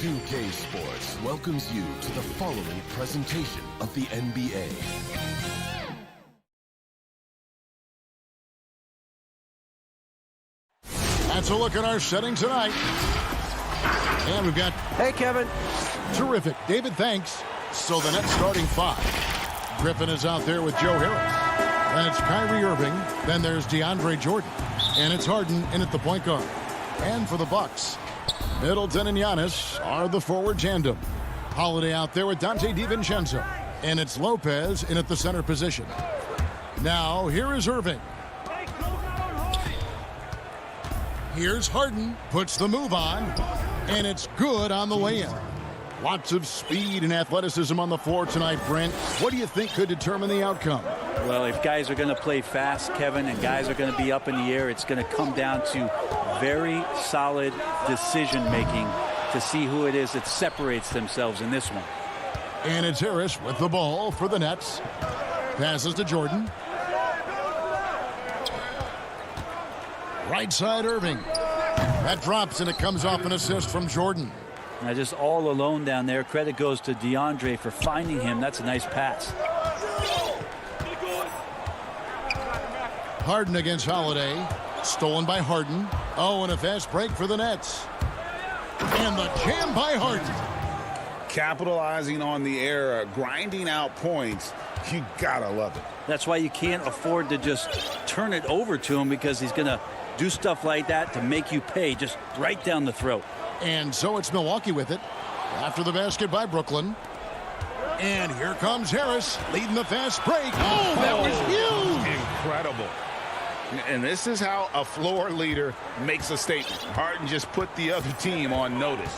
2K Sports welcomes you to the following presentation of the NBA. That's a look at our setting tonight. And we've got... Hey, Kevin. Terrific. David, thanks. So the Nets starting five. Griffin is out there with Joe Harris. That's Kyrie Irving. Then there's DeAndre Jordan. And it's Harden in at the point guard. And for the Bucks, Middleton and Giannis are the forward tandem. Holiday out there with Dante DiVincenzo. And it's Lopez in at the center position. Now, here is Irving. Here's Harden, puts the move on, and it's good on the lay-in. Lots of speed and athleticism on the floor tonight, Brent. What do you think could determine the outcome? Well, if guys are going to play fast, Kevin, and guys are going to be up in the air, it's going to come down to very solid decision-making to see who it is that separates themselves in this one. And it's Harris with the ball for the Nets. Passes to Jordan. Right side, Irving. That drops, and it comes off an assist from Jordan. Now just all alone down there. Credit goes to DeAndre for finding him. That's a nice pass. Harden against Holiday. Stolen by Harden. Oh, and a fast break for the Nets. And the jam by Harden. Capitalizing on the error, grinding out points. You gotta love it. That's why you can't afford to just turn it over to him, because he's going to do stuff like that to make you pay just right down the throat. And so it's Milwaukee with it after the basket by Brooklyn. And here comes Harris leading the fast break. Oh, that was huge. Incredible. And this is how a floor leader makes a statement. Harden just put the other team on notice.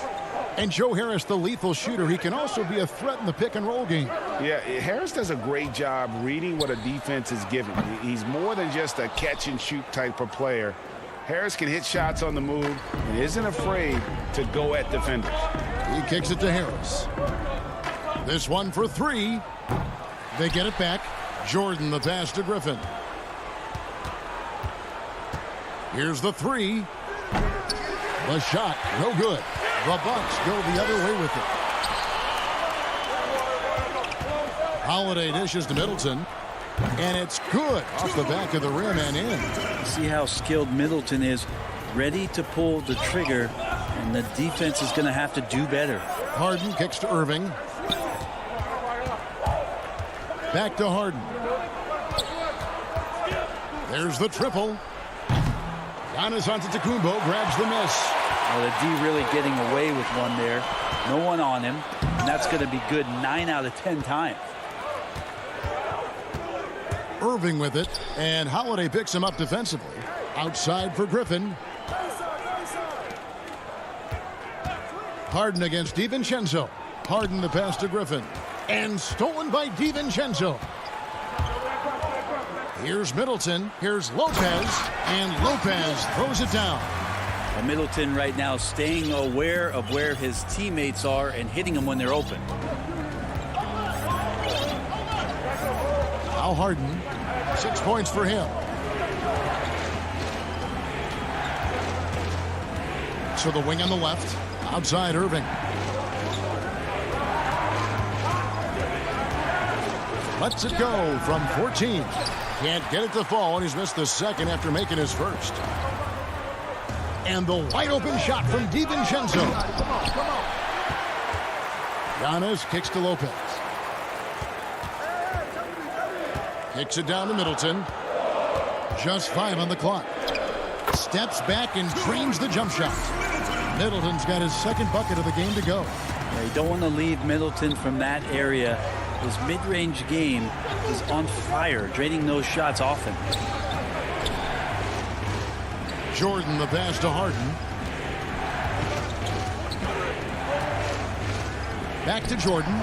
And Joe Harris, the lethal shooter, he can also be a threat in the pick-and-roll game. Yeah, Harris does a great job reading what a defense is giving. He's more than just a catch-and-shoot type of player. Harris can hit shots on the move and isn't afraid to go at defenders. He kicks it to Harris. This one for three. They get it back. Jordan, the pass to Griffin. Here's the three. The shot, no good. The Bucks go the other way with it. Holiday dishes to Middleton. And it's good off the back of the rim and in. See how skilled Middleton is, ready to pull the trigger, and the defense is going to have to do better. Harden kicks to Irving. Back to Harden. There's the triple. Giannis Antetokounmpo grabs the miss. Well, the D really getting away with one there. No one on him, and that's going to be good 9 out of 10 times. Irving with it, and Holiday picks him up defensively. Outside for Griffin. Harden against DiVincenzo. Harden the pass to Griffin. And stolen by DiVincenzo. Here's Middleton. Here's Lopez. And Lopez throws it down. Well, Middleton right now staying aware of where his teammates are and hitting them when they're open. Now Harden. 6 points for him. So the wing on the left. Outside Irving. Lets it go from 14. Can't get it to fall, and he's missed the second after making his first. And the wide open shot from DiVincenzo. Giannis kicks to Lopez. Kicks it down to Middleton. Just 5 on the clock. Steps back and drains the jump shot. Middleton's got his second bucket of the game to go. Yeah, you don't want to leave Middleton from that area. His mid-range game is on fire, draining those shots often. Jordan the pass to Harden. Back to Jordan.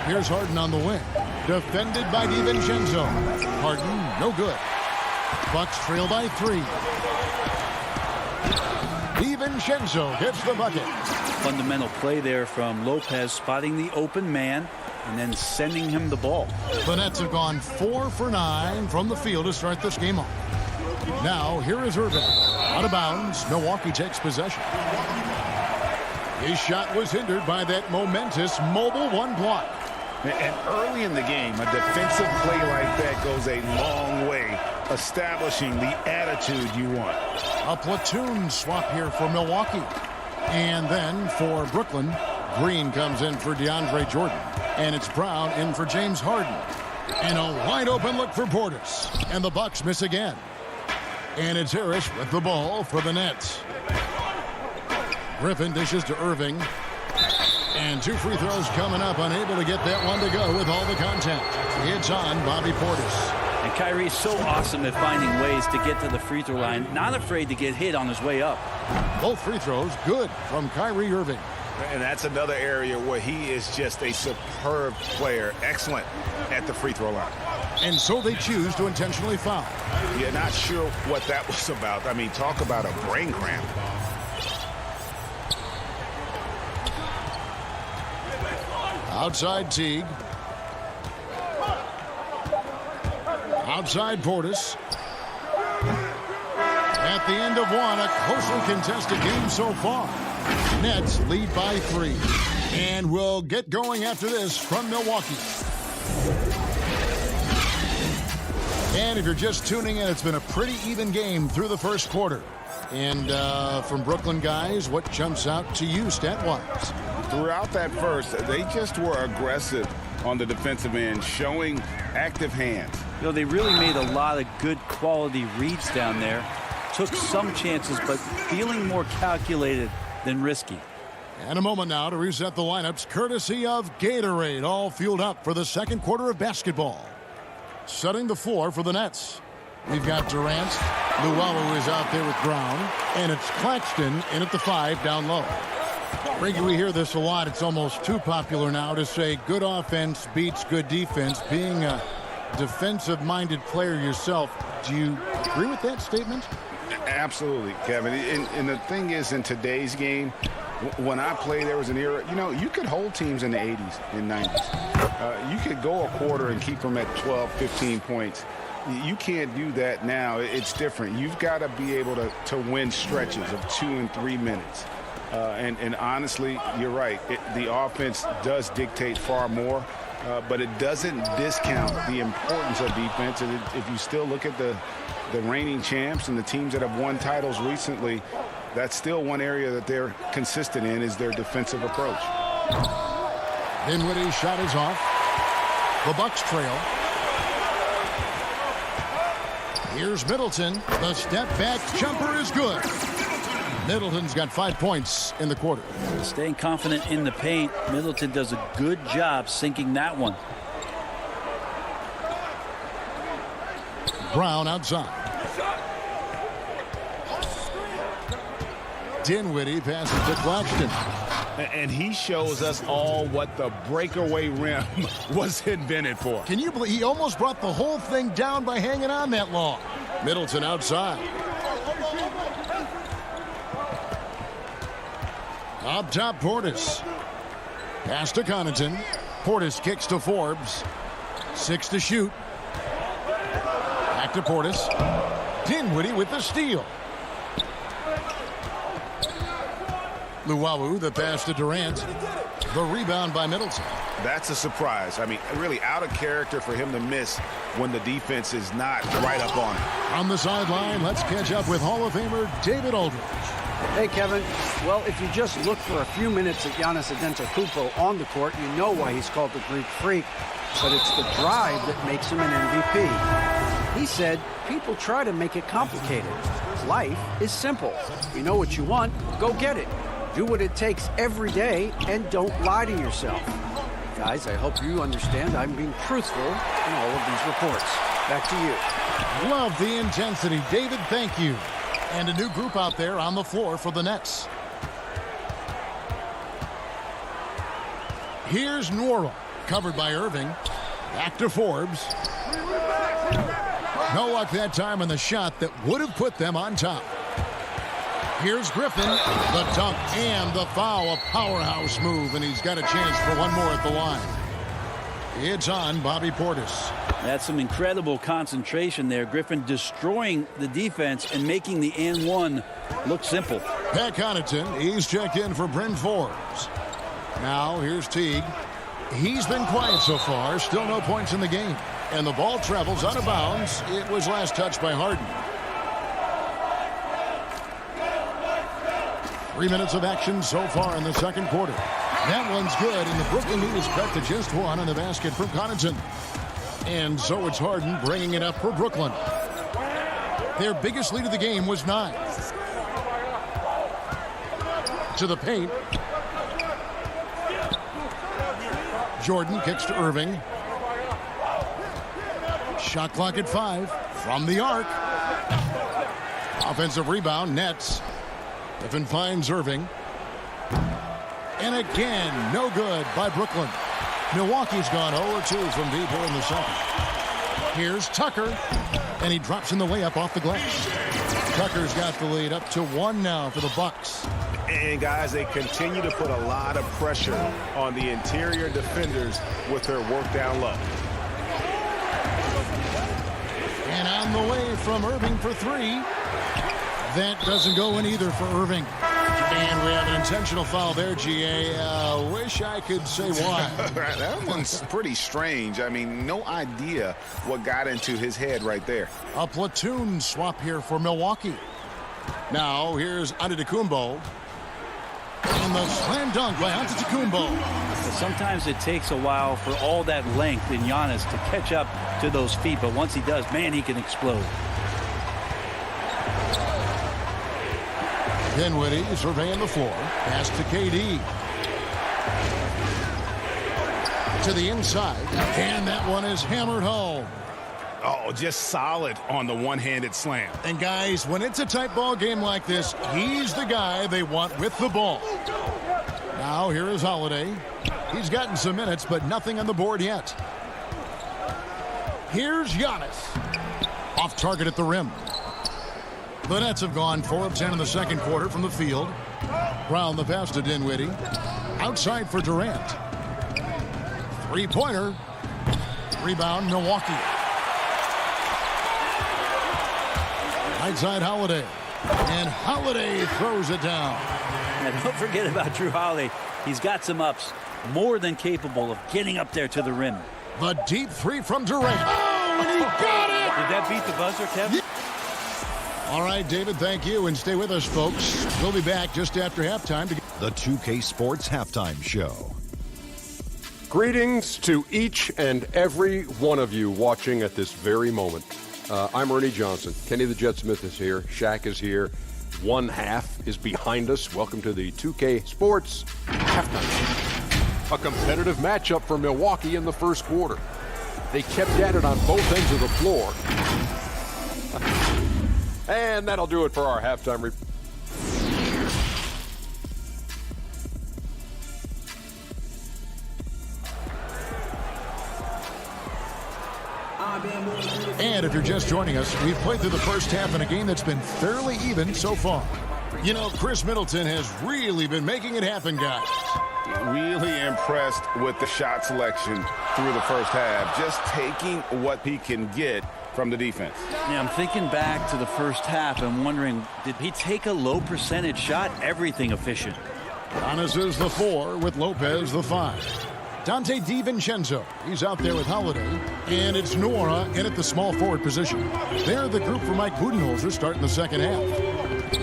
Here's Harden on the wing. Defended by DiVincenzo. Harden, no good. Bucks trail by 3. DiVincenzo gets the bucket. Fundamental play there from Lopez, spotting the open man and then sending him the ball. The Nets have gone 4 for 9 from the field to start this game off. Now, here is Irving. Out of bounds. Milwaukee takes possession. His shot was hindered by that momentous mobile one block. And early in the game, a defensive play like that goes a long way, establishing the attitude you want. A platoon swap here for Milwaukee. And then for Brooklyn, Green comes in for DeAndre Jordan. And it's Brown in for James Harden. And a wide open look for Portis. And the Bucks miss again. And it's Harris with the ball for the Nets. Griffin dishes to Irving. And 2 free throws coming up. Unable to get that one to go with all the contact. It's on Bobby Portis. And Kyrie's so awesome at finding ways to get to the free throw line. Not afraid to get hit on his way up. Both free throws good from Kyrie Irving. And that's another area where he is just a superb player. Excellent at the free throw line. And so they choose to intentionally foul. You're not sure what that was about. I mean, talk about a brain cramp. Outside Teague. Outside Portis. At the end of one, a closely contested game so far. Nets lead by 3. And we'll get going after this from Milwaukee. And if you're just tuning in, it's been a pretty even game through the first quarter. And from Brooklyn guys, what jumps out to you stat-wise? Throughout that first, they just were aggressive on the defensive end, showing active hands. You know, they really made a lot of good quality reads down there. Took some chances, but feeling more calculated than risky. And a moment now to reset the lineups, courtesy of Gatorade, all fueled up for the second quarter of basketball. Setting the floor for the Nets. We've got Durant. Luwawu is out there with Brown. And it's Claxton in at the 5 down low. Frankie, we hear this a lot. It's almost too popular now to say good offense beats good defense. Being a defensive-minded player yourself, do you agree with that statement? Absolutely, Kevin. And the thing is, in today's game, when I played, there was an era, you know, you could hold teams in the 80s and 90s. You could go a quarter and keep them at 12, 15 points. You can't do that now. It's different. You've got to be able to win stretches of 2 and 3 minutes. And honestly, you're right. The offense does dictate far more, but it doesn't discount the importance of defense. And if you still look at the reigning champs and the teams that have won titles recently, that's still one area that they're consistent in is their defensive approach. Dinwiddie's shot is off. The Bucks trail. Here's Middleton. The step back jumper is good. Middleton's got 5 points in the quarter. Staying confident in the paint. Middleton does a good job sinking that one. Brown outside. Dinwiddie passes to Claxton. And he shows us all what the breakaway rim was invented for. Can you believe he almost brought the whole thing down by hanging on that long? Middleton outside. Up top, Portis. Pass to Connaughton. Portis kicks to Forbes. 6 to shoot. Back to Portis. Dinwiddie with the steal. Luwawu, the pass to Durant. The rebound by Middleton. That's a surprise. I mean, really out of character for him to miss when the defense is not right up on him. On the sideline, let's catch up with Hall of Famer David Aldridge. Hey, Kevin. Well, if you just look for a few minutes at Giannis Antetokounmpo on the court, you know why he's called the Greek Freak. But it's the drive that makes him an MVP. He said, people try to make it complicated. Life is simple. You know what you want, go get it. Do what it takes every day and don't lie to yourself. Guys, I hope you understand I'm being truthful in all of these reports. Back to you. Love the intensity. David, thank you. And a new group out there on the floor for the Nets. Here's Nwora, covered by Irving. Back to Forbes. No luck that time on the shot that would have put them on top. Here's Griffin, the dunk and the foul, a powerhouse move, and he's got a chance for one more at the line. It's on Bobby Portis. That's some incredible concentration there. Griffin destroying the defense and making the and one look simple. Pat Connaughton, he's checked in for Bryn Forbes. Now here's Teague. He's been quiet so far. Still no points in the game. And the ball travels out of bounds. It was last touched by Harden. 3 minutes of action so far in the second quarter. That one's good, and the Brooklyn lead is cut to just one on the basket from Connaughton. And so it's Harden bringing it up for Brooklyn. Their biggest lead of the game was 9. To the paint. Jordan kicks to Irving. Shot clock at 5 from the arc. Offensive rebound, Nets. Griffin finds Irving. And again, no good by Brooklyn. Milwaukee's gone 0-2 from deep here in the second. Here's Tucker, and he drops in the layup off the glass. Tucker's got the lead up to 1 now for the Bucks. And guys, they continue to put a lot of pressure on the interior defenders with their work down low. And on the way from Irving for 3. That doesn't go in either for Irving. And we have an intentional foul there, GA. Wish I could say why. That one's pretty strange. I mean, no idea what got into his head right there. A platoon swap here for Milwaukee. Now, here's Antetokounmpo. And the slam dunk by Antetokounmpo. Sometimes it takes a while for all that length in Giannis to catch up to those feet, but once he does, man, he can explode. Dinwiddie surveying the floor. Pass to KD. To the inside. And that one is hammered home. Oh, just solid on the one-handed slam. And guys, when it's a tight ball game like this, he's the guy they want with the ball. Now here is Holiday. He's gotten some minutes, but nothing on the board yet. Here's Giannis. Off target at the rim. The Nets have gone 4 of 10 in the second quarter from the field. Brown the pass to Dinwiddie. Outside for Durant. Three-pointer. Rebound, Milwaukee. Right side, Holiday. And Holiday throws it down. And don't forget about Drew Holiday. He's got some ups. More than capable of getting up there to the rim. The deep 3 from Durant. Oh, and he got it! Did that beat the buzzer, Kevin? Yeah. All right, David, thank you, and stay with us, folks. We'll be back just after halftime. The 2K Sports Halftime Show. Greetings to each and every one of you watching at this very moment. I'm Ernie Johnson. Kenny the Jet Smith is here. Shaq is here. One half is behind us. Welcome to the 2K Sports Halftime Show. A competitive matchup for Milwaukee in the first quarter. They kept at it on both ends of the floor. And that'll do it for our halftime report. And if you're just joining us, we've played through the first half in a game that's been fairly even so far. You know, Chris Middleton has really been making it happen, guys. Really impressed with the shot selection through the first half. Just taking what he can get from the defense. Yeah, I'm thinking back to the first half and wondering, did he take a low percentage shot? Everything efficient. Giannis is the 4 with Lopez the 5. Dante DiVincenzo, he's out there with Holiday. And it's Nora in at the small forward position. They're the group for Mike Budenholzer starting the second half.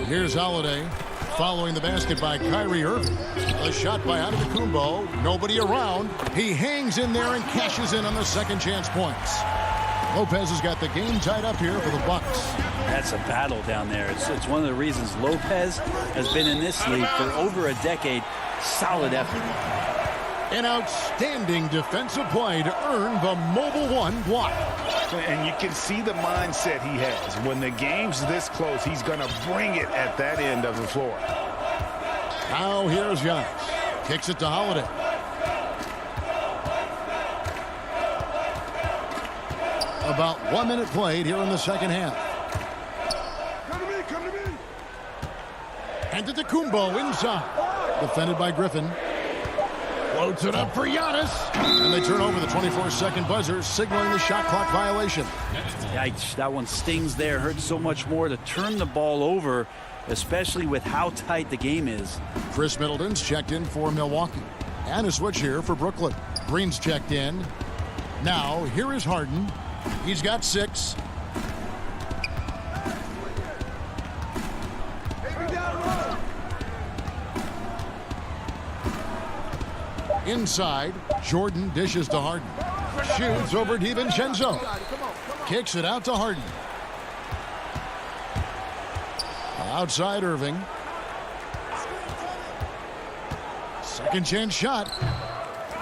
Here's Holiday following the basket by Kyrie Irving. A shot by Antetokounmpo. Nobody around. He hangs in there and cashes in on the second chance points. Lopez has got the game tied up here for the Bucks. That's a battle down there. It's one of the reasons Lopez has been in this league for over a decade. Solid effort. An outstanding defensive play to earn the Mobile One block. And you can see the mindset he has. When the game's this close, he's going to bring it at that end of the floor. Now here's Giannis. Kicks it to Holiday. About 1 minute played here in the second half. Antetokounmpo inside. Defended by Griffin. Floats it up for Giannis. And they turn over the 24-second buzzer, signaling the shot clock violation. Yikes, that one stings there. Hurts so much more to turn the ball over, especially with how tight the game is. Chris Middleton's checked in for Milwaukee. And a switch here for Brooklyn. Green's checked in. Now, here is Harden. He's got 6. Inside, Jordan dishes to Harden. Shoots over DiVincenzo. Kicks it out to Harden. Outside Irving. Second chance shot.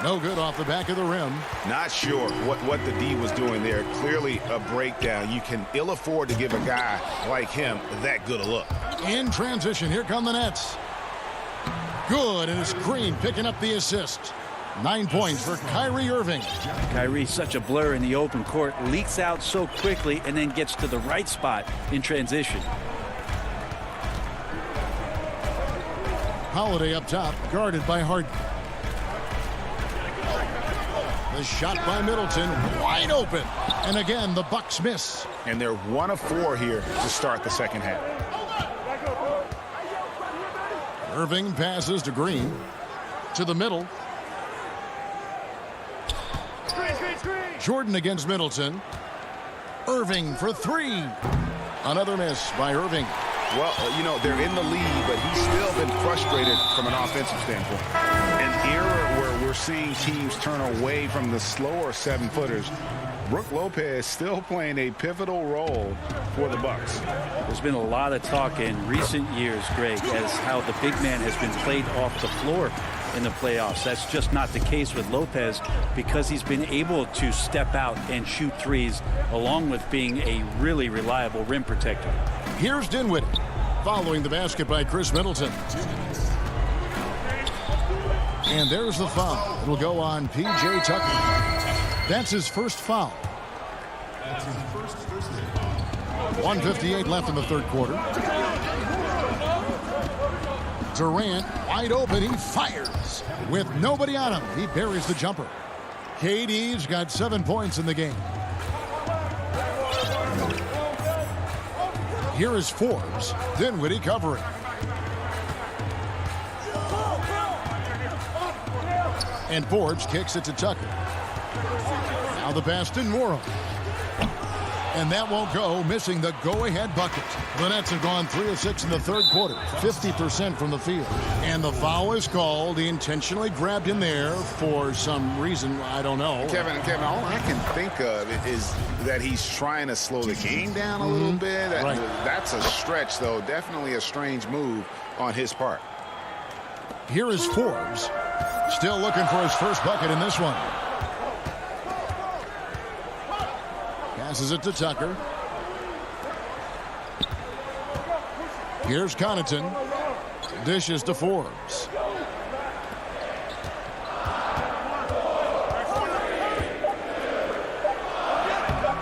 No good off the back of the rim. Not sure what the D was doing there. Clearly a breakdown. You can ill afford to give a guy like him that good a look. In transition, here come the Nets. Good, and it's Green picking up the assist. 9 points for Kyrie Irving. Kyrie, such a blur in the open court, leaks out so quickly and then gets to the right spot in transition. Holiday up top, guarded by Harden. The shot by Middleton, wide open. And again, the Bucks miss. And they're 1 of 4 here to start the second half. Irving passes to Green. To the middle. Jordan against Middleton. Irving for 3. Another miss by Irving. Well, you know, they're in the lead, but he's still been frustrated from an offensive standpoint. An era where we're seeing teams turn away from the slower 7-footers. Brook Lopez still playing a pivotal role for the Bucks. There's been a lot of talk in recent years, Greg, as how the big man has been played off the floor in the playoffs. That's just not the case with Lopez because he's been able to step out and shoot threes along with being a really reliable rim protector. Here's Dinwiddie following the basket by Chris Middleton. And there's the foul. It'll go on P.J. Tucker. That's his first foul. 1:58 left in the third quarter. Durant wide open. He fires with nobody on him. He buries the jumper. KD's got 7 points in the game. Here is Forbes. Dinwiddie covering. And Forbes kicks it to Tucker. Now the pass to Nwora. And that won't go, missing the go-ahead bucket. The Nets have gone 3 of 6 in the third quarter, 50% from the field. And the foul is called. He intentionally grabbed in there for some reason, I don't know. Kevin, all I can think of is that he's trying to slow the game down a little bit. That's a stretch, though. Definitely a strange move on his part. Here is Forbes. Still looking for his first bucket in this one. Passes it to Tucker. Here's Connaughton. Dishes to Forbes.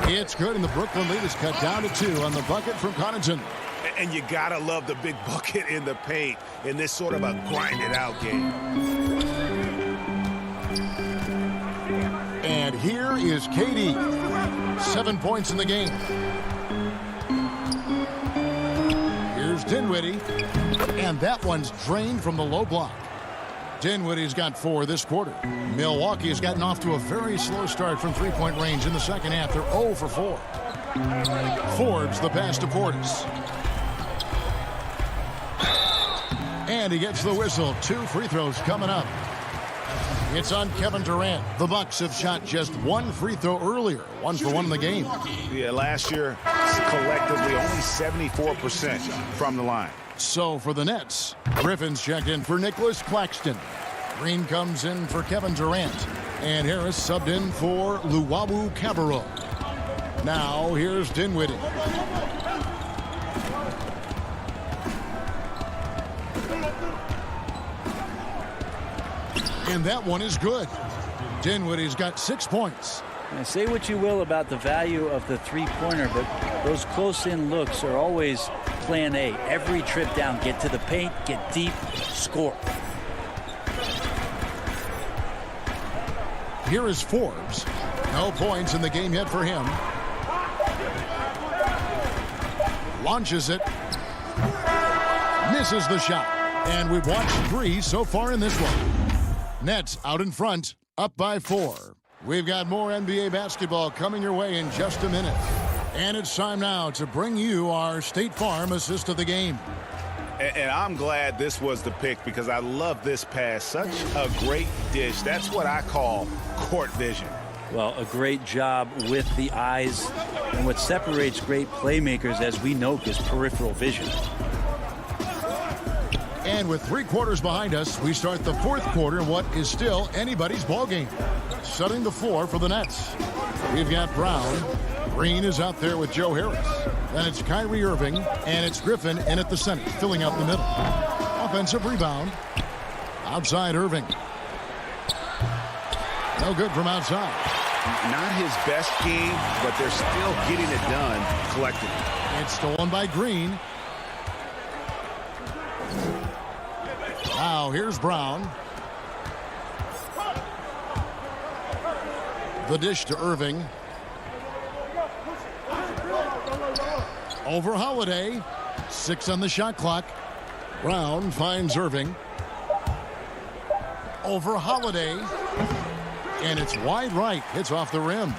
It's good, and the Brooklyn lead is cut down to 2 on the bucket from Connaughton. And you gotta love the big bucket in the paint in this sort of a grind-it-out game. And here is KD. 7 points in the game. Here's Dinwiddie. And that one's drained from the low block. Dinwiddie's got 4 this quarter. Milwaukee has gotten off to a very slow start from three-point range in the second half. They're 0 for 4. Forbes the pass to Portis. And he gets the whistle. 2 free throws coming up. It's on Kevin Durant. The Bucks have shot just 1 free throw earlier. 1 for 1 in the game. Yeah, last year, collectively, only 74% from the line. So for the Nets, Griffin's checked in for Nicholas Claxton. Green comes in for Kevin Durant. And Harris subbed in for Luwawu Cabarrot. Now here's Dinwiddie. And that one is good. Dinwiddie's got 6 points. Now, say what you will about the value of the three-pointer, but those close-in looks are always plan A. Every trip down, get to the paint, get deep, score. Here is Forbes. No points in the game yet for him. Launches it. Misses the shot. And we've watched 3 so far in this one. Nets out in front, up by 4. We've got more NBA basketball coming your way in just a minute. And it's time now to bring you our State Farm assist of the game. And I'm glad this was the pick because I love this pass. Such a great dish. That's what I call court vision. Well, a great job with the eyes. And what separates great playmakers, as we know, is peripheral vision. And with 3 quarters behind us, we start the 4th quarter in what is still anybody's ball game. Setting the floor for the Nets. We've got Brown. Green is out there with Joe Harris. Then it's Kyrie Irving, and it's Griffin in at the center, filling out the middle. Offensive rebound. Outside Irving. No good from outside. Not his best game, but they're still getting it done collectively. It's stolen by Green. Now here's Brown. The dish to Irving. Over Holiday. 6 on the shot clock. Brown finds Irving. Over Holiday. And it's wide right. Hits off the rim.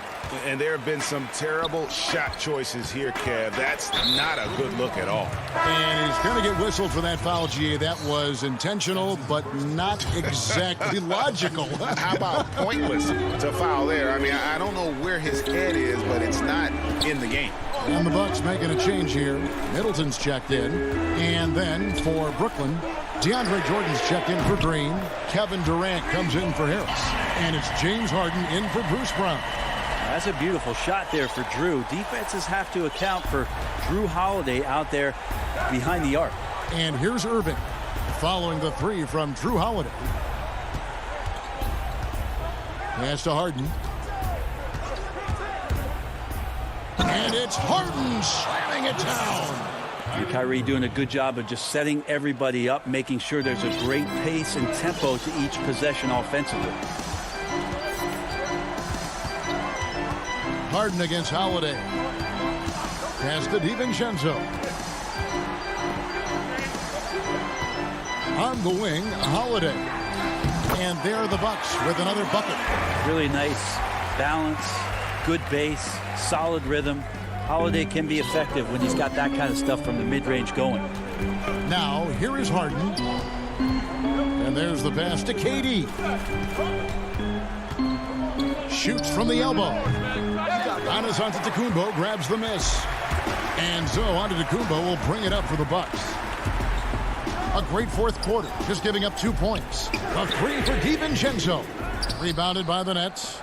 And there have been some terrible shot choices here, Kev. That's not a good look at all. And he's going to get whistled for that foul, GA. That was intentional, but not exactly logical. How about pointless to foul there? I mean, I don't know where his head is, but it's not in the game. And the Bucks making a change here. Middleton's checked in. And then for Brooklyn, DeAndre Jordan's checked in for Green. Kevin Durant comes in for Harris. And it's James Harden in for Bruce Brown. That's a beautiful shot there for Drew. Defenses have to account for Drew Holiday out there behind the arc. And here's Irving following the 3 from Drew Holiday. Pass to Harden. And it's Harden slamming it down. And Kyrie doing a good job of just setting everybody up, making sure there's a great pace and tempo to each possession offensively. Harden against Holiday. Pass to DiVincenzo. On the wing, Holiday. And there are the Bucks with another bucket. Really nice balance, good base, solid rhythm. Holiday can be effective when he's got that kind of stuff from the mid-range going. Now, here is Harden. And there's the pass to KD. Shoots from the elbow. Giannis Antetokounmpo grabs the miss. And so Antetokounmpo will bring it up for the Bucks. A great 4th quarter, just giving up 2 points. A 3 for DiVincenzo. Rebounded by the Nets.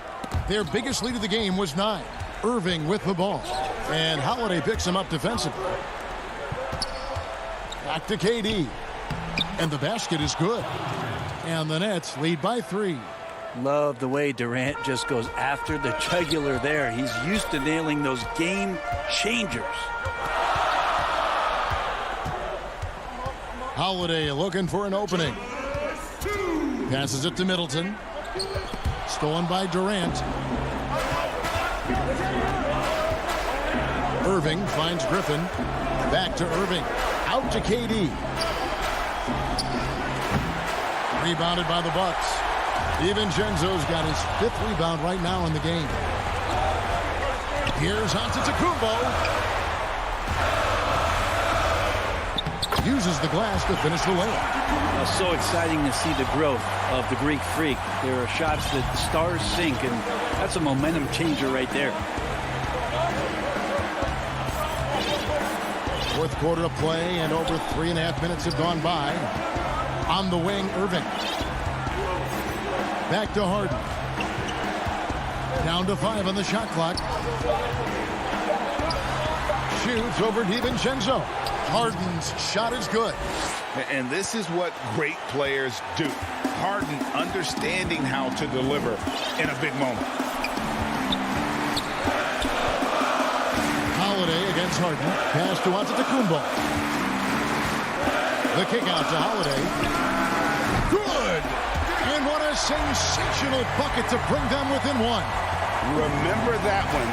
Their biggest lead of the game was 9. Irving with the ball. And Holiday picks him up defensively. Back to KD. And the basket is good. And the Nets lead by 3. Love the way Durant just goes after the jugular there. He's used to nailing those game changers. Holiday looking for an opening. Passes it to Middleton. Stolen by Durant. Irving finds Griffin. Back to Irving. Out to KD. Rebounded by the Bucks. DiVincenzo's got his 5th rebound right now in the game. Here's Antetokounmpo. Uses the glass to finish the layup. It's so exciting to see the growth of the Greek Freak. There are shots that stars sink, and that's a momentum changer right there. 4th quarter of play, and over 3.5 minutes have gone by. On the wing, Irving. Back to Harden. Down to 5 on the shot clock. Shoots over DiVincenzo. Harden's shot is good. And this is what great players do. Harden understanding how to deliver in a big moment. Holiday against Harden. Pass to Antetokounmpo. The kick out to Holiday. Good! And what a a sensational bucket to bring them within one. Remember that one.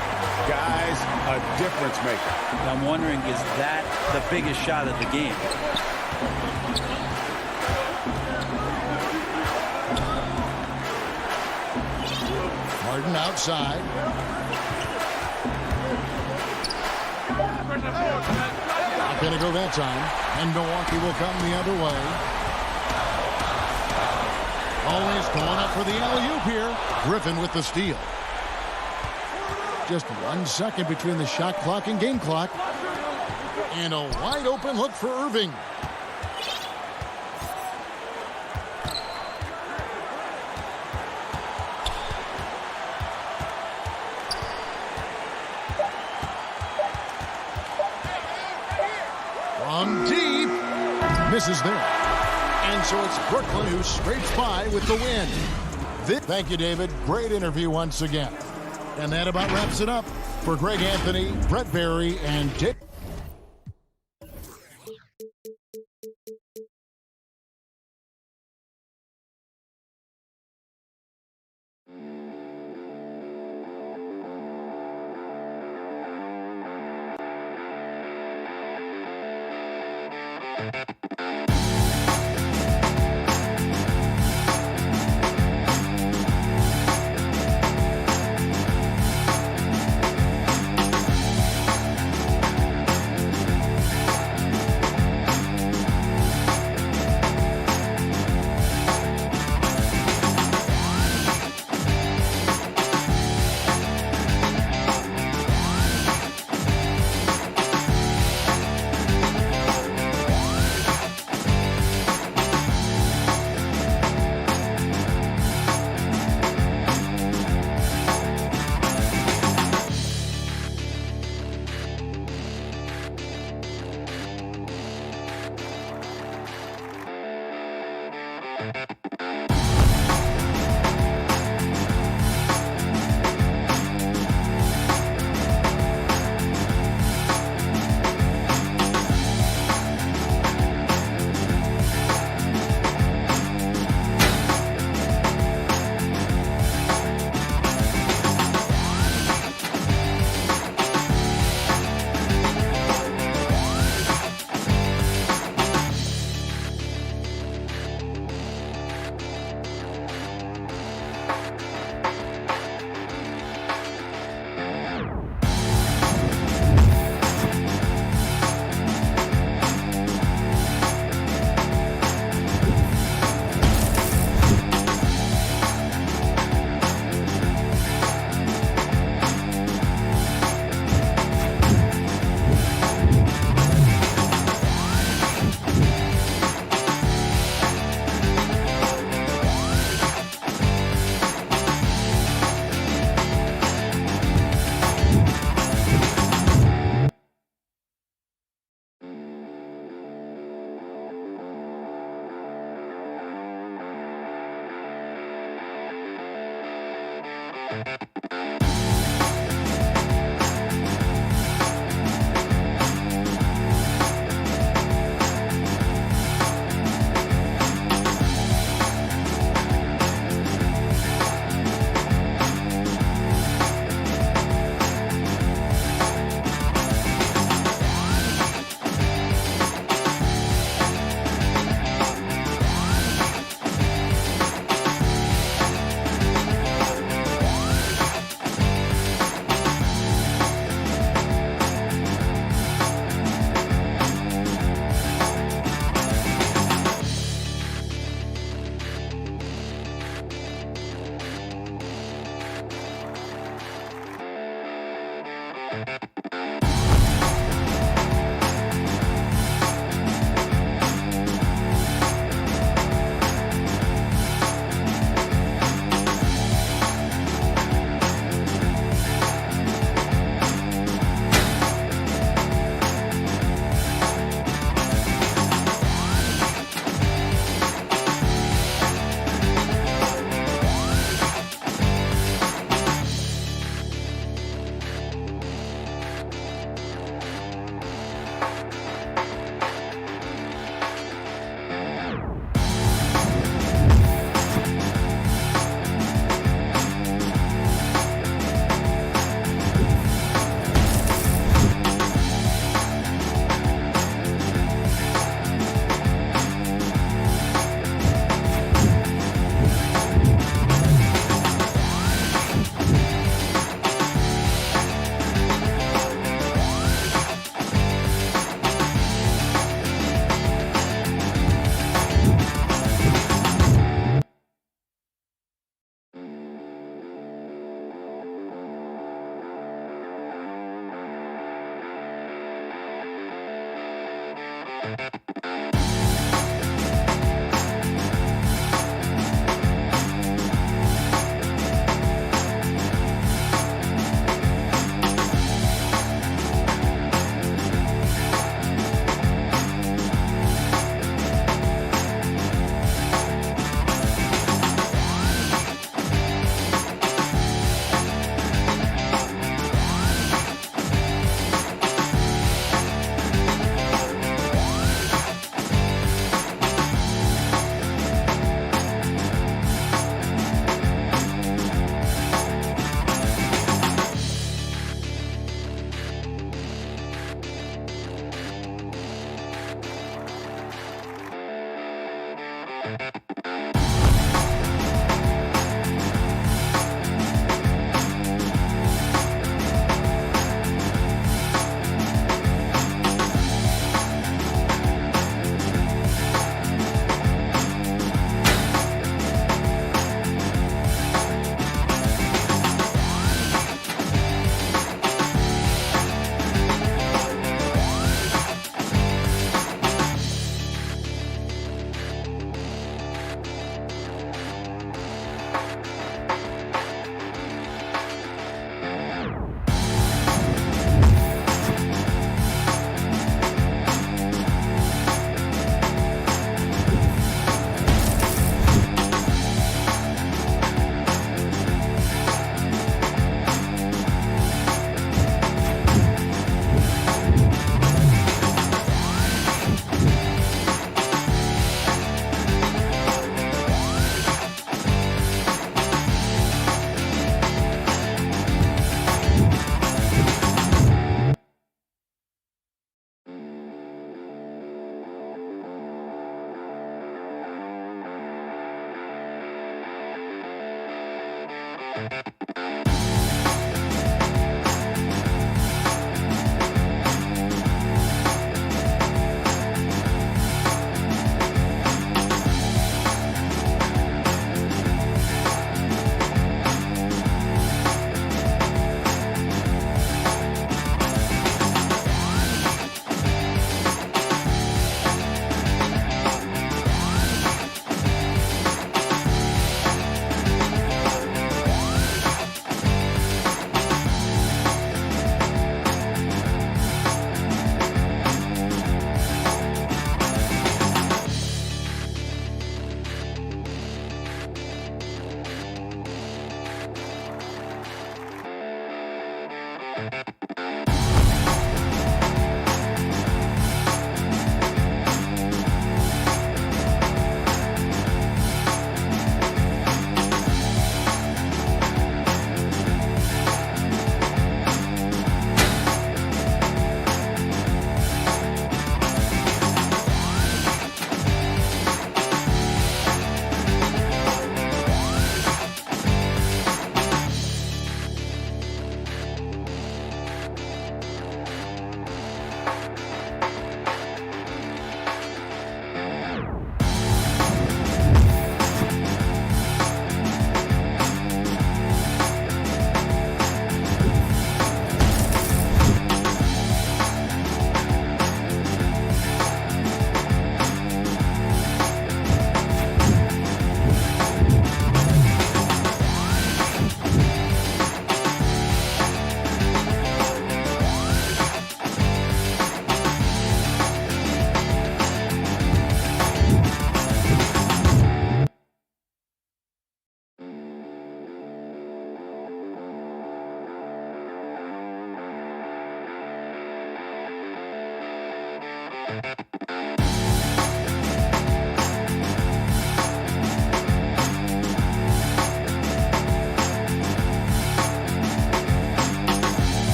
Guys, a difference maker. I'm wondering, is that the biggest shot of the game? Harden outside. Not going to go that time. And Milwaukee will come the other way. Always going up for the alley-oop here. Griffin with the steal. Just 1 second between the shot clock and game clock. And a wide open look for Irving. From deep. Misses there. And so it's Brooklyn who scrapes by with the win. Thank you, David. Great interview once again. And that about wraps it up. For Greg Anthony, Brett Barry, and Dick.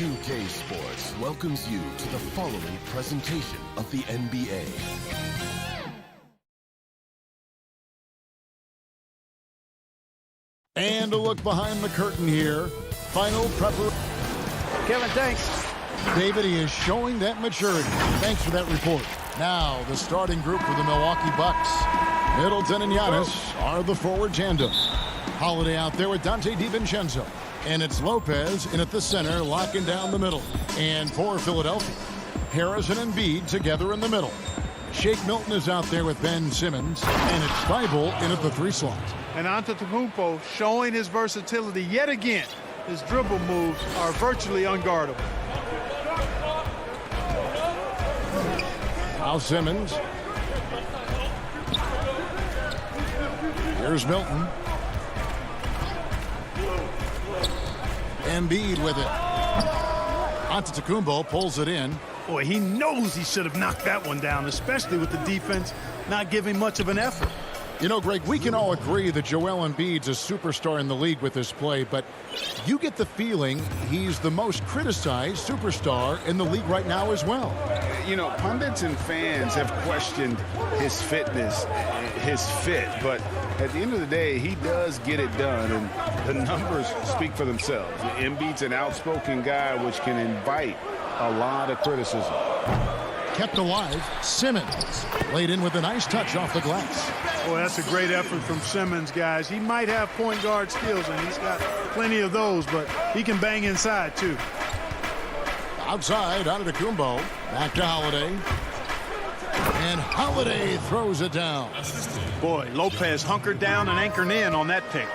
2K Sports welcomes you to the following presentation of the NBA. And a look behind the curtain here. Final preparation. Kevin, thanks. David, he is showing that maturity. Thanks for that report. Now, the starting group for the Milwaukee Bucks. Middleton and Giannis are the forward tandem. Holiday out there with Dante DiVincenzo. And it's Lopez in at the center, locking down the middle. And for Philadelphia, Harris and Embiid together in the middle. Shake Milton is out there with Ben Simmons. And it's Thibault in at the 3 slot. And Antetokounmpo showing his versatility yet again. His dribble moves are virtually unguardable. Now Simmons. Here's Milton. Embiid with it. Antetokounmpo pulls it in. Boy, he knows he should have knocked that one down, especially with the defense not giving much of an effort. You know, Greg, we can all agree that Joel Embiid's a superstar in the league with this play, but you get the feeling he's the most criticized superstar in the league right now as well. You know, pundits and fans have questioned his fitness, his fit, but at the end of the day, he does get it done, and the numbers speak for themselves. Embiid's an outspoken guy, which can invite a lot of criticism. Kept alive, Simmons laid in with a nice touch off the glass. Boy, that's a great effort from Simmons, guys. He might have point guard skills, and he's got plenty of those, but he can bang inside, too. Outside, Antetokounmpo. Back to Holiday. And Holiday throws it down. Boy, Lopez hunkered down and anchored in on that pick.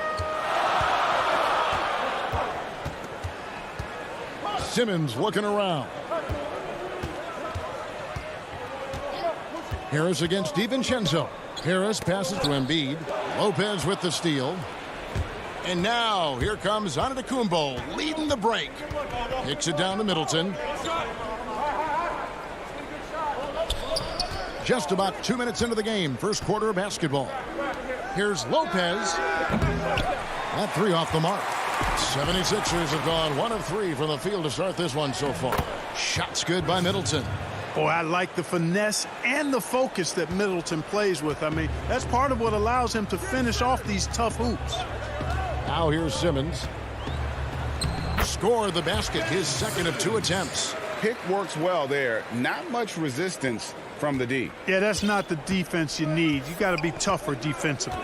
Simmons looking around. Harris against DiVincenzo. Harris passes to Embiid. Lopez with the steal. And now here comes Antetokounmpo leading the break. Kicks it down to Middleton. Just about 2 minutes into the game. First quarter of basketball. Here's Lopez. That 3 off the mark. 76ers have gone 1 of 3 from the field to start this one so far. Shots good by Middleton. Boy, I like the finesse and the focus that Middleton plays with. I mean, that's part of what allows him to finish off these tough hoops. Now here's Simmons. Scored the basket, his second of 2 attempts. Pick works well there. Not much resistance from the D. Yeah, that's not the defense you need. You got to be tougher defensively.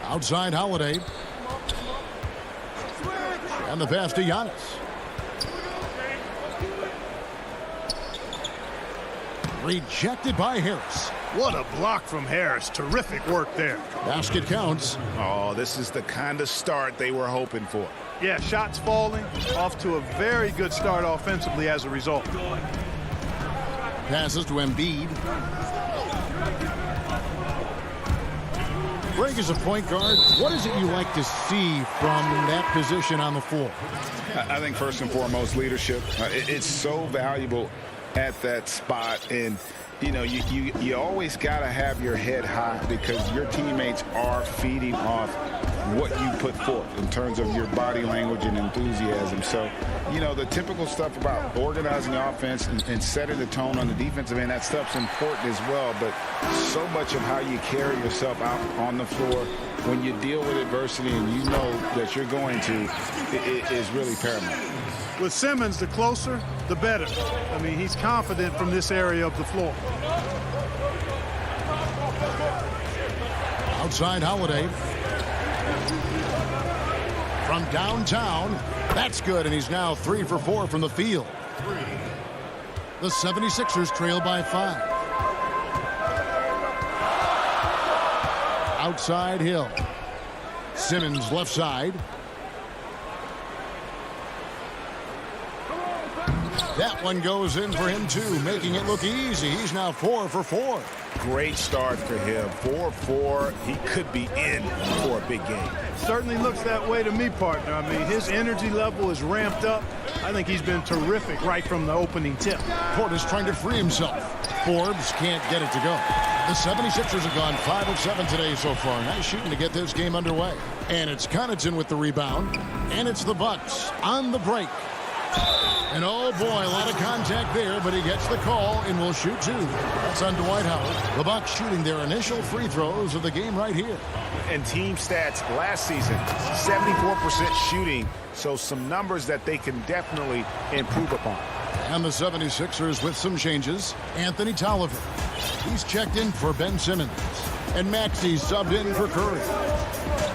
Outside Holiday. And the pass to Giannis. Rejected by Harris. What a block from Harris. Terrific work there. Basket counts. Oh, this is the kind of start they were hoping for. Yeah, shots falling. Off to a very good start offensively as a result. Passes to Embiid. Greg is a point guard. What is it you like to see from that position on the floor? I think first and foremost, leadership. It's so valuable at that spot, and you know, you always got to have your head high because your teammates are feeding off what you put forth in terms of your body language and enthusiasm. So, you know, the typical stuff about organizing the offense and setting the tone on the defensive end, that stuff's important as well, but so much of how you carry yourself out on the floor when you deal with adversity and you know that you're going to, it is really paramount. With Simmons, the closer, the better. I mean, he's confident from this area of the floor. Outside Holiday. From downtown. That's good, and he's now 3 for 4 from the field. The 76ers trail by 5. Outside Hill. Simmons left side. That one goes in for him, too, making it look easy. He's now 4 for 4. Great start for him. 4-4. He could be in for a big game. Certainly looks that way to me, partner. I mean, his energy level is ramped up. I think he's been terrific right from the opening tip. Portis trying to free himself. Forbes can't get it to go. The 76ers have gone 5 of 7 today so far. Nice shooting to get this game underway. And it's Connaughton with the rebound. And it's the Bucks on the break. And oh boy, a lot of contact there, but he gets the call and will shoot 2. That's on Dwight Howard. The Bucks shooting their initial free throws of the game right here. And team stats last season, 74% shooting. So some numbers that they can definitely improve upon. And the 76ers with some changes. Anthony Tolliver. He's checked in for Ben Simmons. And Maxey subbed in for Curry.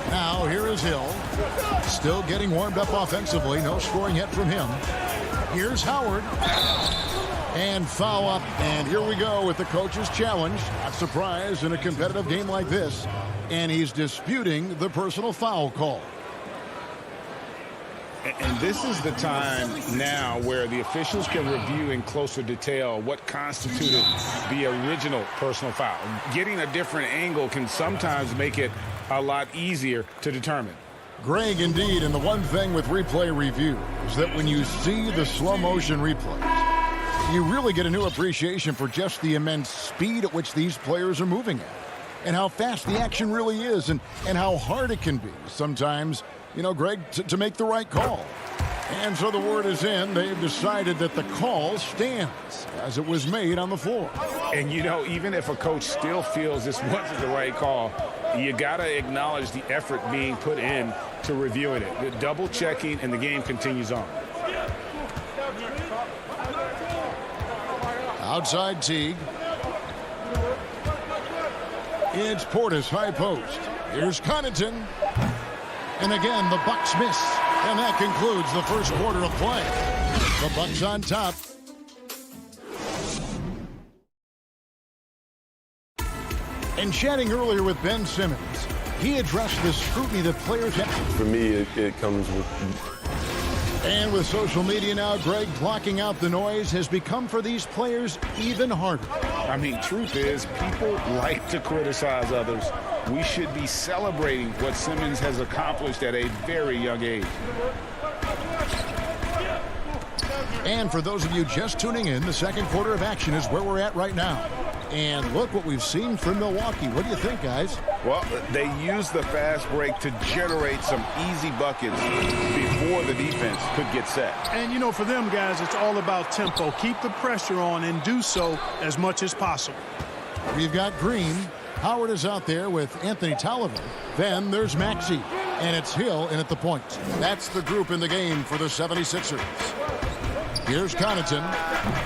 Now here is Hill. Still getting warmed up offensively. No scoring yet from him. Here's Howard. And foul up. And here we go with the coach's challenge. Not surprised in a competitive game like this. And he's disputing the personal foul call. And this is the time now where the officials can review in closer detail what constituted the original personal foul. Getting a different angle can sometimes make it a lot easier to determine. Greg, indeed, and the one thing with replay review is that when you see the slow motion replays, you really get a new appreciation for just the immense speed at which these players are moving at, and how fast the action really is, and how hard it can be sometimes, you know, Greg, to make the right call. And so the word is in. They've decided that the call stands as it was made on the floor. And, you know, even if a coach still feels this wasn't the right call, you got to acknowledge the effort being put in to reviewing it. The double checking, and the game continues on. Outside Teague. It's Portis, high post. Here's Connaughton. And again, the Bucks miss. And that concludes the first quarter of play. The Bucks on top. And chatting earlier with Ben Simmons, he addressed the scrutiny that players have. For me, it comes with... And with social media now, Greg, blocking out the noise has become for these players even harder. I mean, truth is, people like to criticize others. We should be celebrating what Simmons has accomplished at a very young age. And for those of you just tuning in, the second quarter of action is where we're at right now. And look what we've seen from Milwaukee. What do you think, guys? Well, they used the fast break to generate some easy buckets before the defense could get set. And, you know, for them, guys, it's all about tempo. Keep the pressure on and do so as much as possible. We've got Green. Howard is out there with Anthony Tolliver. Then there's Maxey. And it's Hill in at the point. That's the group in the game for the 76ers. Here's Connaughton.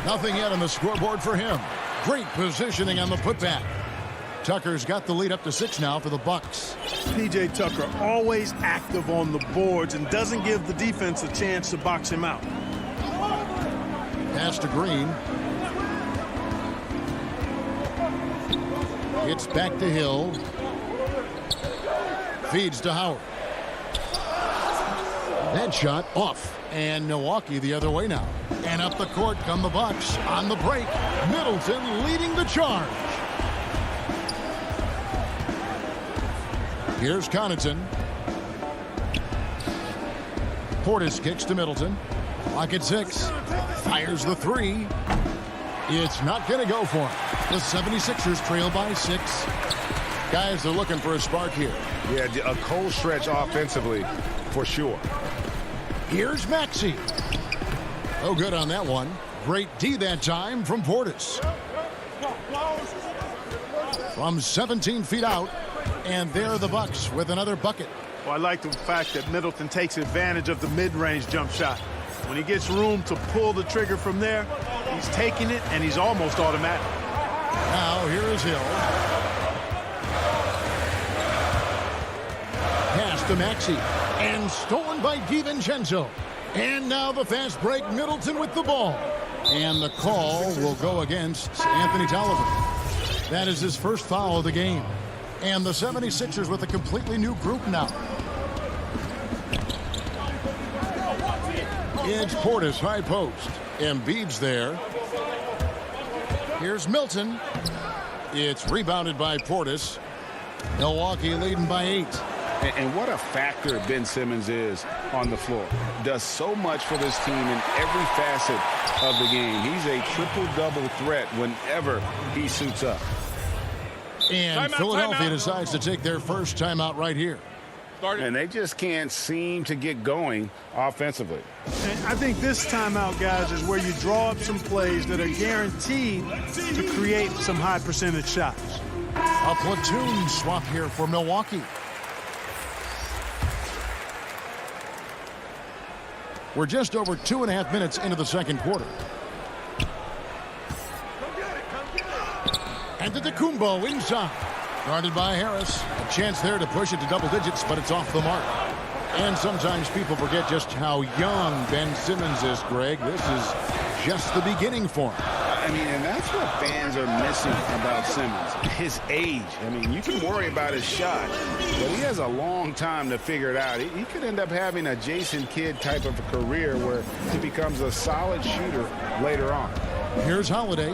Nothing yet on the scoreboard for him. Great positioning on the putback. Tucker's got the lead up to 6 now for the Bucks. P.J. Tucker always active on the boards and doesn't give the defense a chance to box him out. Pass to Green. It's back to Hill. Feeds to Howard. That shot off. And Milwaukee the other way now. And up the court come the Bucks on the break. Middleton leading the charge. Here's Connaughton. Portis kicks to Middleton. Clock at 6. Fires the 3. It's not going to go for him. The 76ers trail by 6. Guys, they're looking for a spark here. Yeah, a cold stretch offensively for sure. Here's Maxey. Oh, good on that one. Great D that time from Portis. From 17 feet out. And there are the Bucks with another bucket. Well, I like the fact that Middleton takes advantage of the mid-range jump shot. When he gets room to pull the trigger from there, he's taking it, and he's almost automatic. Now, here is Hill. Pass to Maxey. And stolen by DiVincenzo. And now the fast break, Middleton with the ball. And the call will go against Anthony Tolliver. That is his first foul of the game. And the 76ers with a completely new group now. It's Portis, high post. Embiid's there. Here's Milton. It's rebounded by Portis. Milwaukee leading by 8. And what a factor Ben Simmons is on the floor. Does so much for this team in every facet of the game. He's a triple-double threat whenever he suits up. And Philadelphia decides to take their first timeout right here. And they just can't seem to get going offensively. And I think this timeout, guys, is where you draw up some plays that are guaranteed to create some high percentage shots. A platoon swap here for Milwaukee. We're just over 2.5 minutes into the second quarter. And Antetokounmpo inside. Guarded by Harris. A chance there to push it to double digits, but it's off the mark. And sometimes people forget just how young Ben Simmons is, Greg. This is just the beginning for him. I mean, and that's what fans are missing about Simmons, his age. I mean, you can worry about his shot, but he has a long time to figure it out. He could end up having a Jason Kidd type of a career where he becomes a solid shooter later on. Here's Holiday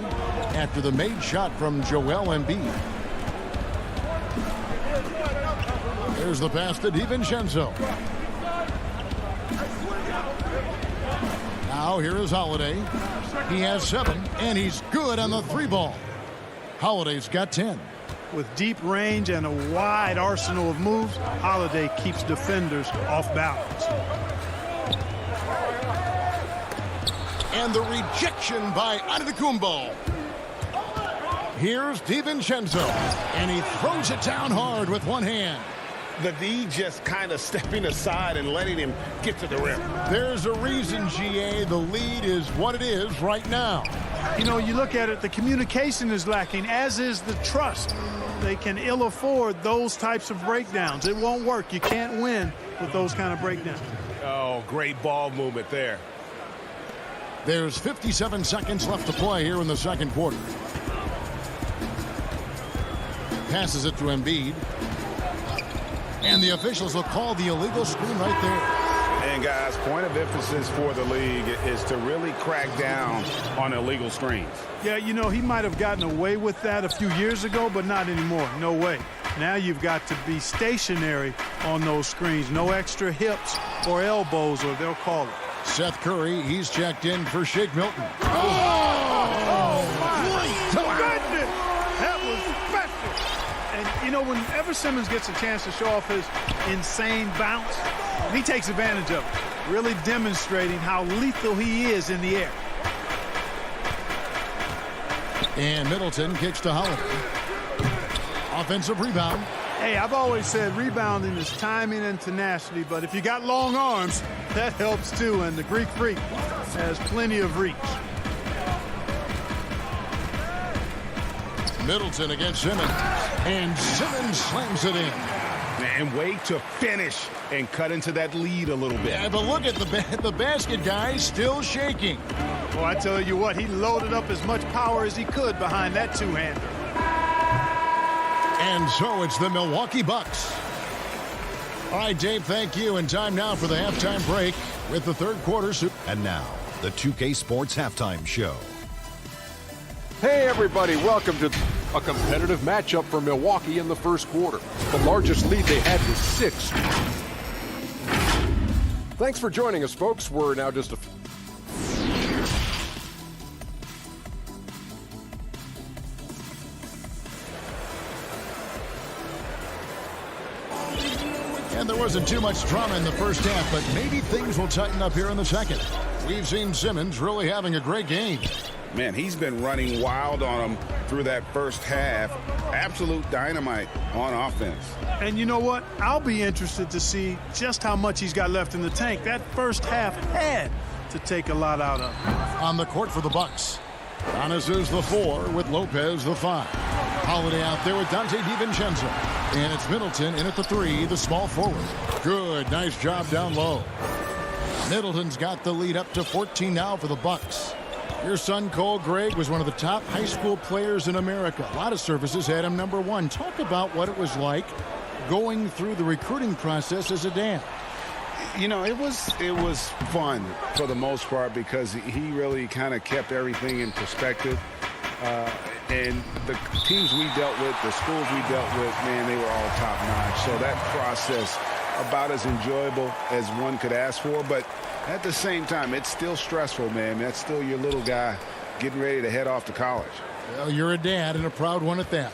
after the made shot from Joel Embiid. There's the pass to DiVincenzo. Now here is Holiday. He has 7, and he's good on the 3-ball. Holiday's got 10. With deep range and a wide arsenal of moves, Holiday keeps defenders off balance. And the rejection by Antetokounmpo. Here's DiVincenzo, and he throws it down hard with one hand. The D just kind of stepping aside and letting him get to the rim. There's a reason, GA, the lead is what it is right now. You know, you look at it, the communication is lacking, as is the trust. They can ill afford those types of breakdowns. It won't work. You can't win with those kind of breakdowns. Oh, great ball movement there. There's 57 seconds left to play here in the second quarter. Passes it to Embiid. And the officials will call the illegal screen right there. And, guys, point of emphasis for the league is to really crack down on illegal screens. Yeah, you know, he might have gotten away with that a few years ago, but not anymore. No way. Now you've got to be stationary on those screens. No extra hips or elbows, or they'll call it. Seth Curry, he's checked in for Shake Milton. Oh my goodness! That was special. And, you know, whenever Simmons gets a chance to show off his insane bounce, he takes advantage of it, really demonstrating how lethal he is in the air. And Middleton kicks to Holiday. Offensive rebound. Hey, I've always said rebounding is timing and tenacity, but if you got long arms, that helps too, and the Greek Freak has plenty of reach. Middleton against Simmons. And Simmons slams it in. And wait to finish and cut into that lead a little bit. Yeah, but look at the basket guy still shaking. Well, I tell you what, he loaded up as much power as he could behind that two-hander. And so it's the Milwaukee Bucks. All right, Dave, thank you. And time now for the halftime break with the third quarter. And now, the 2K Sports Halftime Show. Hey, everybody. Welcome to a competitive matchup for Milwaukee in the first quarter. The largest lead they had was 6. Thanks for joining us, folks. We're now just a... And there wasn't too much drama in the first half, but maybe things will tighten up here in the second. We've seen Simmons really having a great game. Man, he's been running wild on him through that first half. Absolute dynamite on offense. And you know what? I'll be interested to see just how much he's got left in the tank. That first half had to take a lot out of him. On the court for the Bucks. Giannis is the 4 with Lopez the 5. Holiday out there with Dante DiVincenzo. And it's Middleton in at the 3, the small forward. Good, nice job down low. Middleton's got the lead up to 14 now for the Bucks. Your son, Cole Gregg, was one of the top high school players in America. A lot of services had him number 1. Talk about what it was like going through the recruiting process as a dad. You know, it was fun for the most part because he really kind of kept everything in perspective. And the teams we dealt with, the schools we dealt with, man, they were all top-notch. So that process, about as enjoyable as one could ask for. But at the same time, it's still stressful, man. That's still your little guy getting ready to head off to college. Well, you're a dad and a proud one at that.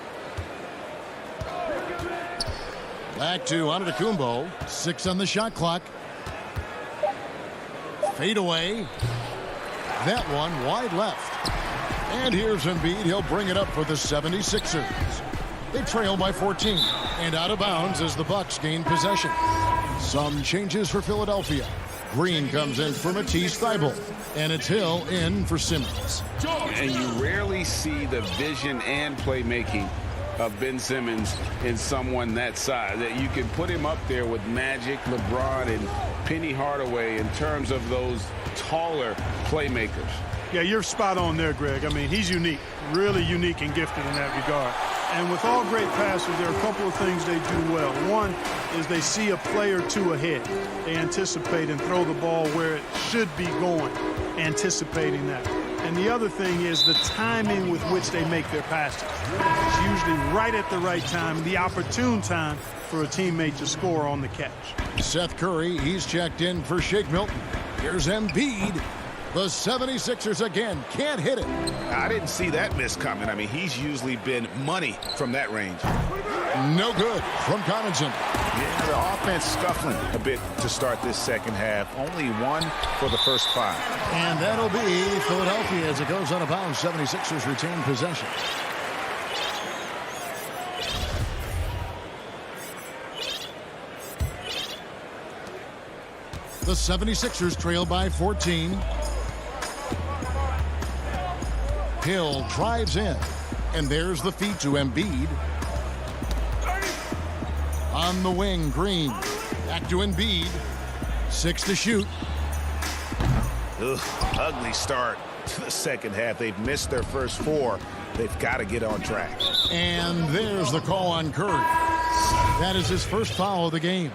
Back to Antetokounmpo. 6 on the shot clock. Fade away. That one wide left. And here's Embiid. He'll bring it up for the 76ers. They trail by 14. And out of bounds as the Bucks gain possession. Some changes for Philadelphia. Green comes in for Matisse Thybulle. And it's Hill in for Simmons. And you rarely see the vision and playmaking of Ben Simmons in someone that size. That you can put him up there with Magic, LeBron, and Penny Hardaway in terms of those taller playmakers. Yeah, you're spot on there, Greg. I mean, he's unique, really unique and gifted in that regard. And with all great passers, there are a couple of things they do well. One is they see a play or two ahead. They anticipate and throw the ball where it should be going, anticipating that. And the other thing is the timing with which they make their passes. It's usually right at the right time, the opportune time for a teammate to score on the catch. Seth Curry, he's checked in for Shake Milton. Here's Embiid. The 76ers again can't hit it. I didn't see that miss coming. I mean, he's usually been money from that range. No good from Connaughton. Yeah, the offense scuffling a bit to start this second half. Only 1 for the first 5. And that'll be Philadelphia as it goes out of bounds. 76ers retain possession. The 76ers trail by 14. Hill drives in. And there's the feed to Embiid. On the wing, Green. Back to Embiid. 6 to shoot. Ugh, ugly start to the second half. They've missed their first 4. They've got to get on track. And there's the call on Curry. That is his first foul of the game.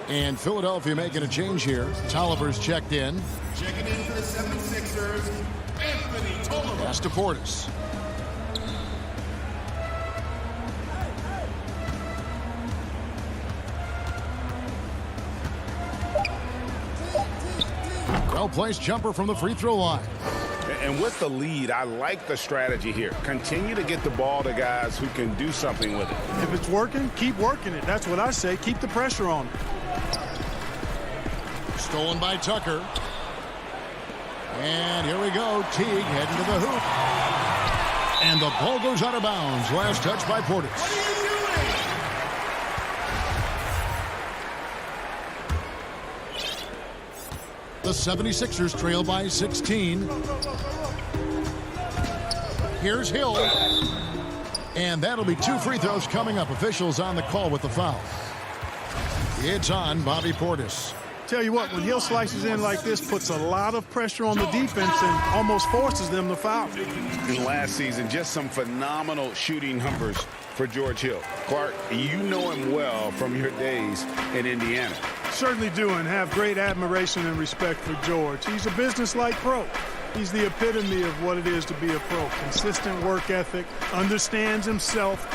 And Philadelphia making a change here. Tolliver's checked in. Checking in for the 76ers, Anthony Tolliver. Pass to Portis. Well-placed jumper from the free throw line. And with the lead, I like the strategy here. Continue to get the ball to guys who can do something with it. If it's working, keep working it. That's what I say. Keep the pressure on. Stolen by Tucker. And here we go. Teague heading to the hoop. And the ball goes out of bounds. Last touch by Portis. The 76ers trail by 16. Here's Hill. And that'll be 2 free throws coming up. Officials on the call with the foul. It's on Bobby Portis. Tell you what, when Hill slices in like this, puts a lot of pressure on the defense and almost forces them to foul. In last season, just some phenomenal shooting numbers for George Hill. Clark, you know him well from your days in Indiana. Certainly do, and have great admiration and respect for George. He's a business-like pro. He's the epitome of what it is to be a pro. Consistent work ethic, understands himself,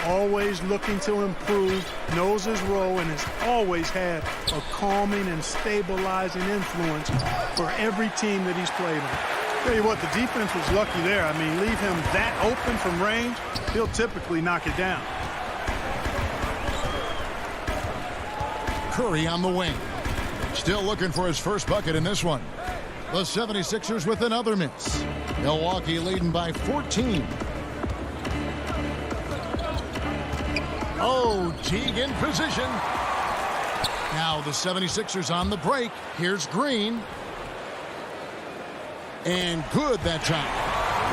always looking to improve, knows his role, and has always had a calming and stabilizing influence for every team that he's played on. Tell you what, the defense was lucky there. I mean, leave him that open from range, he'll typically knock it down. Curry on the wing. Still looking for his first bucket in this one. The 76ers with another miss. Milwaukee leading by 14. Oh, Teague in position. Now the 76ers on the break. Here's Green. And good that time.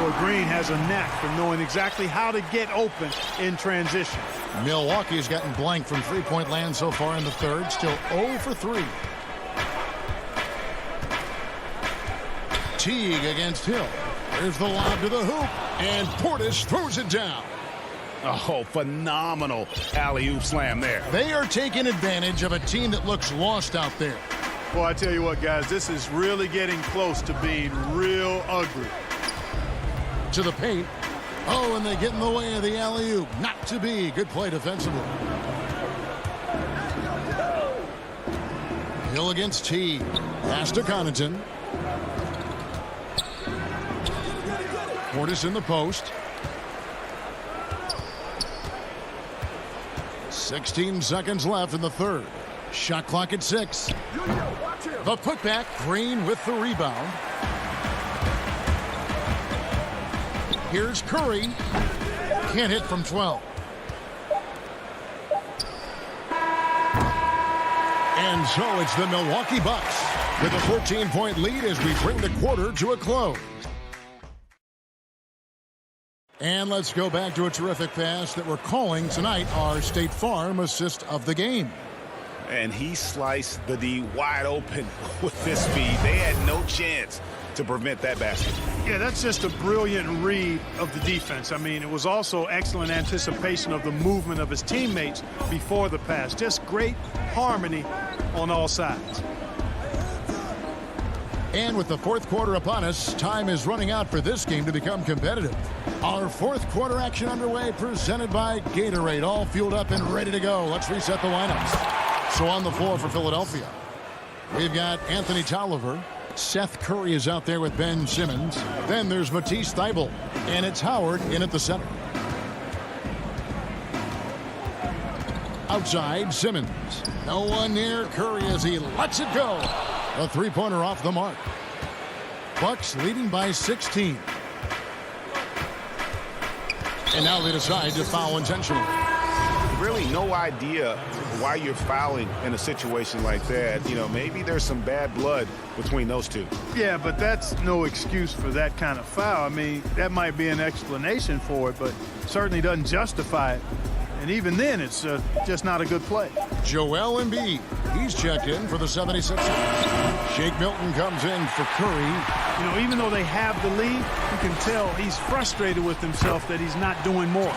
Boy, Green has a knack for knowing exactly how to get open in transition. Milwaukee has gotten blank from three-point land so far in the third. Still 0 for 3. Teague against Hill. There's the lob to the hoop. And Portis throws it down. Oh, phenomenal alley-oop slam there. They are taking advantage of a team that looks lost out there. Well, I tell you what, guys, this is really getting close to being real ugly. To the paint. Oh, and they get in the way of the alley-oop. Not to be. Good play defensively. Hill against T. Pass to Connaughton. Portis in the post. 16 seconds left in the third. Shot clock at 6. The putback. Green with the rebound. Here's Curry. Can't hit from 12. And so it's the Milwaukee Bucks with a 14-point lead as we bring the quarter to a close. And let's go back to a terrific pass that we're calling tonight our State Farm assist of the game. And he sliced the D wide open with his speed. They had no chance to prevent that basket. Yeah, that's just a brilliant read of the defense. I mean, it was also excellent anticipation of the movement of his teammates before the pass. Just great harmony on all sides. And with the fourth quarter upon us, time is running out for this game to become competitive. Our fourth quarter action underway, presented by Gatorade, all fueled up and ready to go. Let's reset the lineups. So on the floor for Philadelphia, we've got Anthony Tolliver. Seth Curry is out there with Ben Simmons. Then there's Matisse Thybulle, and it's Howard in at the center. Outside, Simmons. No one near Curry as he lets it go. A three-pointer off the mark. Bucks leading by 16. And now they decide to foul intentionally. Really no idea why you're fouling in a situation like that. You know, maybe there's some bad blood between those two. Yeah, but that's no excuse for that kind of foul. I mean, that might be an explanation for it, but certainly doesn't justify it. And even then, it's just not a good play. Joel Embiid, he's checked in for the 76ers. Shake Milton comes in for Curry. You know, even though they have the lead, you can tell he's frustrated with himself that he's not doing more.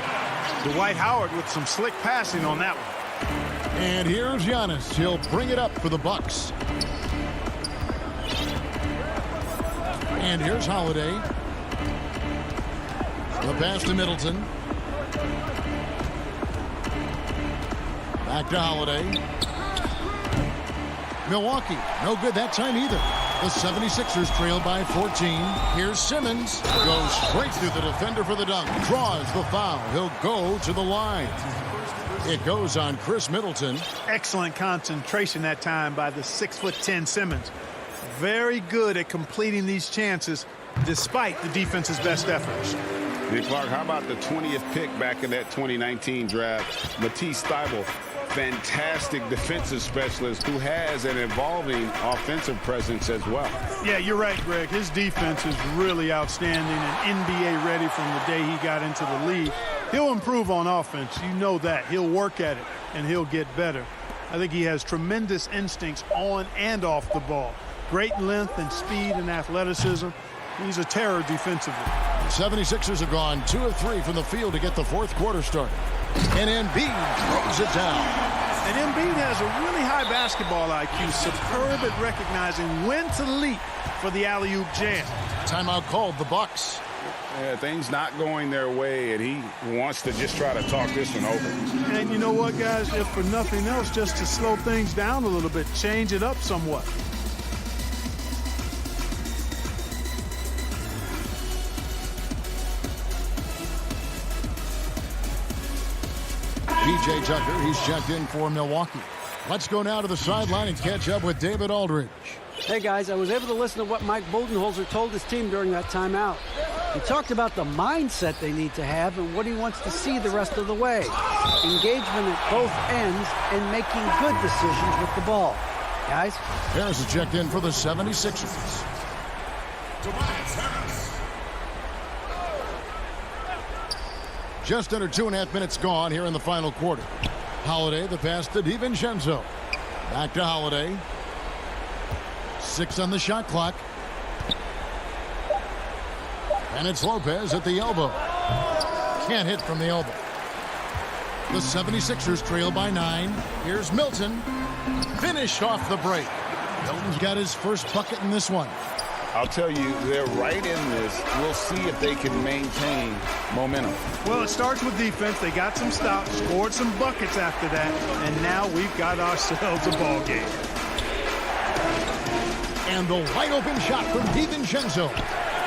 Dwight Howard with some slick passing on that one. And here's Giannis. He'll bring it up for the Bucks. And here's Holiday. The pass to Middleton. Back to Holiday. Milwaukee, no good that time either. The 76ers trailed by 14. Here's Simmons. Goes straight through the defender for the dunk. Draws the foul. He'll go to the line. It goes on Chris Middleton. Excellent concentration that time by the 6'10" Simmons. Very good at completing these chances despite the defense's best efforts. And Clark, how about the 20th pick back in that 2019 draft? Matisse Thybulle, fantastic defensive specialist who has an evolving offensive presence as well. Yeah, you're right, Greg. His defense is really outstanding and NBA ready from the day he got into the league. He'll improve on offense. You know that. He'll work at it, and he'll get better. I think he has tremendous instincts on and off the ball. Great length and speed and athleticism. He's a terror defensively. 76ers have gone 2 of 3 from the field to get the fourth quarter started. And Embiid throws it down. And Embiid has a really high basketball IQ, superb at recognizing when to leap for the alley-oop jam. Timeout called the Bucks. Yeah, things not going their way, and he wants to just try to talk this one over. And you know what, guys? If for nothing else, just to slow things down a little bit, change it up somewhat. P.J. Tucker, he's checked in for Milwaukee. Let's go now to the sideline and catch up with David Aldridge. Hey, guys, I was able to listen to what Mike Budenholzer told his team during that timeout. He talked about the mindset they need to have and what he wants to see the rest of the way. Engagement at both ends and making good decisions with the ball. Guys? Harris is checked in for the 76ers. Just under 2.5 minutes gone here in the final quarter. Holiday, the pass to DiVincenzo. Back to Holiday. 6 on the shot clock. And it's Lopez at the elbow. Can't hit from the elbow. The 76ers trail by 9. Here's Milton. Finished off the break. Milton's got his first bucket in this one. I'll tell you, they're right in this. We'll see if they can maintain momentum. Well, it starts with defense. They got some stops, scored some buckets after that, and now we've got ourselves a ball game. And the wide open shot from DiVincenzo.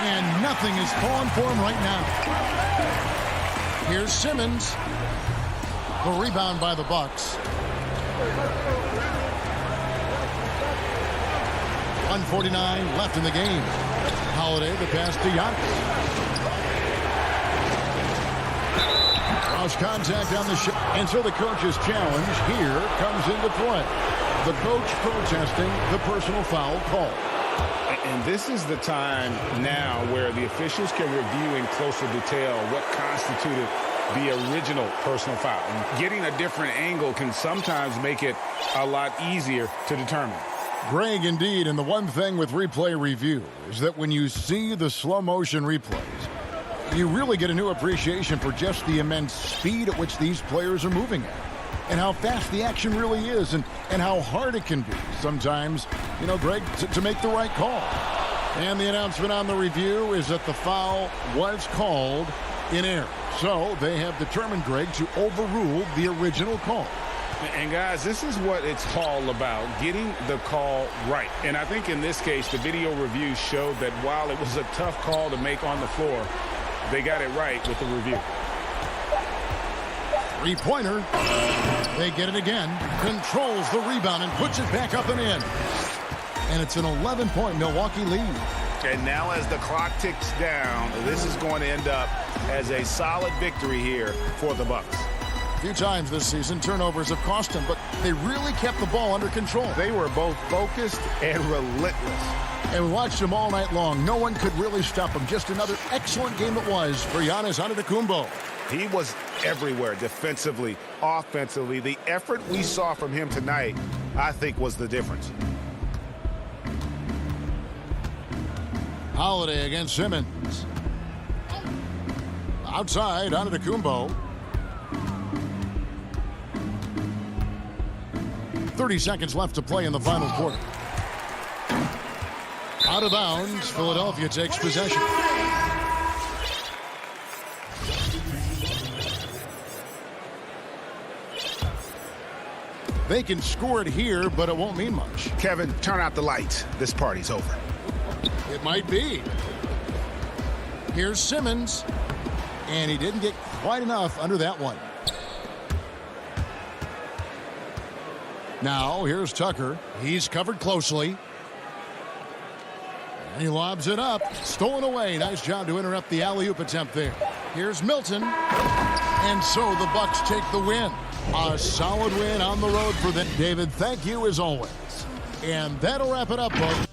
And nothing is falling for him right now. Here's Simmons. The rebound by the Bucks. 1:49 left in the game. Holiday the pass to Giannis. Cross contact on the shot. And so the coach's challenge here comes into play. The coach protesting the personal foul call. And this is the time now where the officials can review in closer detail what constituted the original personal foul. And getting a different angle can sometimes make it a lot easier to determine. Greg, indeed, and the one thing with replay review is that when you see the slow motion replays, you really get a new appreciation for just the immense speed at which these players are moving at. And how fast the action really is, and how hard it can be sometimes, you know, Greg, to make the right call. And the announcement on the review is that the foul was called in error. So they have determined, Greg, to overrule the original call. And guys, this is what it's all about, getting the call right. And I think in this case, the video review showed that while it was a tough call to make on the floor, they got it right with the review. Three-pointer. They get it again. Controls the rebound and puts it back up and in. And it's an 11-point Milwaukee lead. And now as the clock ticks down, this is going to end up as a solid victory here for the Bucks. A few times this season, turnovers have cost them, but they really kept the ball under control. They were both focused and relentless. And we watched them all night long. No one could really stop them. Just another excellent game it was for Giannis Antetokounmpo. He was everywhere, defensively, offensively. The effort we saw from him tonight, I think, was the difference. Holiday against Simmons. Outside, Antetokounmpo. 30 seconds left to play in the final quarter. Out of bounds, Philadelphia takes possession. They can score it here, but it won't mean much. Kevin, turn out the lights. This party's over. It might be. Here's Simmons. And he didn't get quite enough under that one. Now, here's Tucker. He's covered closely. And he lobs it up. Stolen away. Nice job to interrupt the alley-oop attempt there. Here's Milton. And so the Bucks take the win. A solid win on the road for them. David, thank you as always. And that'll wrap it up, folks.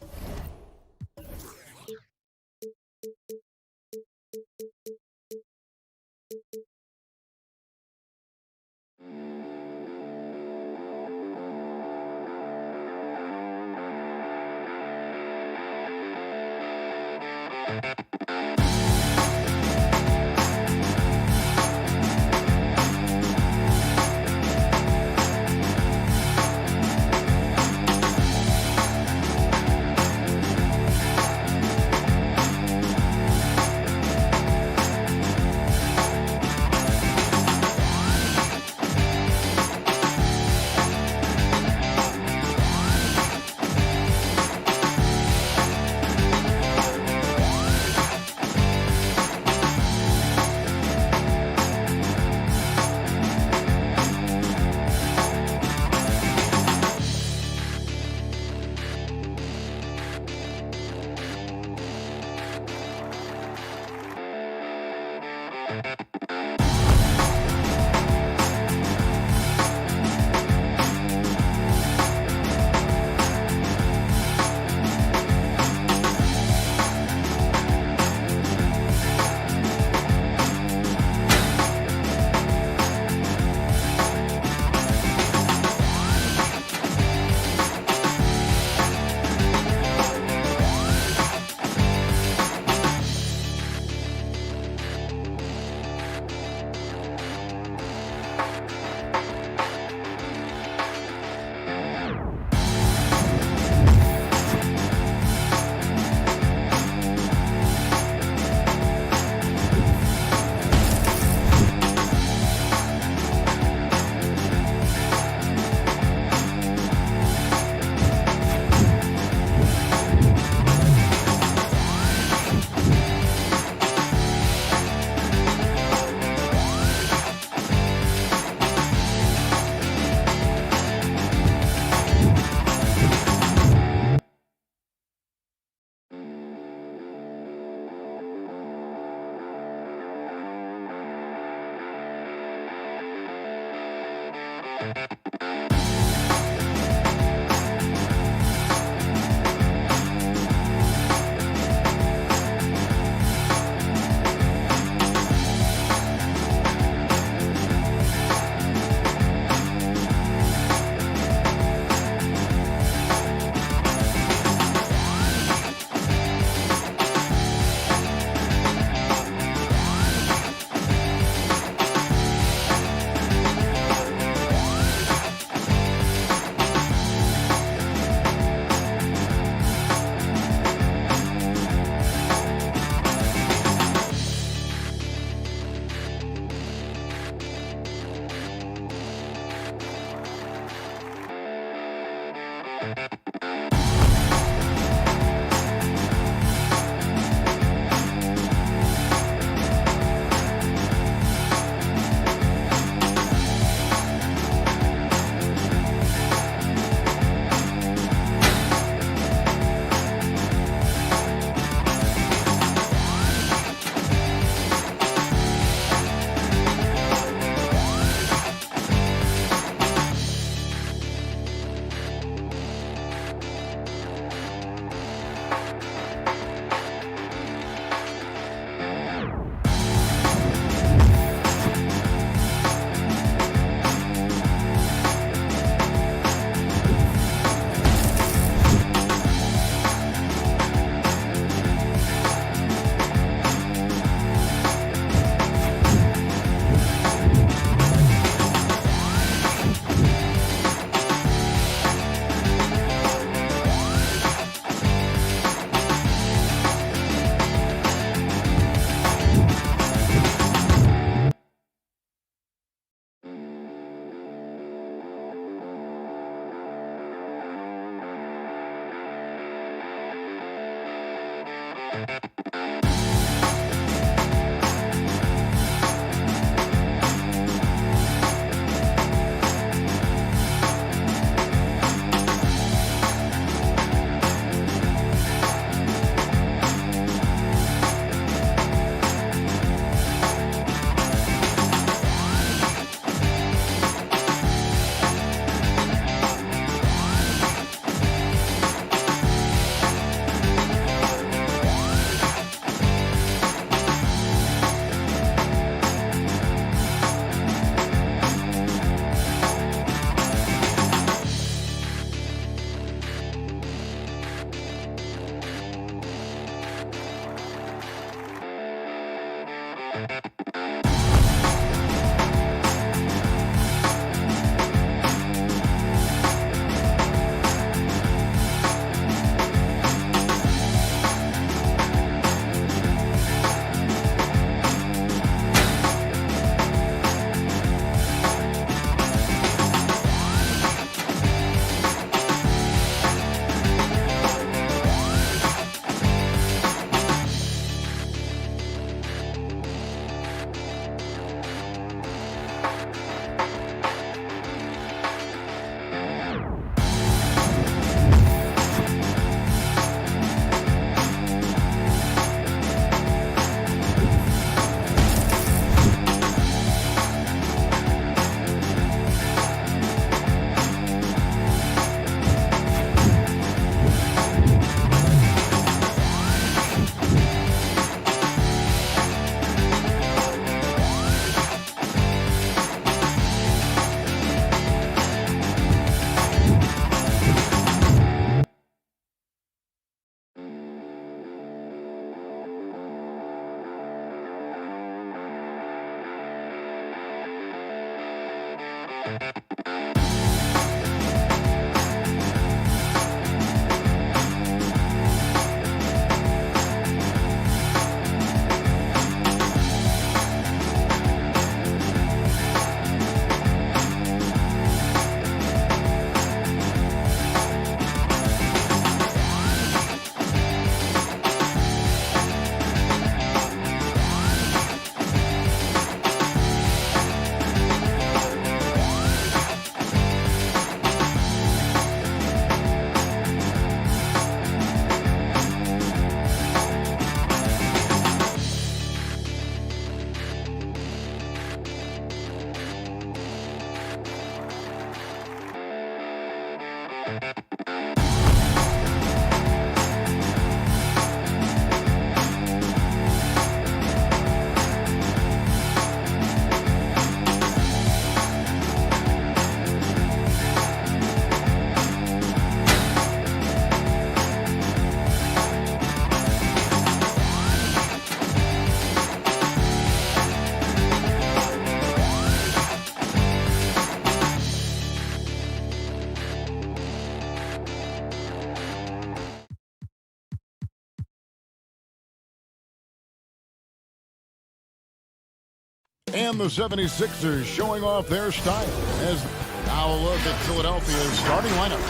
And the 76ers showing off their style. As now a look at Philadelphia's starting lineup.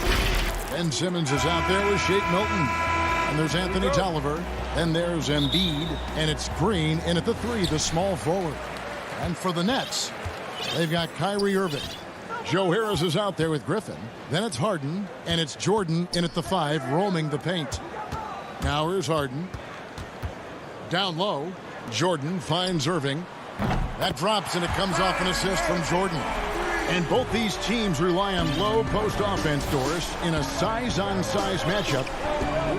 Ben Simmons is out there with Shake Milton. And there's Anthony Tolliver. And there's Embiid. And it's Green in at the 3, the small forward. And for the Nets, they've got Kyrie Irving. Joe Harris is out there with Griffin. Then it's Harden. And it's Jordan in at the 5, roaming the paint. Now here's Harden. Down low. Jordan finds Irving. That drops, and it comes off an assist from Jordan. And both these teams rely on low post offense, Doris, in a size-on-size matchup.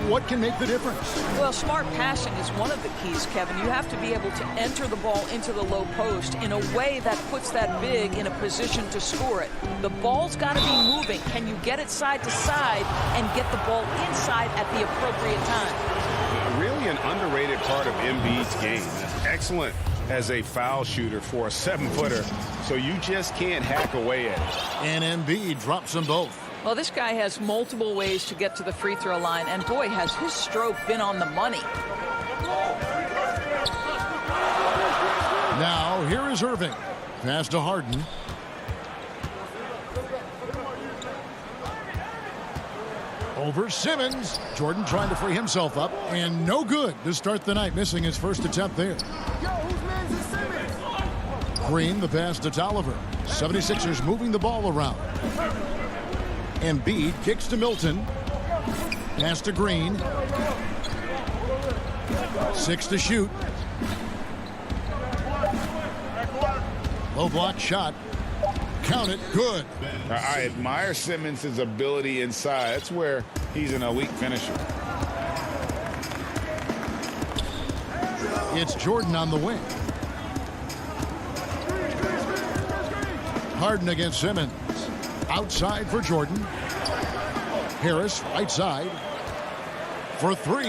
What can make the difference? Well, smart passing is one of the keys, Kevin. You have to be able to enter the ball into the low post in a way that puts that big in a position to score it. The ball's got to be moving. Can you get it side to side and get the ball inside at the appropriate time? Really an underrated part of Embiid's game. Excellent as a foul shooter for a 7-footer, so you just can't hack away at it. And Embiid drops them both. Well, this guy has multiple ways to get to the free throw line, and boy, has his stroke been on the money. Now, here is Irving. Pass to Harden. Over Simmons. Jordan trying to free himself up, and no good to start the night, missing his first attempt there. Green, the pass to Tolliver. 76ers moving the ball around. Embiid kicks to Milton. Pass to Green. 6 to shoot. Low block shot. Count it. Good. I admire Simmons' ability inside. That's where he's an elite finisher. It's Jordan on the wing. Harden against Simmons. Outside for Jordan. Harris, right side. For 3.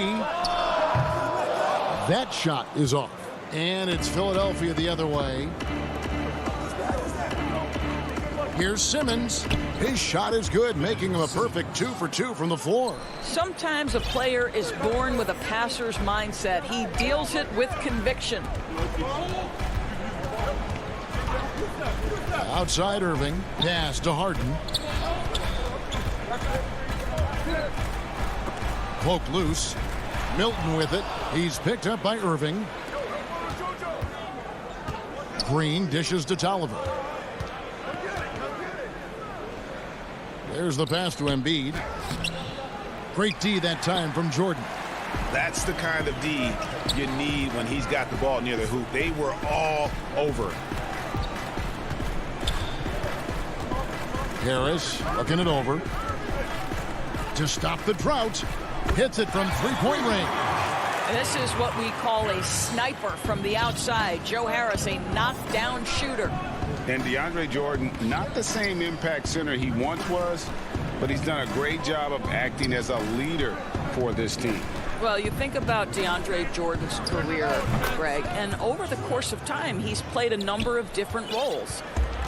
That shot is off. And it's Philadelphia the other way. Here's Simmons. His shot is good, making him a perfect 2 for 2 from the floor. Sometimes a player is born with a passer's mindset. He deals it with conviction. Outside Irving. Pass to Harden. Poke loose. Milton with it. He's picked up by Irving. Green dishes to Tolliver. There's the pass to Embiid. Great D that time from Jordan. That's the kind of D you need when he's got the ball near the hoop. They were all over. Harris looking it over. To stop the drought. Hits it from three-point range. This is what we call a sniper from the outside. Joe Harris, a knockdown shooter. And DeAndre Jordan, not the same impact center he once was, but he's done a great job of acting as a leader for this team. Well, you think about DeAndre Jordan's career, Greg, and over the course of time, he's played a number of different roles.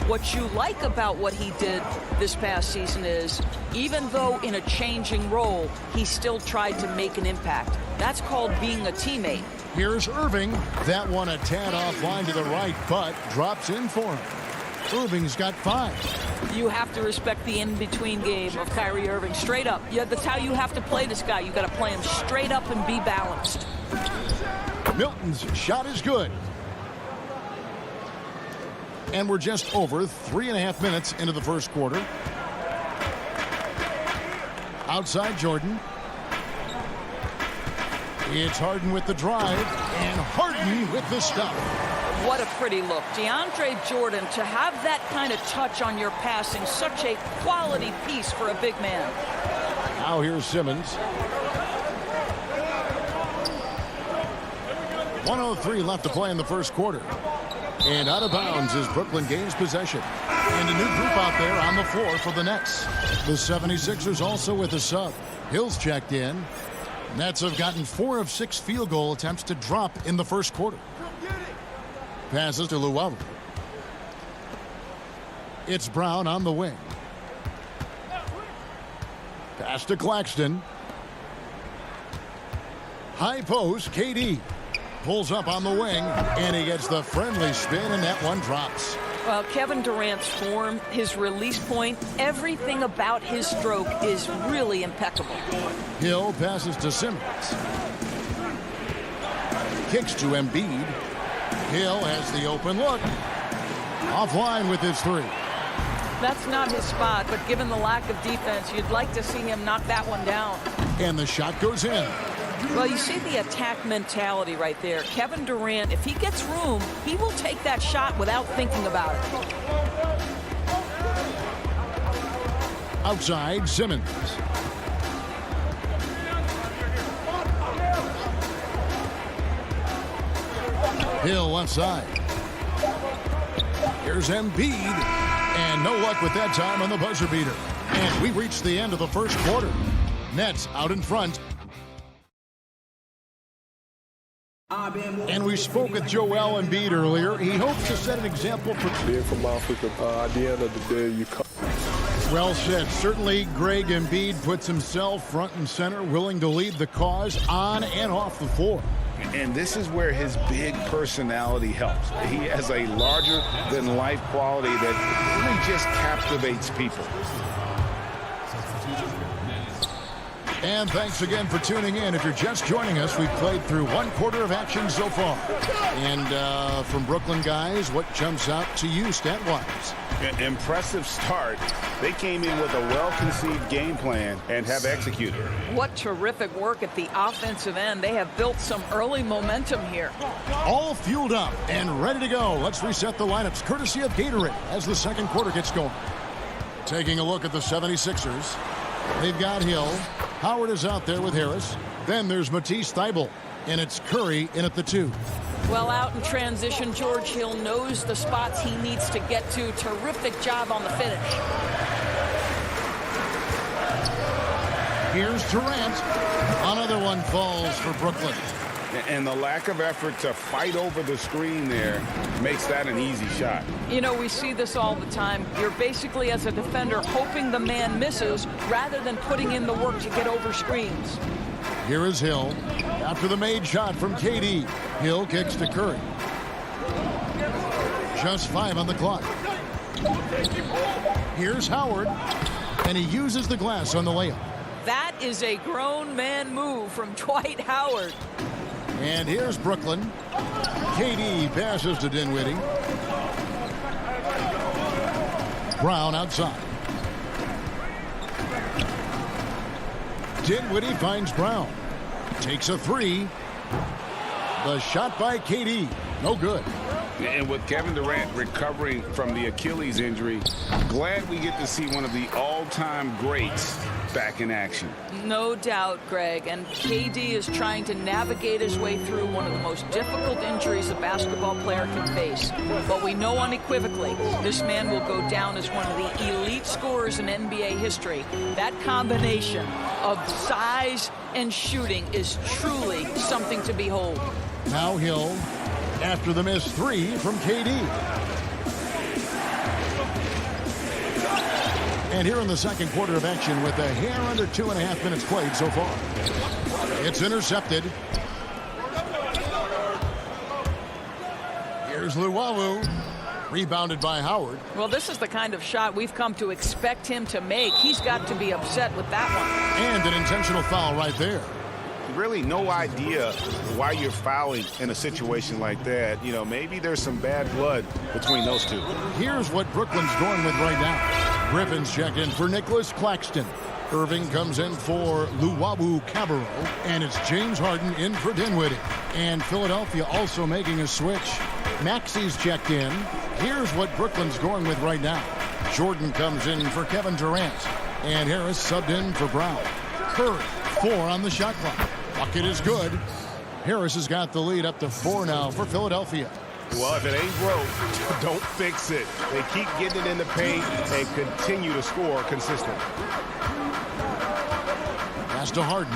What you like about what he did this past season is, even though in a changing role, he still tried to make an impact. That's called being a teammate. Here's Irving. That one a tad offline to the right, but drops in for him. Irving's got 5. You have to respect the in-between game of Kyrie Irving. Straight up. Yeah, that's how you have to play this guy. You got to play him straight up and be balanced. Milton's shot is good. And we're just over 3.5 minutes into the first quarter. Outside Jordan. It's Harden with the drive, and Harden with the stop. What a pretty look. DeAndre Jordan, to have that kind of touch on your passing, such a quality piece for a big man. Now here's Simmons. 1:03 left to play in the first quarter. And out of bounds is Brooklyn gains possession. And a new group out there on the floor for the Nets. The 76ers also with a sub. Hill's checked in. Nets have gotten 4 of 6 field goal attempts to drop in the first quarter. Passes to Llewellyn. It's Brown on the wing. Pass to Claxton. High post, KD. Pulls up on the wing, and he gets the friendly spin, and that one drops. Well, Kevin Durant's form, his release point, everything about his stroke is really impeccable. Hill passes to Simmons. Kicks to Embiid. Hill has the open look. Offline with his three. That's not his spot, but given the lack of defense, you'd like to see him knock that one down. And the shot goes in. Well, you see the attack mentality right there. Kevin Durant, if he gets room, he will take that shot without thinking about it. Outside, Simmons. Hill left side. Here's Embiid. And no luck with that time on the buzzer beater. And we reached the end of the first quarter. Nets out in front. And we spoke with Joel Embiid earlier. He hopes to set an example for being from Africa. At the end of the day, you come. Well said. Certainly, Greg Embiid puts himself front and center, willing to lead the cause on and off the floor. And this is where his big personality helps. He has a larger-than-life quality that really just captivates people. And thanks again for tuning in. If you're just joining us, we've played through one quarter of action so far. And from Brooklyn guys, what jumps out to you stat-wise? Impressive start. They came in with a well-conceived game plan and have executed. What terrific work at the offensive end. They have built some early momentum here. All fueled up and ready to go. Let's reset the lineups courtesy of Gatorade as the second quarter gets going. Taking a look at the 76ers. They've got Hill. Howard is out there with Harris. Then there's Matisse Thybulle. And it's Curry in at the 2. Well, out in transition, George Hill knows the spots he needs to get to. Terrific job on the finish. Here's Durant. Another one falls for Brooklyn. And the lack of effort to fight over the screen there makes that an easy shot. You know, we see this all the time. You're basically, as a defender, hoping the man misses rather than putting in the work to get over screens. Here is Hill. After the made shot from KD. Hill kicks to Curry. Just 5 on the clock. Here's Howard. And he uses the glass on the layup. That is a grown man move from Dwight Howard. And here's Brooklyn. KD passes to Dinwiddie. Brown outside. Dinwiddie finds Brown. Takes a 3. The shot by KD. No good. And with Kevin Durant recovering from the Achilles injury, glad we get to see one of the all-time greats back in action. No doubt, Greg. And KD is trying to navigate his way through one of the most difficult injuries a basketball player can face. But we know unequivocally this man will go down as one of the elite scorers in NBA history. That combination of size and shooting is truly something to behold. Now Hill after the missed 3 from KD. And here in the second quarter of action with a hair under 2.5 minutes played so far. It's intercepted. Here's Luwawu. Rebounded by Howard. Well, this is the kind of shot we've come to expect him to make. He's got to be upset with that one. And an intentional foul right there. Really no idea why you're fouling in a situation like that. You know, maybe there's some bad blood between those two. Here's what Brooklyn's going with right now. Griffin's checked in for Nicholas Claxton. Irving comes in for Luwawu-Cabarrot. And it's James Harden in for Dinwiddie. And Philadelphia also making a switch. Maxi's checked in. Here's what Brooklyn's going with right now. Jordan comes in for Kevin Durant. And Harris subbed in for Brown. Curry, 4 on the shot clock. Bucket is good. Harris has got the lead up to 4 now for Philadelphia. Well, if it ain't broke, don't fix it. They keep getting it in the paint and continue to score consistently. Pass to Harden.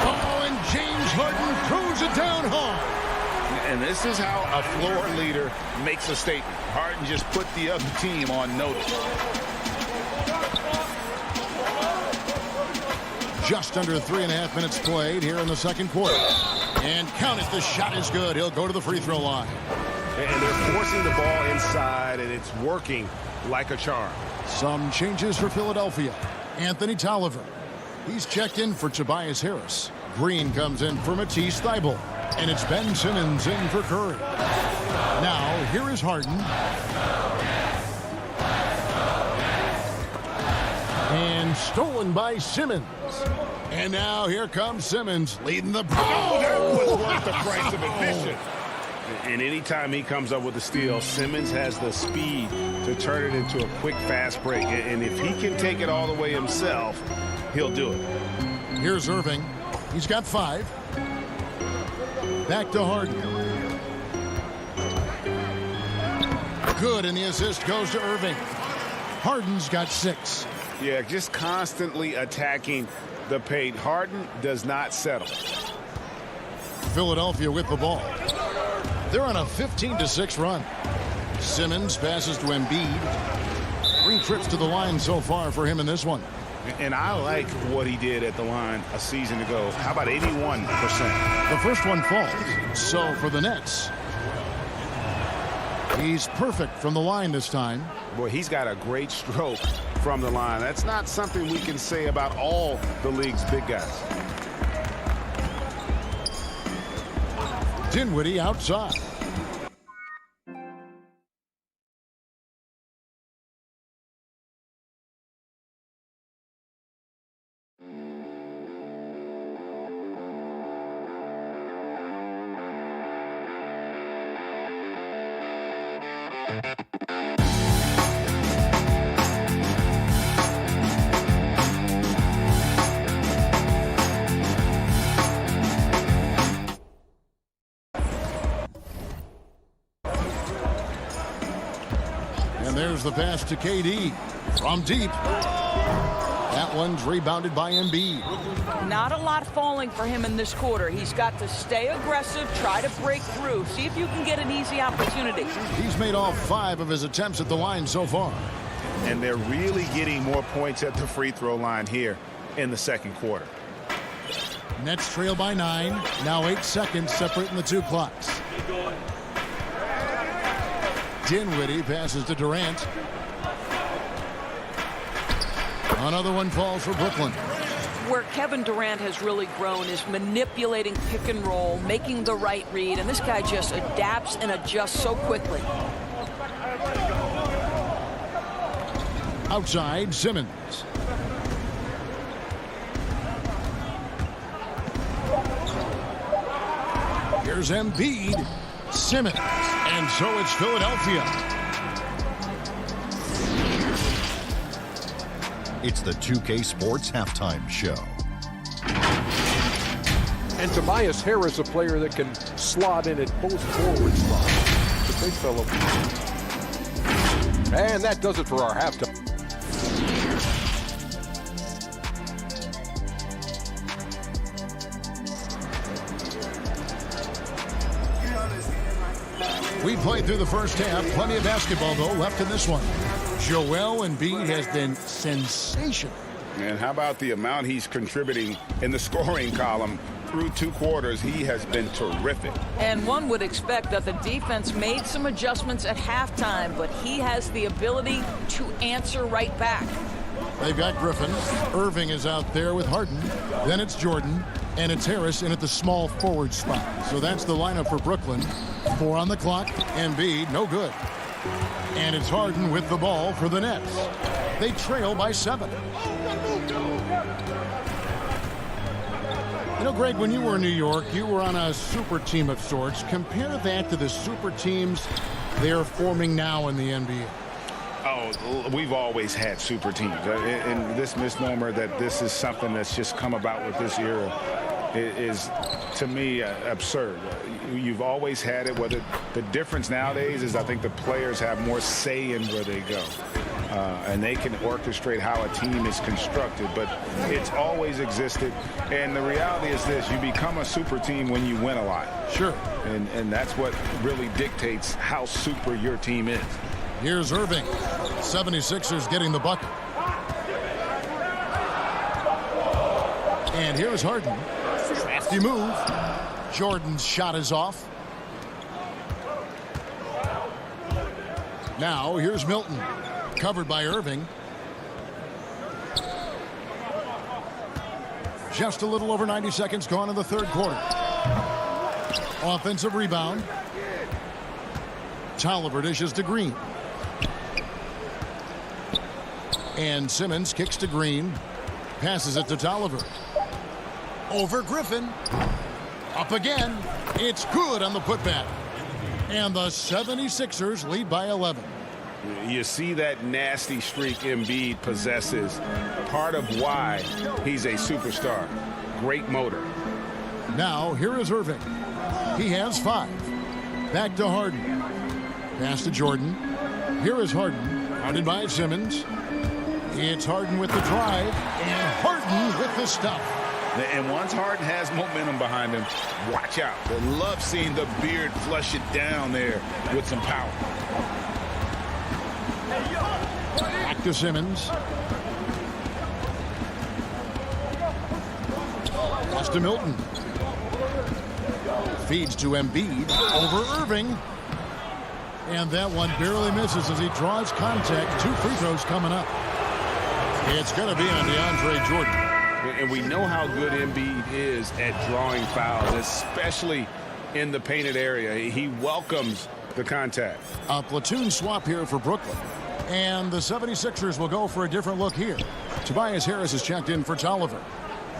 Oh, and James Harden throws it down hard. And this is how a floor leader makes a statement. Harden just put the other team on notice. Just under 3.5 minutes played here in the second quarter. And count it, the shot is good. He'll go to the free throw line. And they're forcing the ball inside, and it's working like a charm. Some changes for Philadelphia. Anthony Tolliver. He's checked in for Tobias Harris. Green comes in for Matisse Thybulle. And it's Ben Simmons in for Curry. Now, here is Harden. And stolen by Simmons. And now here comes Simmons leading the... Oh, that was worth the price of admission. And anytime he comes up with a steal, Simmons has the speed to turn it into a quick, fast break. And if he can take it all the way himself, he'll do it. Here's Irving. He's got 5. Back to Harden. Good, and the assist goes to Irving. Harden's got 6. Yeah, just constantly attacking the paint. Harden does not settle. Philadelphia with the ball. They're on a 15-6 run. Simmons passes to Embiid. 3 trips to the line so far for him in this one. And I like what he did at the line a season ago. How about 81%? The first one falls. So for the Nets, he's perfect from the line this time. Boy, he's got a great stroke from the line. That's not something we can say about all the league's big guys. Dinwiddie outside. There's the pass to KD from deep. That one's rebounded by Embiid. Not a lot falling for him in this quarter. He's got to stay aggressive, try to break through, see if you can get an easy opportunity. He's made all 5 of his attempts at the line so far. And they're really getting more points at the free throw line here in the second quarter. Nets trail by 9. Now 8 seconds separating the 2 clocks. Dinwiddie passes to Durant. Another one falls for Brooklyn. Where Kevin Durant has really grown is manipulating pick and roll, making the right read, and this guy just adapts and adjusts so quickly. Outside, Simmons. Here's Embiid. Simmons. And so it's Philadelphia. It's the 2K Sports Halftime Show. And Tobias Harris, a player that can slot in at both forward spots. The big fellow. And that does it for our halftime. We played through the first half. Plenty of basketball, though, left in this one. Joel Embiid has been sensational. And how about the amount he's contributing in the scoring column? Through 2 quarters, he has been terrific. And one would expect that the defense made some adjustments at halftime, but he has the ability to answer right back. They've got Griffin. Irving is out there with Harden. Then it's Jordan. And it's Harris in at the small forward spot. So that's the lineup for Brooklyn. 4 on the clock. Embiid, no good. And it's Harden with the ball for the Nets. They trail by 7. You know, Greg, when you were in New York, you were on a super team of sorts. Compare that to the super teams they're forming now in the NBA. Oh, we've always had super teams. And this misnomer that this is something that's just come about with this era is, to me, absurd. You've always had it. Whether the difference nowadays is I think the players have more say in where they go. And they can orchestrate how a team is constructed. But it's always existed. And the reality is this. You become a super team when you win a lot. Sure. And that's what really dictates how super your team is. Here's Irving. 76ers getting the bucket. And here's Harden. Crafty move. Jordan's shot is off. Now here's Milton. Covered by Irving. Just a little over 90 seconds gone in the third quarter. Offensive rebound. Tolliver dishes to Green. And Simmons kicks to Green. Passes it to Tolliver. Over Griffin. Up again. It's good on the putback. And the 76ers lead by 11. You see that nasty streak Embiid possesses. Part of why he's a superstar. Great motor. Now, here is Irving. He has 5. Back to Harden. Pass to Jordan. Here is Harden. Guarded by Simmons. It's Harden with the drive. And Harden with the stuff. And once Harden has momentum behind him, watch out. They love seeing the beard flush it down there with some power. Back to Simmons. Pass to Milton. Feeds to Embiid. Over Irving. And that one barely misses as he draws contact. 2 free throws coming up. It's going to be on DeAndre Jordan. And we know how good Embiid is at drawing fouls, especially in the painted area. He welcomes the contact. A platoon swap here for Brooklyn. And the 76ers will go for a different look here. Tobias Harris is checked in for Tolliver.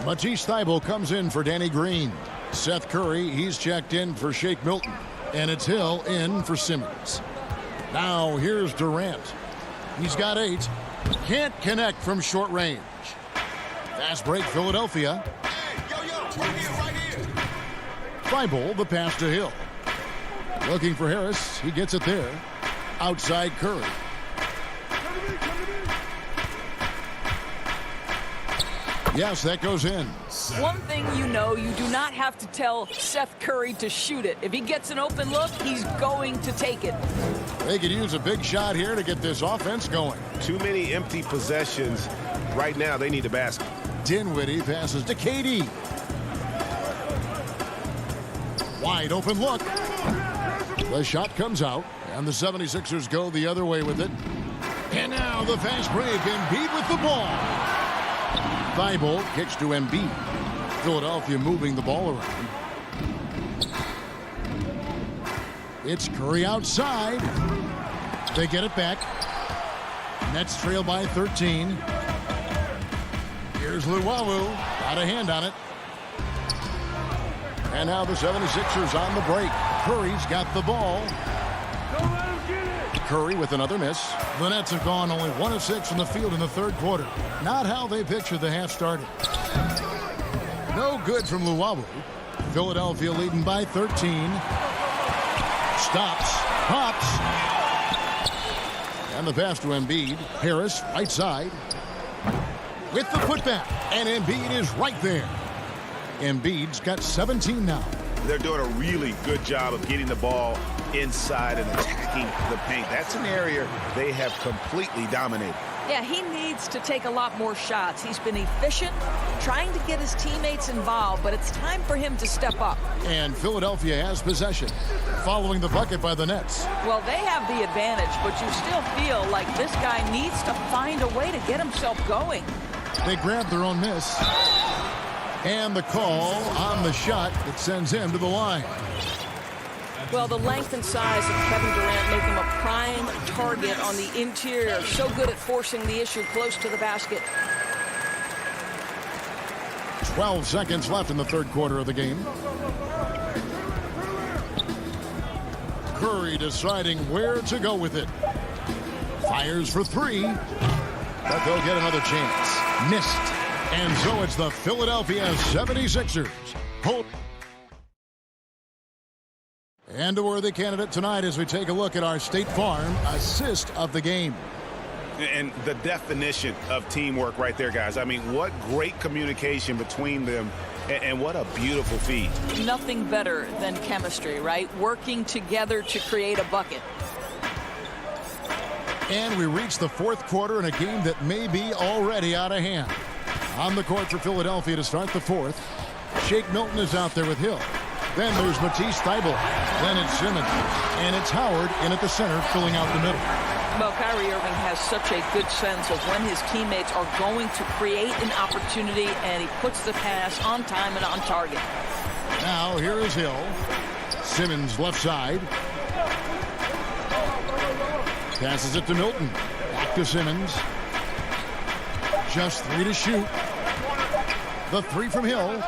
Matisse Thybulle comes in for Danny Green. Seth Curry, he's checked in for Shake Milton. And it's Hill in for Simmons. Now here's Durant. He's got 8. Can't connect from short range. Fast break, Philadelphia. Thybulle, the pass to Hill. Looking for Harris. He gets it there. Outside Curry. Yes, that goes in. One thing you know, you do not have to tell Seth Curry to shoot it. If he gets an open look, he's going to take it. They could use a big shot here to get this offense going. Too many empty possessions. Right now, they need a basket. Dinwiddie passes to KD. Wide open look. The shot comes out, and the 76ers go the other way with it. And now the fast break, Embiid with the ball. Thybulle kicks to Embiid. Philadelphia moving the ball around. It's Curry outside. They get it back. Nets trail by 13. Here's Luwawu. Got a hand on it. And now the 76ers on the break. Curry's got the ball. Curry with another miss. The Nets have gone only 1 of 6 from the field in the third quarter. Not how they pictured the half started. No good from Luwawu. Philadelphia leading by 13. Stops. Pops. And the pass to Embiid. Harris, right side. With the putback. And Embiid is right there. Embiid's got 17 now. They're doing a really good job of getting the ball inside and attacking the paint. That's an area they have completely dominated. Yeah, he needs to take a lot more shots. He's been efficient, trying to get his teammates involved, but it's time for him to step up. And Philadelphia has possession, following the bucket by the Nets. Well, they have the advantage, but you still feel like this guy needs to find a way to get himself going. They grab their own miss. And the call on the shot that sends him to the line. Well, the length and size of Kevin Durant make him a prime target on the interior. So good at forcing the issue close to the basket. 12 seconds left in the third quarter of the game. Curry deciding where to go with it. Fires for 3. But they'll get another chance. Missed. And so it's the Philadelphia 76ers. And a worthy candidate tonight as we take a look at our State Farm assist of the game. And the definition of teamwork right there, guys. I mean, what great communication between them, and what a beautiful feed. Nothing better than chemistry, right? Working together to create a bucket. And we reach the fourth quarter in a game that may be already out of hand. On the court for Philadelphia to start the fourth. Shake Milton is out there with Hill. Then there's Matisse Thybulle. Then it's Simmons. And it's Howard in at the center, filling out the middle. Well, Kyrie Irving has such a good sense of when his teammates are going to create an opportunity, and he puts the pass on time and on target. Now here is Hill. Simmons left side. Passes it to Milton. Back to Simmons. Just 3 to shoot. The 3 from Hill.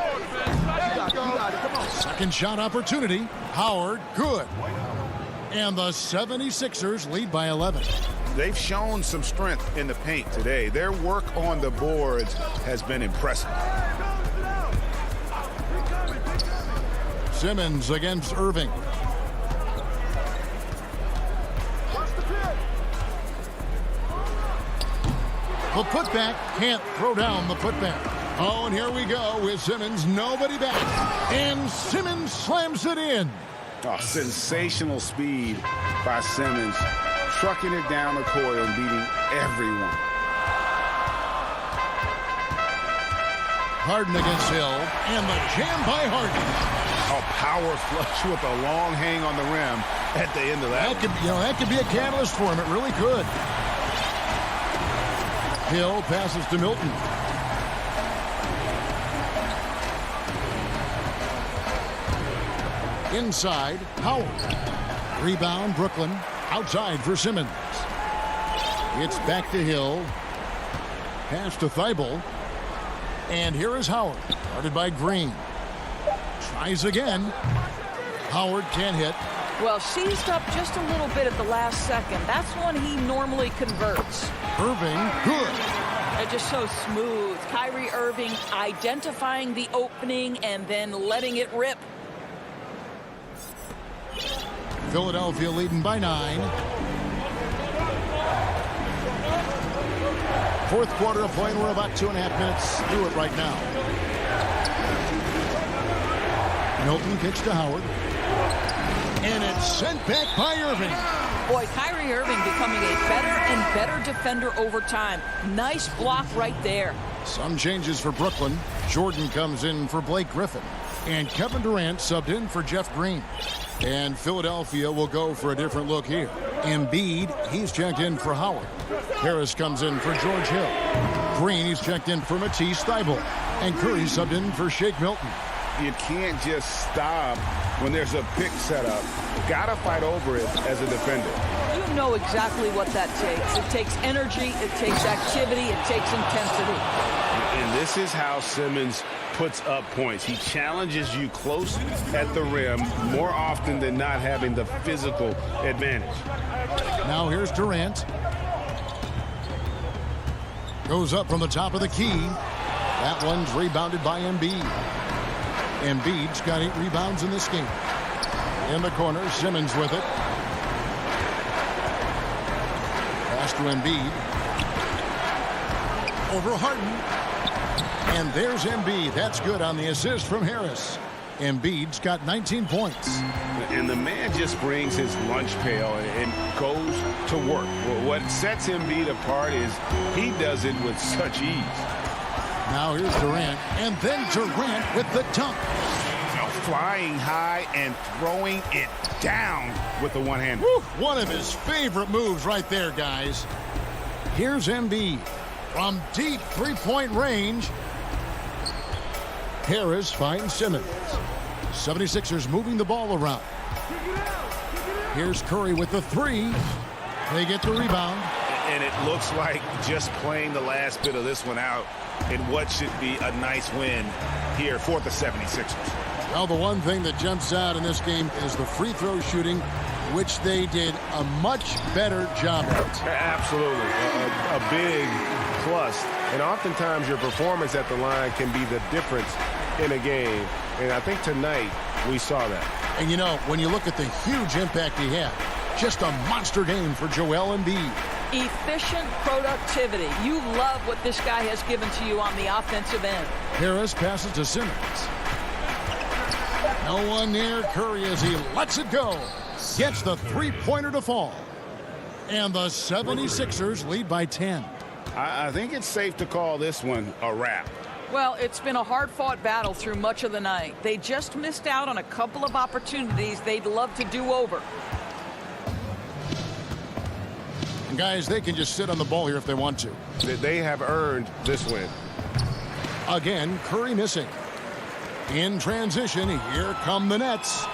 Second shot opportunity. Howard, good. And the 76ers lead by 11. They've shown some strength in the paint today. Their work on the boards has been impressive. Simmons against Irving. The putback, can't throw down the putback. Oh, and here we go with Simmons, nobody back. And Simmons slams it in. Oh, sensational speed by Simmons, trucking it down the court and beating everyone. Harden against Hill, and the jam by Harden. A power flush with a long hang on the rim at the end of that. That could be a catalyst for him. It really could. Hill passes to Milton. Inside, Howard. Rebound, Brooklyn. Outside for Simmons. It's back to Hill. Pass to Thibault. And here is Howard. Guarded by Green. Tries again. Howard can't hit. Well, seized up just a little bit at the last second. That's when he normally converts. Irving, good. They're just so smooth. Kyrie Irving identifying the opening and then letting it rip. Philadelphia leading by 9. Fourth quarter of play, and we're about 2.5 minutes through it right now. Milton kicks to Howard. And it's sent back by Irving. Boy, Kyrie Irving becoming a better and better defender over time. Nice block right there. Some changes for Brooklyn. Jordan comes in for Blake Griffin. And Kevin Durant subbed in for Jeff Green. And Philadelphia will go for a different look here. Embiid, he's checked in for Howard. Harris comes in for George Hill. Green, he's checked in for Matisse Thybulle. And Curry subbed in for Shake Milton. You can't just stop when there's a pick set up. Gotta fight over it as a defender. You know exactly what that takes. It takes energy, it takes activity, it takes intensity. And this is how Simmons puts up points. He challenges you close at the rim more often than not having the physical advantage. Now here's Durant. Goes up from the top of the key. That one's rebounded by Embiid. Embiid's got 8 rebounds in this game. In the corner, Simmons with it. Pass to Embiid. Over Harden. And there's Embiid. That's good on the assist from Harris. Embiid's got 19 points. And the man just brings his lunch pail and goes to work. What sets Embiid apart is he does it with such ease. Now here's Durant, and then Durant with the dunk. Flying high and throwing it down with the one-hand. One of his favorite moves right there, guys. Here's Embiid from deep three-point range. Harris finds Simmons. 76ers moving the ball around. Here's Curry with the 3. They get the rebound. And it looks like just playing the last bit of this one out in what should be a nice win here for the 76ers. Well, the one thing that jumps out in this game is the free throw shooting, which they did a much better job at. Absolutely. A big plus. And oftentimes your performance at the line can be the difference in a game. And I think tonight we saw that. And, you know, when you look at the huge impact he had, just a monster game for Joel Embiid. Efficient productivity. You love what this guy has given to you on the offensive end. Harris passes to Simmons. No one near Curry as he lets it go. Gets the three-pointer to fall. And the 76ers lead by 10. I think it's safe to call this one a wrap. Well, it's been a hard-fought battle through much of the night. They just missed out on a couple of opportunities they'd love to do over. And guys, they can just sit on the ball here if they want to. They have earned this win. Again, Curry missing. In transition, here come the Nets.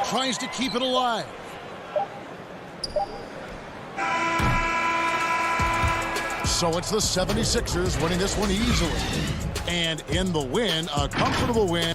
Tries to keep it alive. So it's the 76ers winning this one easily. And in the win, a comfortable win.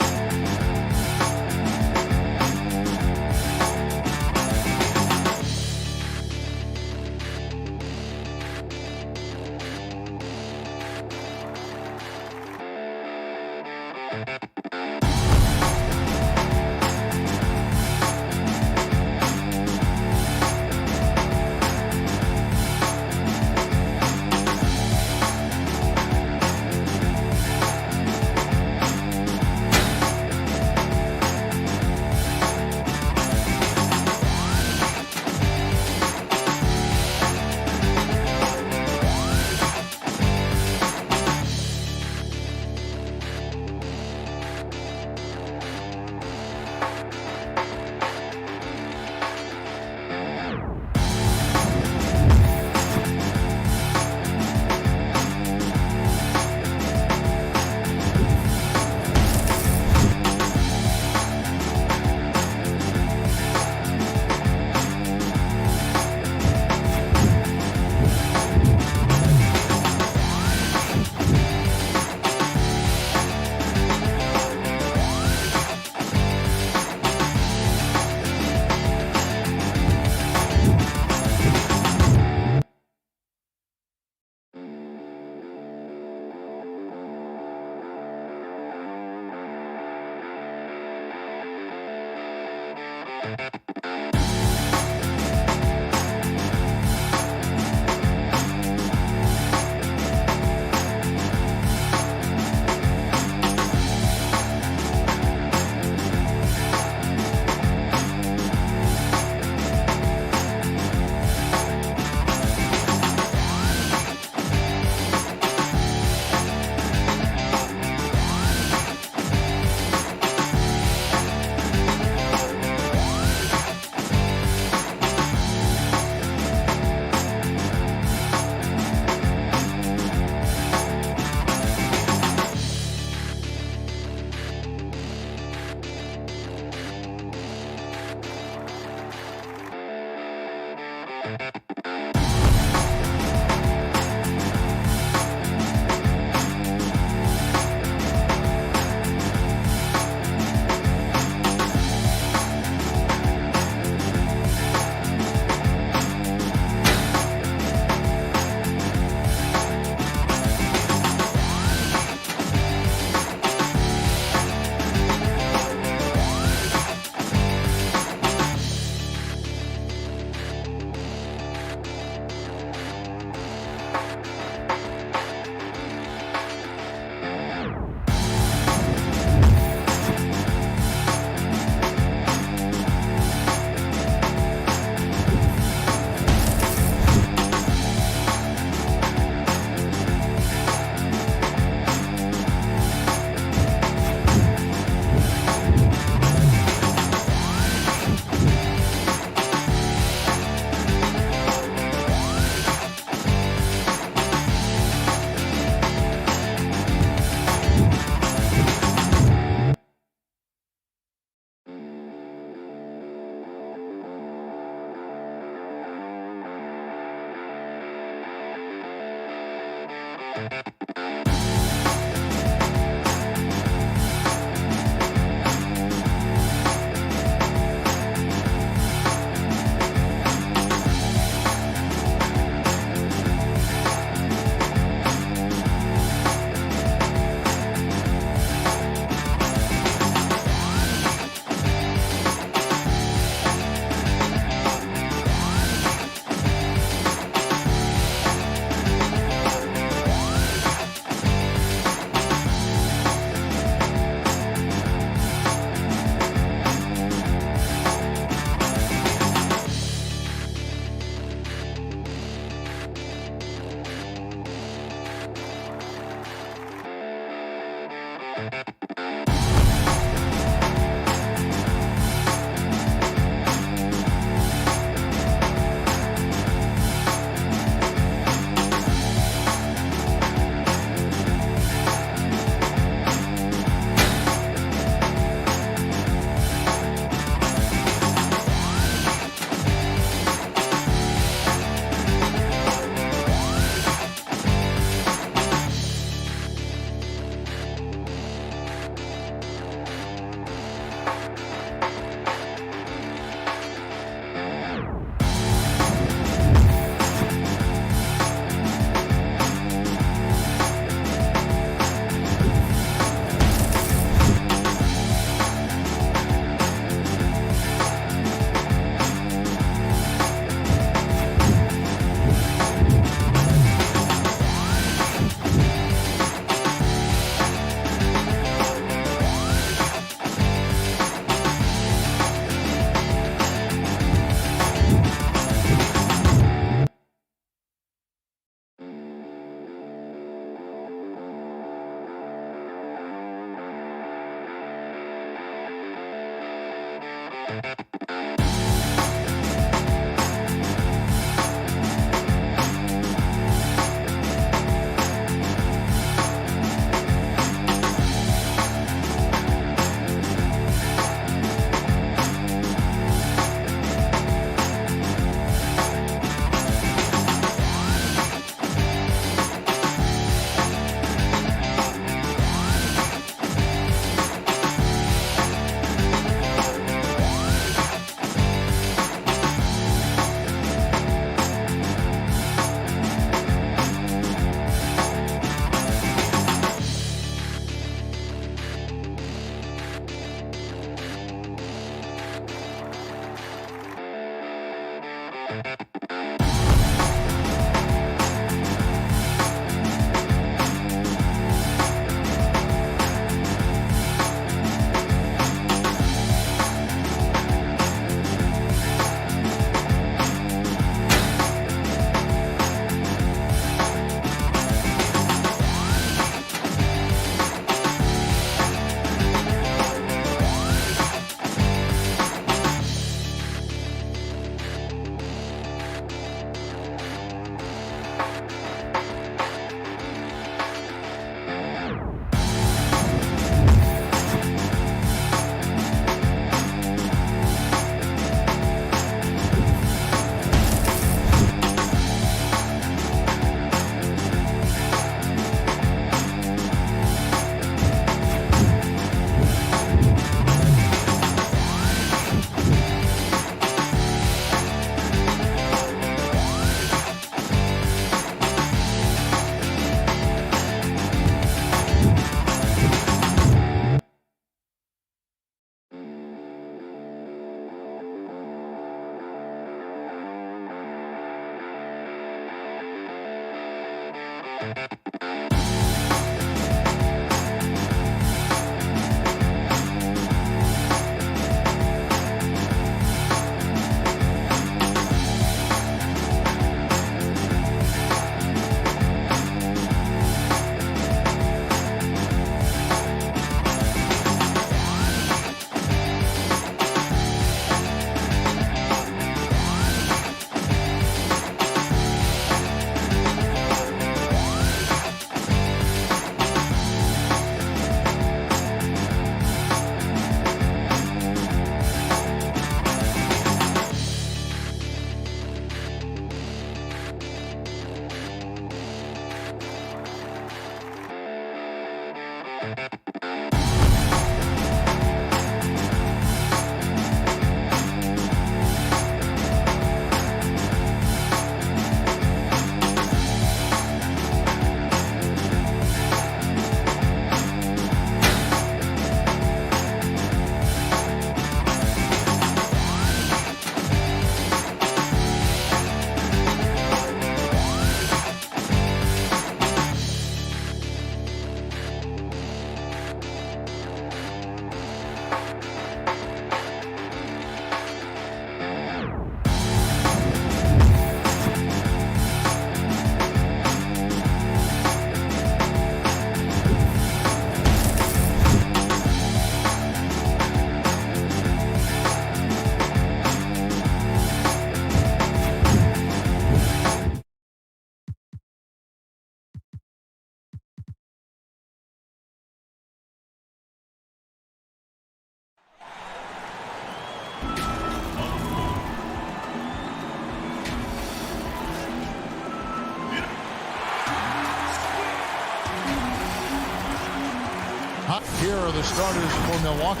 Here are the starters for Milwaukee.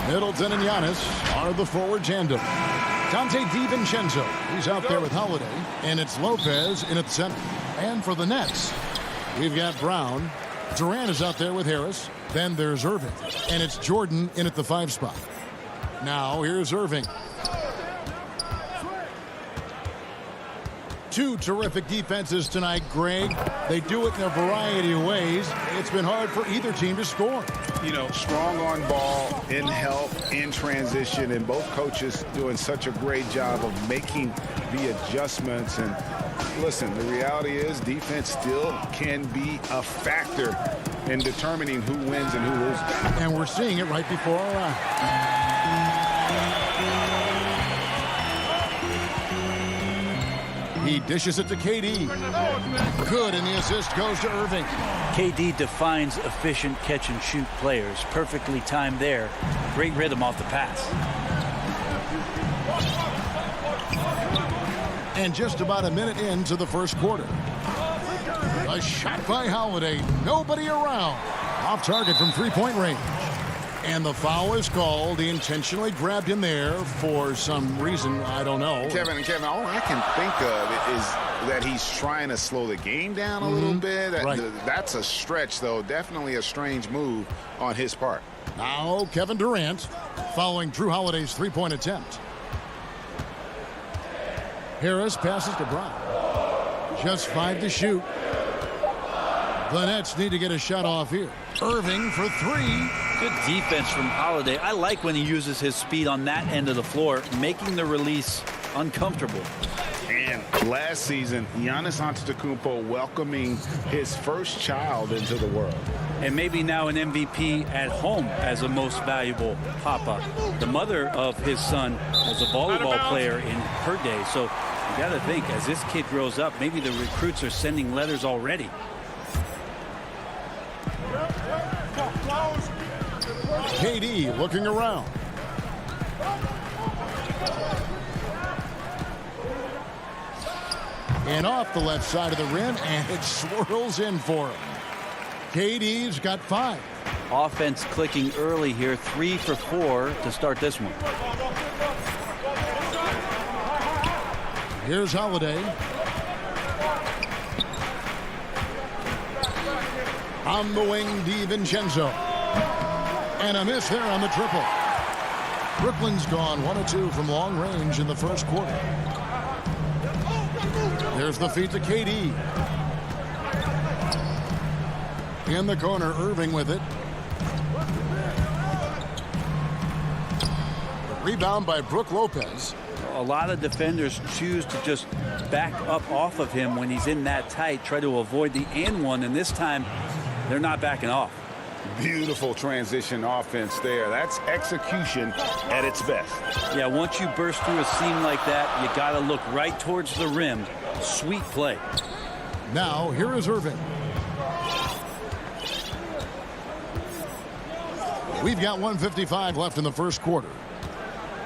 Middleton and Giannis are the forward tandem. Dante DiVincenzo, he's out there with Holiday. And it's Lopez in at center. And for the Nets, we've got Brown. Durant is out there with Harris. Then there's Irving. And it's Jordan in at the 5 spot. Now here's Irving. Two terrific defenses tonight, Greg. They do it in a variety of ways. It's been hard for either team to score. You know, strong on ball, in help, in transition, and both coaches doing such a great job of making the adjustments. And listen, the reality is defense still can be a factor in determining who wins and who loses. And we're seeing it right before our eyes. He dishes it to KD. Good, and the assist goes to Irving. KD defines efficient catch-and-shoot players. Perfectly timed there. Great rhythm off the pass. And just about a minute into the first quarter. A shot by Holiday. Nobody around. Off target from three-point range. And the foul is called. He intentionally grabbed him there for some reason. I don't know. Kevin, all I can think of is that he's trying to slow the game down a little bit. That's a stretch, though. Definitely a strange move on his part. Now Kevin Durant following Drew Holiday's three-point attempt. Harris passes to Brown. Just 5 to shoot. The Nets need to get a shot off here. Irving for 3. Good defense from Holiday. I like when he uses his speed on that end of the floor, making the release uncomfortable. And last season, Giannis Antetokounmpo welcoming his first child into the world. And maybe now an MVP at home as a most valuable papa. The mother of his son was a volleyball player in her day. So you got to think, as this kid grows up, maybe the recruits are sending letters already. KD looking around. And off the left side of the rim, and it swirls in for him. KD's got 5. Offense clicking early here, 3 for 4 to start this one. Here's Holiday. On the wing, DiVincenzo. And a miss there on the triple. Brooklyn's gone 1 of 2 from long range in the first quarter. There's the feed to KD. In the corner, Irving with it. Rebound by Brook Lopez. A lot of defenders choose to just back up off of him when he's in that tight, try to avoid the and one, and this time they're not backing off. Beautiful transition offense there. That's execution at its best. Yeah, once you burst through a seam like that, you got to look right towards the rim. Sweet play. Now, here is Irving. We've got 1:55 left in the first quarter.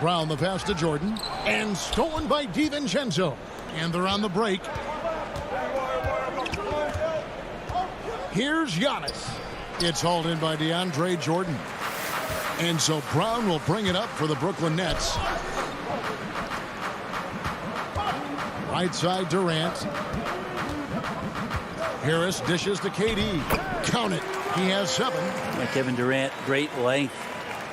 Brown the pass to Jordan. And stolen by DiVincenzo. And they're on the break. Here's Giannis. It's hauled in by DeAndre Jordan. And so Brown will bring it up for the Brooklyn Nets. Right side Durant. Harris dishes to KD. Count it. He has 7. Yeah, Kevin Durant, great length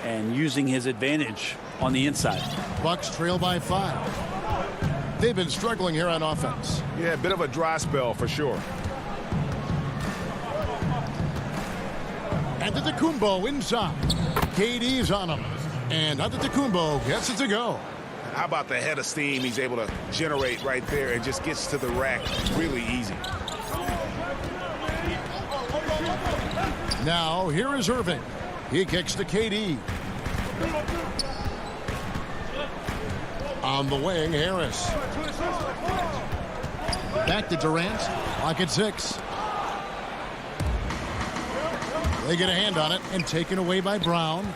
and using his advantage on the inside. Bucks trail by 5. They've been struggling here on offense. Yeah, a bit of a dry spell for sure. Antetokounmpo inside. KD's on him. And Antetokounmpo gets it to go. How about the head of steam he's able to generate right there and just gets to the rack really easy. Now, here is Irving. He kicks to KD. On the wing, Harris. Back to Durant. Lock at 6. They get a hand on it and taken away by Brown.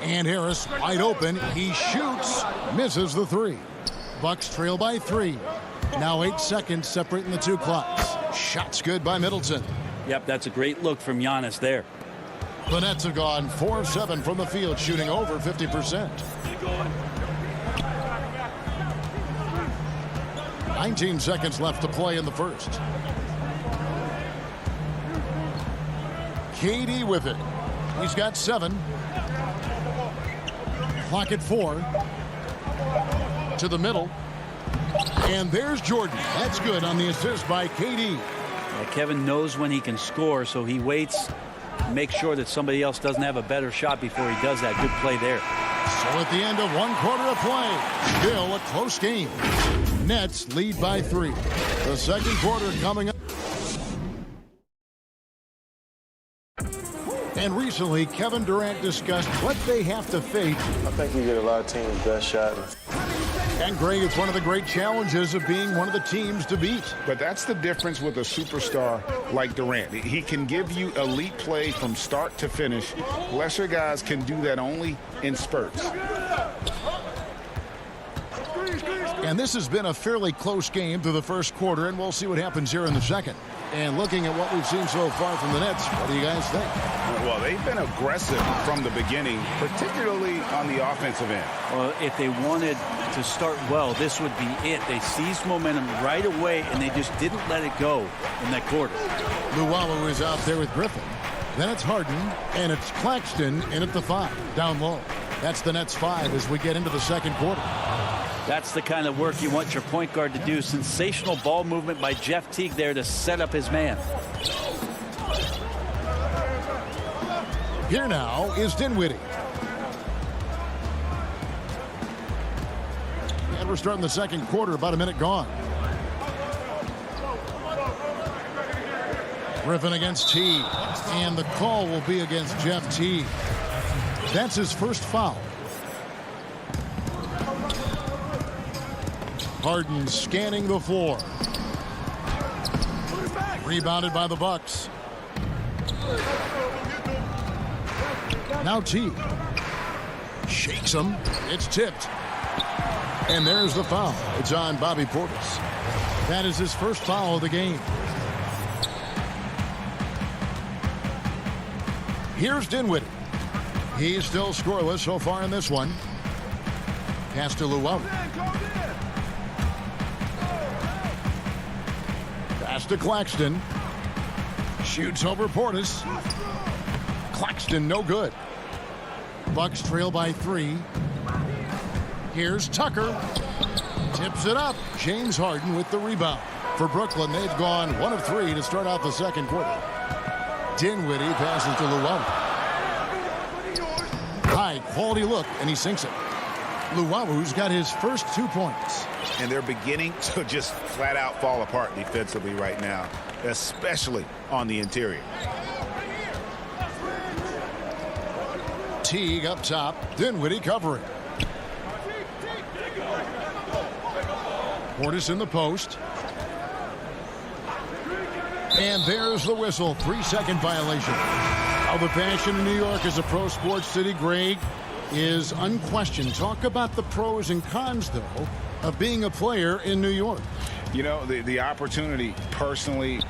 And Harris wide open. He shoots. Misses the 3. Bucks trail by 3. Now 8 seconds separating the 2 clocks. Shots good by Middleton. Yep, that's a great look from Giannis there. The Nets have gone 4 of 7 from the field, shooting over 50%. 19 seconds left to play in the first. KD with it. He's got 7. Clock at 4. To the middle. And there's Jordan. That's good on the assist by KD. Yeah, Kevin knows when he can score, so he waits, makes sure that somebody else doesn't have a better shot before he does that. Good play there. So at the end of 1 quarter of play, still a close game. Nets lead by 3. The second quarter coming up. And recently, Kevin Durant discussed what they have to face. I think we get a lot of teams' best shot. And Greg, it's one of the great challenges of being one of the teams to beat. But that's the difference with a superstar like Durant. He can give you elite play from start to finish. Lesser guys can do that only in spurts. And this has been a fairly close game through the first quarter, and we'll see what happens here in the second. And looking at what we've seen so far from the Nets, what do you guys think? Well, they've been aggressive from the beginning, particularly on the offensive end. Well, if they wanted to start well, this would be it. They seized momentum right away, and they just didn't let it go in that quarter. Luwawu is out there with Griffin. Then it's Harden, and it's Claxton in at the 5, down low. That's the Nets 5 as we get into the second quarter. That's the kind of work you want your point guard to do. Sensational ball movement by Jeff Teague there to set up his man. Here now is Dinwiddie. And we're starting the second quarter, about a minute gone. Griffin against Teague. And the call will be against Jeff Teague. That's his first foul. Harden scanning the floor. Rebounded by the Bucks. Now Teague. Shakes him. It's tipped. And there's the foul. It's on Bobby Portis. That is his first foul of the game. Here's Dinwiddie. He's still scoreless so far in this one. Pass to Luau. Pass to Claxton. Shoots over Portis. Claxton no good. Bucks trail by 3. Here's Tucker. Tips it up. James Harden with the rebound. For Brooklyn, they've gone 1 of 3 to start out the second quarter. Dinwiddie passes to Luau. High quality look, and he sinks it. Luau's got his first 2 points. And they're beginning to just flat out fall apart defensively right now, especially on the interior. Teague up top. Dinwiddie covering. Portis in the post. And there's the whistle. 3-second violation. Now the passion in New York as a pro sports city, Greg, is unquestioned. Talk about the pros and cons, though, of being a player in New York. You know, the opportunity personally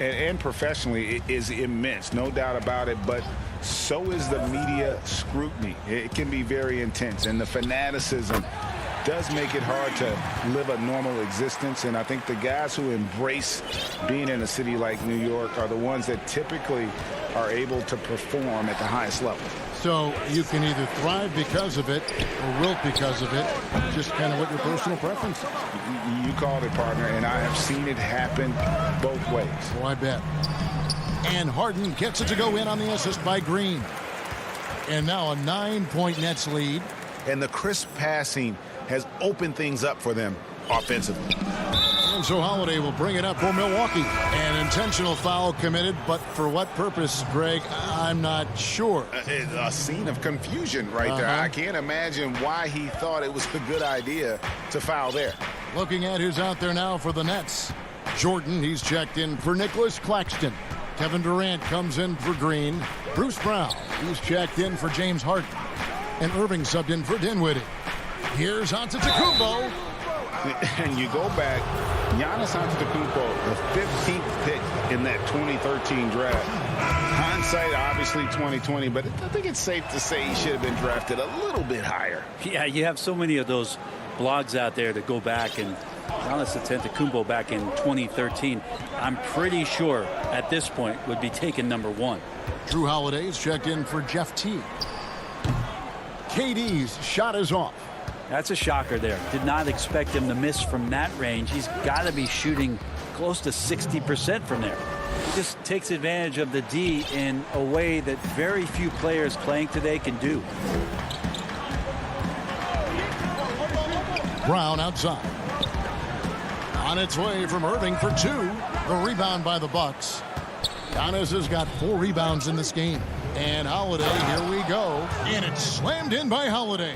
and professionally is immense, no doubt about it, but so is the media scrutiny. It can be very intense, and the fanaticism does make it hard to live a normal existence. And I think the guys who embrace being in a city like New York are the ones that typically are able to perform at the highest level. So you can either thrive because of it or wilt because of it. Just kind of what your personal preference is. You called it, partner, and I have seen it happen both ways. Oh, I bet. And Harden gets it to go in on the assist by Green. And now a 9-point Nets lead. And the crisp passing has opened things up for them offensively. And so Holiday will bring it up for Milwaukee. An intentional foul committed, but for what purpose, Greg, I'm not sure. A scene of confusion right there. I can't imagine why he thought it was a good idea to foul there. Looking at who's out there now for the Nets. Jordan, he's checked in for Nicholas Claxton. Kevin Durant comes in for Green. Bruce Brown, he's checked in for James Harden. And Irving subbed in for Dinwiddie. Here's Antetokounmpo. And you go back, Giannis Antetokounmpo, the 15th pick in that 2013 draft. Hindsight, obviously 2020, but I think it's safe to say he should have been drafted a little bit higher. Yeah, you have so many of those blogs out there to go back, and Giannis Antetokounmpo back in 2013, I'm pretty sure at this point would be taken number 1. Drew Holiday's checked in for Jeff Teague. KD's shot is off. That's a shocker there. Did not expect him to miss from that range. He's got to be shooting close to 60% from there. He just takes advantage of the D in a way that very few players playing today can do. Brown outside. On its way from Irving for 2. The rebound by the Bucks. Giannis has got 4 rebounds in this game. And Holiday, here we go. And it's slammed in by Holiday.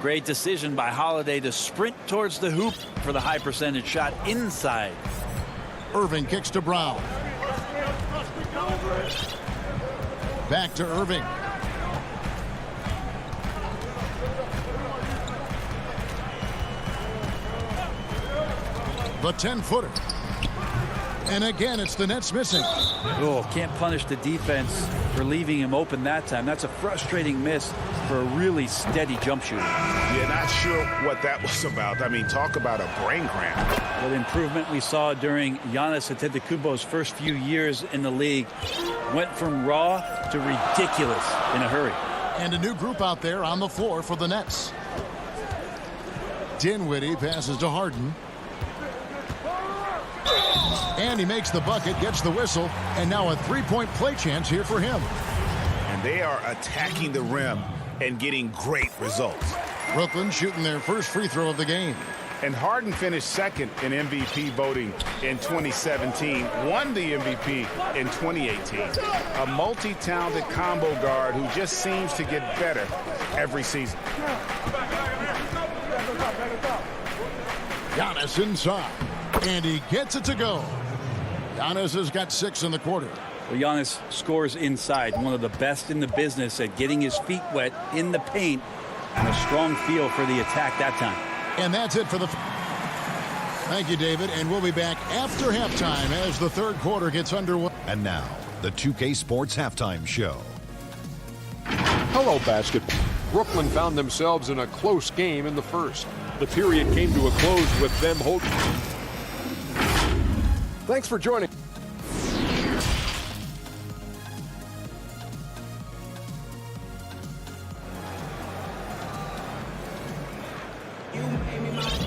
Great decision by Holiday to sprint towards the hoop for the high percentage shot inside. Irving kicks to Brown. Back to Irving. The 10-footer. And again, it's the Nets missing. Oh, can't punish the defense for leaving him open that time. That's a frustrating miss for a really steady jump shooter. Yeah, not sure what that was about. I mean, talk about a brain cramp. That improvement we saw during Giannis Antetokounmpo's first few years in the league went from raw to ridiculous in a hurry. And a new group out there on the floor for the Nets. Dinwiddie passes to Harden. And he makes the bucket, gets the whistle, and now a three-point play chance here for him. And they are attacking the rim and getting great results. Brooklyn shooting their first free throw of the game. And Harden finished second in MVP voting in 2017, won the MVP in 2018. A multi-talented combo guard who just seems to get better every season. Giannis inside, and he gets it to go. Giannis has got 6 in the quarter. Well, Giannis scores inside, one of the best in the business at getting his feet wet in the paint, and a strong feel for the attack that time. And that's it for the... Thank you, David, and we'll be back after halftime as the third quarter gets underway. And now, the 2K Sports Halftime Show. Hello, basketball. Brooklyn found themselves in a close game in the first. The period came to a close with them holding. Thanks for joining.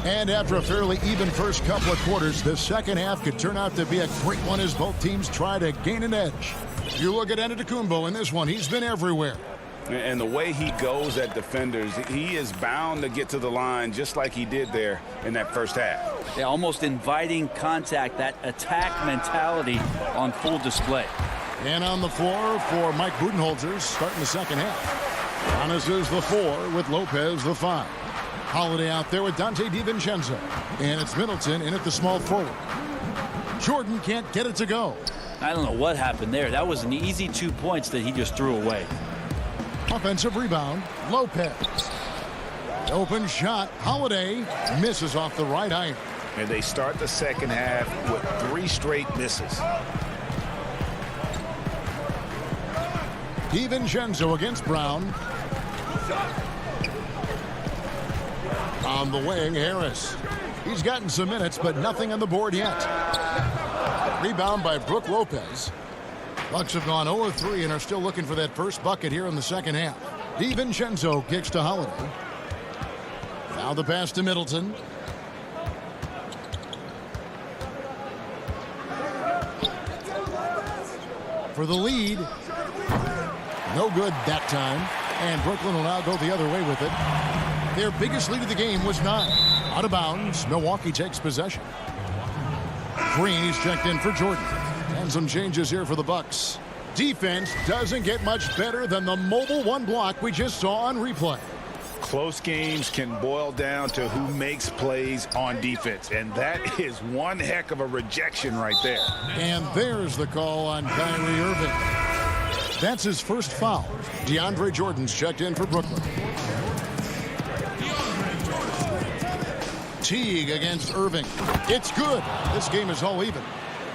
And after a fairly even first couple of quarters, the second half could turn out to be a great one as both teams try to gain an edge. You look at Antetokounmpo in this one, he's been everywhere. And the way he goes at defenders, he is bound to get to the line just like he did there in that first half. They're almost inviting contact, that attack mentality on full display. And on the floor for Mike Budenholzer starting the second half. Giannis is the 4 with Lopez the 5. Holiday out there with Dante DiVincenzo. And it's Middleton in at the small forward. Jordan can't get it to go. I don't know what happened there. That was an easy 2 points that he just threw away. Offensive rebound, Lopez. Open shot, Holiday misses off the right iron. And they start the second half with 3 straight misses. DiVincenzo against Brown. On the wing, Harris. He's gotten some minutes, but nothing on the board yet. Rebound by Brook Lopez. Bucks have gone 0-3 and are still looking for that first bucket here in the second half. DiVincenzo kicks to Holiday. Now the pass to Middleton. For the lead. No good that time. And Brooklyn will now go the other way with it. Their biggest lead of the game was 9. Out of bounds. Milwaukee takes possession. Green is checked in for Jordan. And some changes here for the Bucks. Defense doesn't get much better than the mobile 1 block we just saw on replay. Close games can boil down to who makes plays on defense. And that is one heck of a rejection right there. And there's the call on Kyrie Irving. That's his first foul. DeAndre Jordan's checked in for Brooklyn. Teague against Irving. It's good. This game is all even.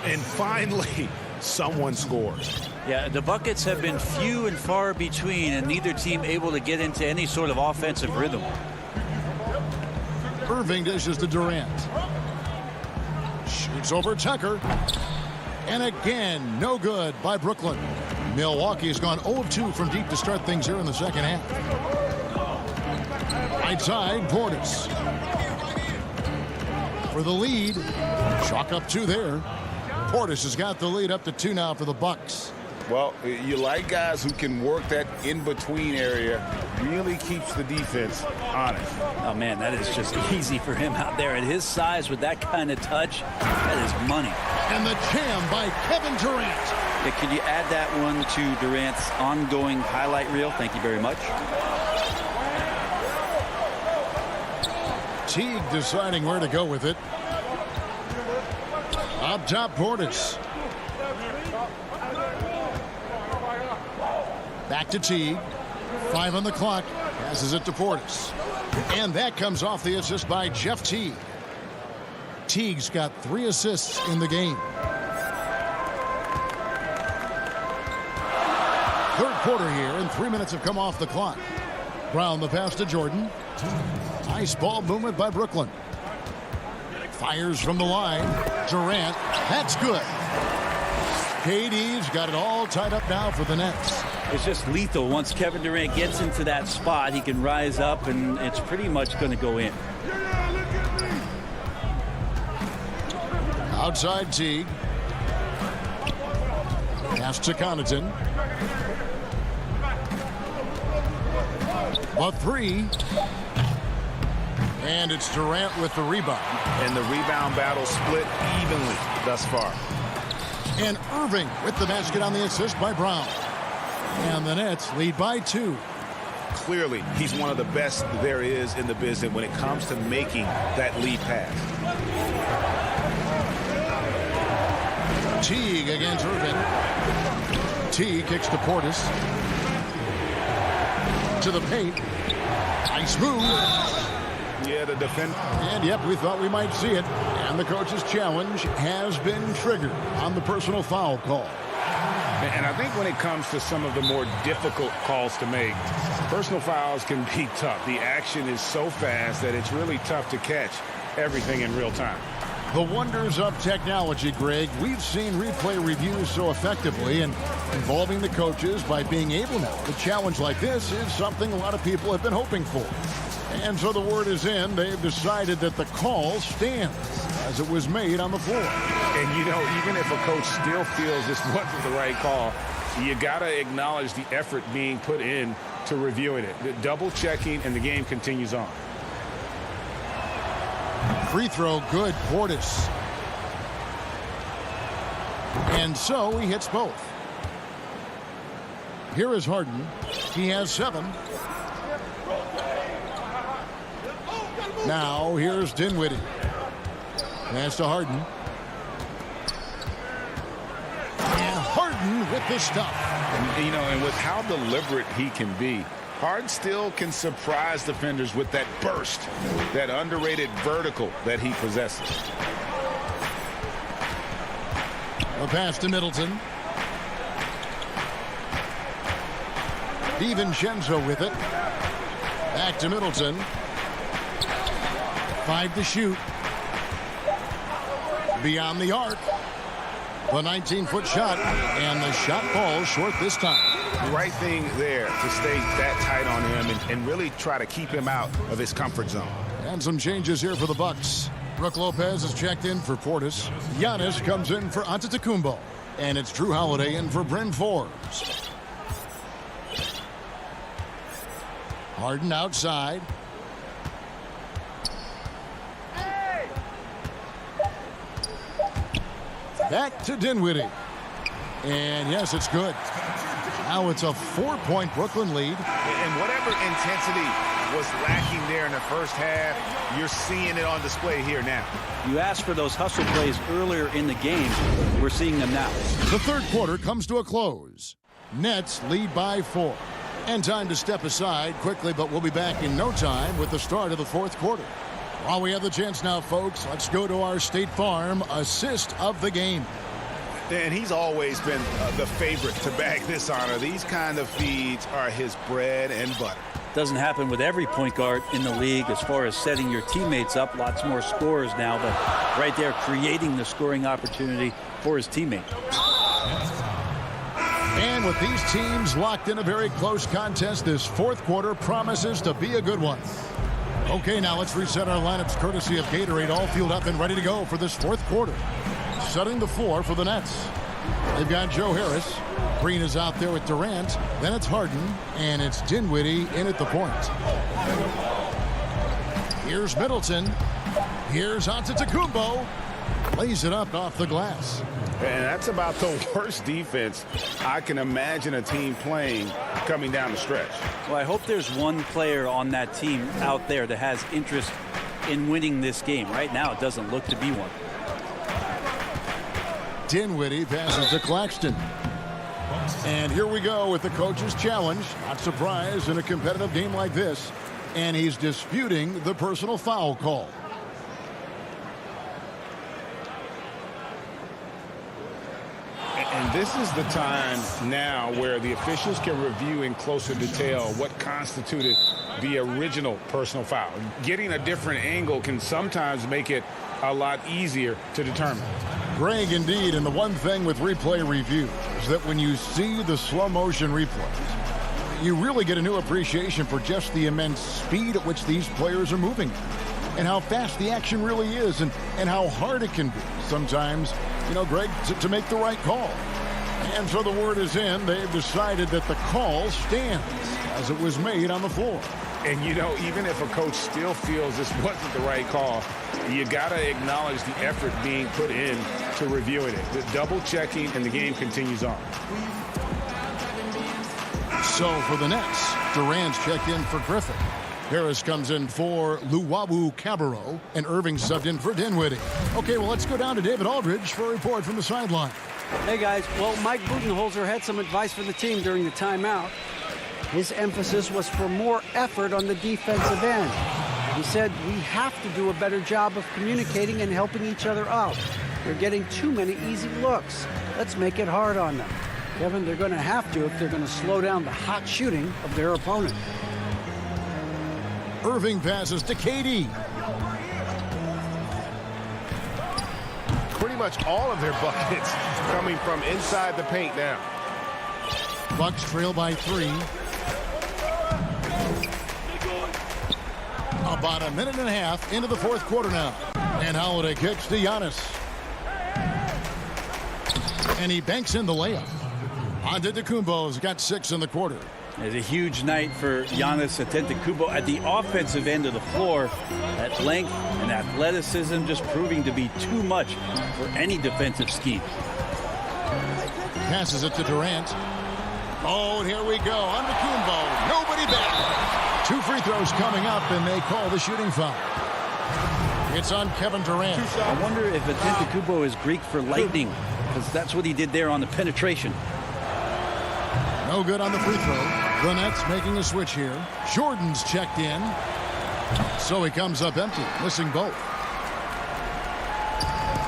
And finally, someone scores. Yeah, the buckets have been few and far between, and neither team able to get into any sort of offensive rhythm. Irving dishes to Durant. Shoots over Tucker. And again, no good by Brooklyn. Milwaukee has gone 0-2 from deep to start things here in the second half. Right side, Portis. For the lead. Chalk up 2 there. Portis has got the lead up to 2 now for the Bucks. Well, you like guys who can work that in-between area. Really keeps the defense honest. Oh, man, that is just easy for him out there. At his size with that kind of touch, that is money. And the jam by Kevin Durant. Yeah, could you add that one to Durant's ongoing highlight reel? Thank you very much. Teague deciding where to go with it. Up top, Portis. Back to Teague. 5 on the clock. Passes it to Portis. And that comes off the assist by Jeff Teague. Teague's got 3 assists in the game. Third quarter here, and 3 minutes have come off the clock. Brown the pass to Jordan. Nice ball movement by Brooklyn. Fires from the line. Durant. That's good. KD's got it all tied up now for the Nets. It's just lethal. Once Kevin Durant gets into that spot, he can rise up, and it's pretty much going to go in. Outside Teague. Pass to Connaughton. A three. And it's Durant with the rebound. And the rebound battle split evenly thus far. And Irving with the basket on the assist by Brown. And the Nets lead by 2. Clearly, he's one of the best there is in the business when it comes to making that lead pass. Teague against Irving. Teague kicks to Portis. To the paint. Nice move. Yeah, the defense. And yep, we thought we might see it. And the coach's challenge has been triggered on the personal foul call. And I think when it comes to some of the more difficult calls to make, personal fouls can be tough. The action is so fast that it's really tough to catch everything in real time. The wonders of technology, Greg. We've seen replay reviews so effectively, and involving the coaches by being able now to challenge like this is something a lot of people have been hoping for. And so the word is in. They've decided that the call stands as it was made on the floor. And, you know, even if a coach still feels this wasn't the right call, you got to acknowledge the effort being put in to reviewing it. The double checking, and the game continues on. Free throw good, Portis. And so he hits both. Here is Harden. He has 7. Now here's Dinwiddie. Pass to Harden. And Harden with the stuff. And, you know, and with how deliberate he can be, Harden still can surprise defenders with that burst, that underrated vertical that he possesses. A pass to Middleton. DiVincenzo with it. Back to Middleton. 5 to shoot. Beyond the arc. The 19-foot shot, and the shot falls short this time. Right thing there to stay that tight on him and really try to keep him out of his comfort zone. And some changes here for the Bucks. Brook Lopez is checked in for Portis. Giannis comes in for Antetokounmpo. And it's Drew Holiday in for Bryn Forbes. Harden outside. Back to Dinwiddie. And yes, it's good. Now it's a 4-point Brooklyn lead. And whatever intensity was lacking there in the first half, you're seeing it on display here now. You asked for those hustle plays earlier in the game. We're seeing them now. The third quarter comes to a close. Nets lead by 4. And time to step aside quickly, but we'll be back in no time with the start of the fourth quarter. While we have the chance now, folks, let's go to our State Farm assist of the game. And he's always been the favorite to bag this honor. These kind of feeds are his bread and butter. Doesn't happen with every point guard in the league as far as setting your teammates up. Lots more scorers now, but right there creating the scoring opportunity for his teammate. And with these teams locked in a very close contest, this fourth quarter promises to be a good one. Okay, now let's reset our lineups courtesy of Gatorade, all fueled up and ready to go for this fourth quarter. Setting the floor for the Nets. They've got Joe Harris. Green is out there with Durant. Then it's Harden, and it's Dinwiddie in at the point. Here's Middleton. Here's Antetokounmpo. Lays it up off the glass. And that's about the worst defense I can imagine a team playing coming down the stretch. Well, I hope there's one player on that team out there that has interest in winning this game. Right now, it doesn't look to be one. Dinwiddie passes to Claxton. And here we go with the coach's challenge. Not surprised in a competitive game like this. And he's disputing the personal foul call. And this is the time now where the officials can review in closer detail what constituted the original personal foul. Getting a different angle can sometimes make it a lot easier to determine. Greg, indeed, and the one thing with replay review is that when you see the slow motion replays, you really get a new appreciation for just the immense speed at which these players are moving and how fast the action really is and how hard it can be sometimes, Greg, to make the right call. And so the word is in. They've decided that the call stands as it was made on the floor. And, even if a coach still feels this wasn't the right call, you got to acknowledge the effort being put in to reviewing it. The double checking, and the game continues on. So for the Nets, Durant's checked in for Griffin. Harris comes in for Luwawu Cabarro, and Irving subbed in for Dinwiddie. Okay, well, let's go down to David Aldridge for a report from the sideline. Hey, guys. Well, Mike Budenholzer had some advice for the team during the timeout. His emphasis was for more effort on the defensive end. He said, we have to do a better job of communicating and helping each other out. They're getting too many easy looks. Let's make it hard on them. Kevin, they're going to have to if they're going to slow down the hot shooting of their opponent. Irving passes to KD. Pretty much all of their buckets coming from inside the paint now. Bucks trail by 3. About a minute and a half into the fourth quarter now. And Holiday kicks to Giannis. And he banks in the layup. Antetokounmpo's got 6 in the quarter. It's a huge night for Giannis Antetokounmpo at the offensive end of the floor. That length and athleticism just proving to be too much for any defensive scheme. Passes it to Durant. Oh, and here we go. Antetokounmpo. Nobody back. 2 free throws coming up, and they call the shooting foul. It's on Kevin Durant. I wonder if Antetokounmpo is Greek for lightning, because that's what he did there on the penetration. No good on the free throw. The Nets making a switch here. Jordan's checked in. So he comes up empty, missing both.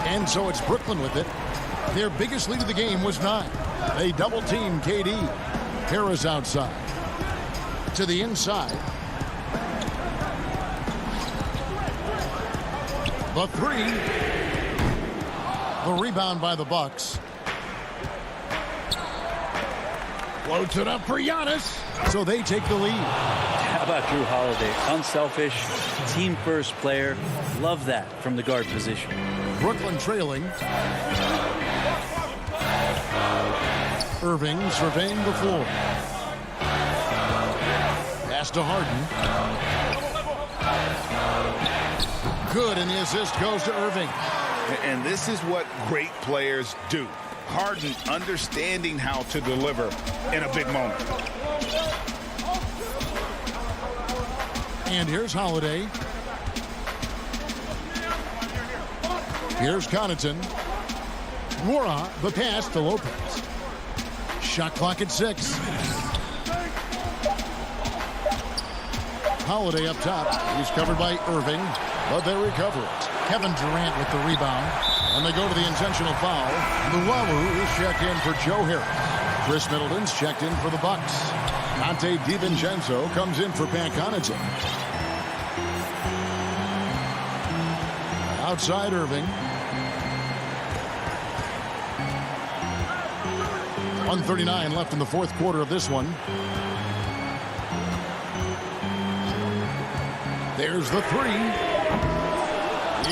And so it's Brooklyn with it. Their biggest lead of the game was 9. They double-team KD. Harris outside. To the inside. The 3. The rebound by the Bucks. Floats it up for Giannis. So they take the lead. How about Drew Holiday? Unselfish, team-first player. Love that from the guard position. Brooklyn trailing. Irving surveying the floor. Pass to Harden. Good, and the assist goes to Irving. And this is what great players do. Harden understanding how to deliver in a big moment. And here's Holiday. Here's Connaughton. Mora, the pass to Lopez. Shot clock at 6. Holiday up top. He's covered by Irving, but they recover it. Kevin Durant with the rebound. And they go to the intentional foul. Luwawu is checked in for Joe Harris. Chris Middleton's checked in for the Bucks. Dante DiVincenzo comes in for Pat Connaughton. Outside Irving. 1:39 left in the fourth quarter of this one. There's the 3.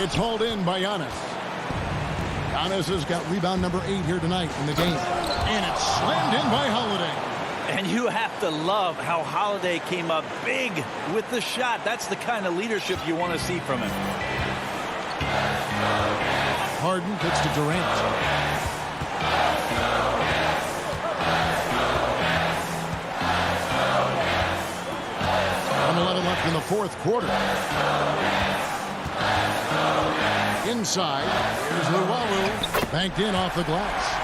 It's hauled in by Giannis. Giannis has got rebound number 8 here tonight in the game. And it's slammed in by Holiday. And you have to love how Holiday came up big with the shot. That's the kind of leadership you want to see from him. Harden kicks to Durant. 1:11 left in the fourth quarter. Inside, here's Luwawu, banked in off the glass.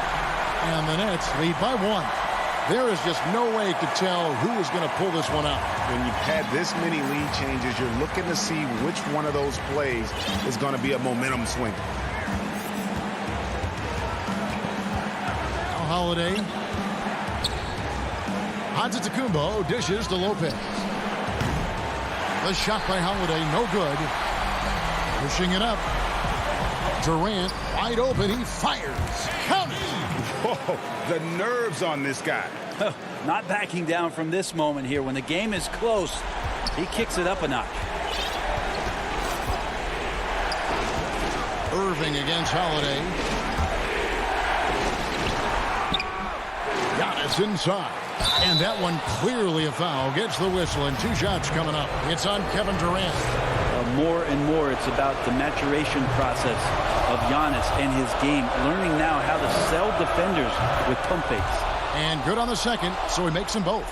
And the Nets lead by 1. There is just no way to tell who is going to pull this one out. When you've had this many lead changes, you're looking to see which one of those plays is going to be a momentum swing. Now Holiday. Antetokounmpo dishes to Lopez. The shot by Holiday, no good. Pushing it up. Durant wide open. He fires. Count it. Whoa, the nerves on this guy. Not backing down from this moment here. When the game is close, he kicks it up a notch. Irving against Holiday. Giannis inside. And that one clearly a foul. Gets the whistle, and 2 shots coming up. It's on Kevin Durant. More and more, it's about the maturation process of Giannis and his game. Learning now how to sell defenders with pump fakes. And good on the second, so he makes them both.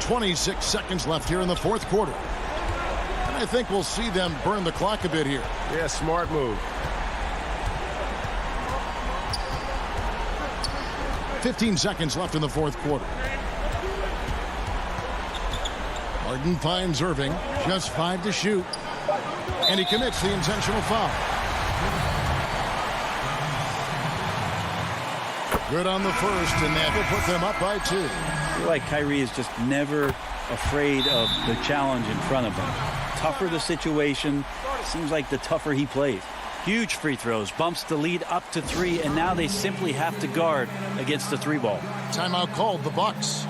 26 seconds left here in the fourth quarter. And I think we'll see them burn the clock a bit here. Yeah, smart move. 15 seconds left in the fourth quarter. Harden finds Irving. Just 5 to shoot. And he commits the intentional foul. Good on the first, and that will put them up by 2. I feel like Kyrie is just never afraid of the challenge in front of him. Tougher the situation, seems like the tougher he plays. Huge free throws, bumps the lead up to 3, and now they simply have to guard against the 3-ball. Timeout called, the Bucks.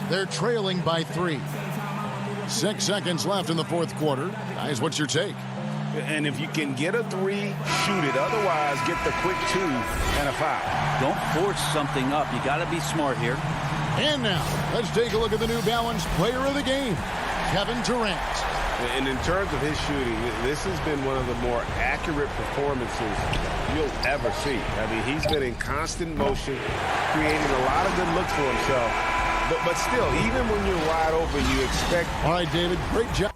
They're trailing by 3. 6 seconds left in the fourth quarter. Guys, what's your take? And if you can get a 3, shoot it. Otherwise, get the quick 2 and a foul. Don't force something up. You got to be smart here. And now, let's take a look at the New Balance player of the game, Kevin Durant. And in terms of his shooting, this has been one of the more accurate performances you'll ever see. I mean, he's been in constant motion, creating a lot of good looks for himself. But still, even when you're wide open, you expect... All right, David, great job.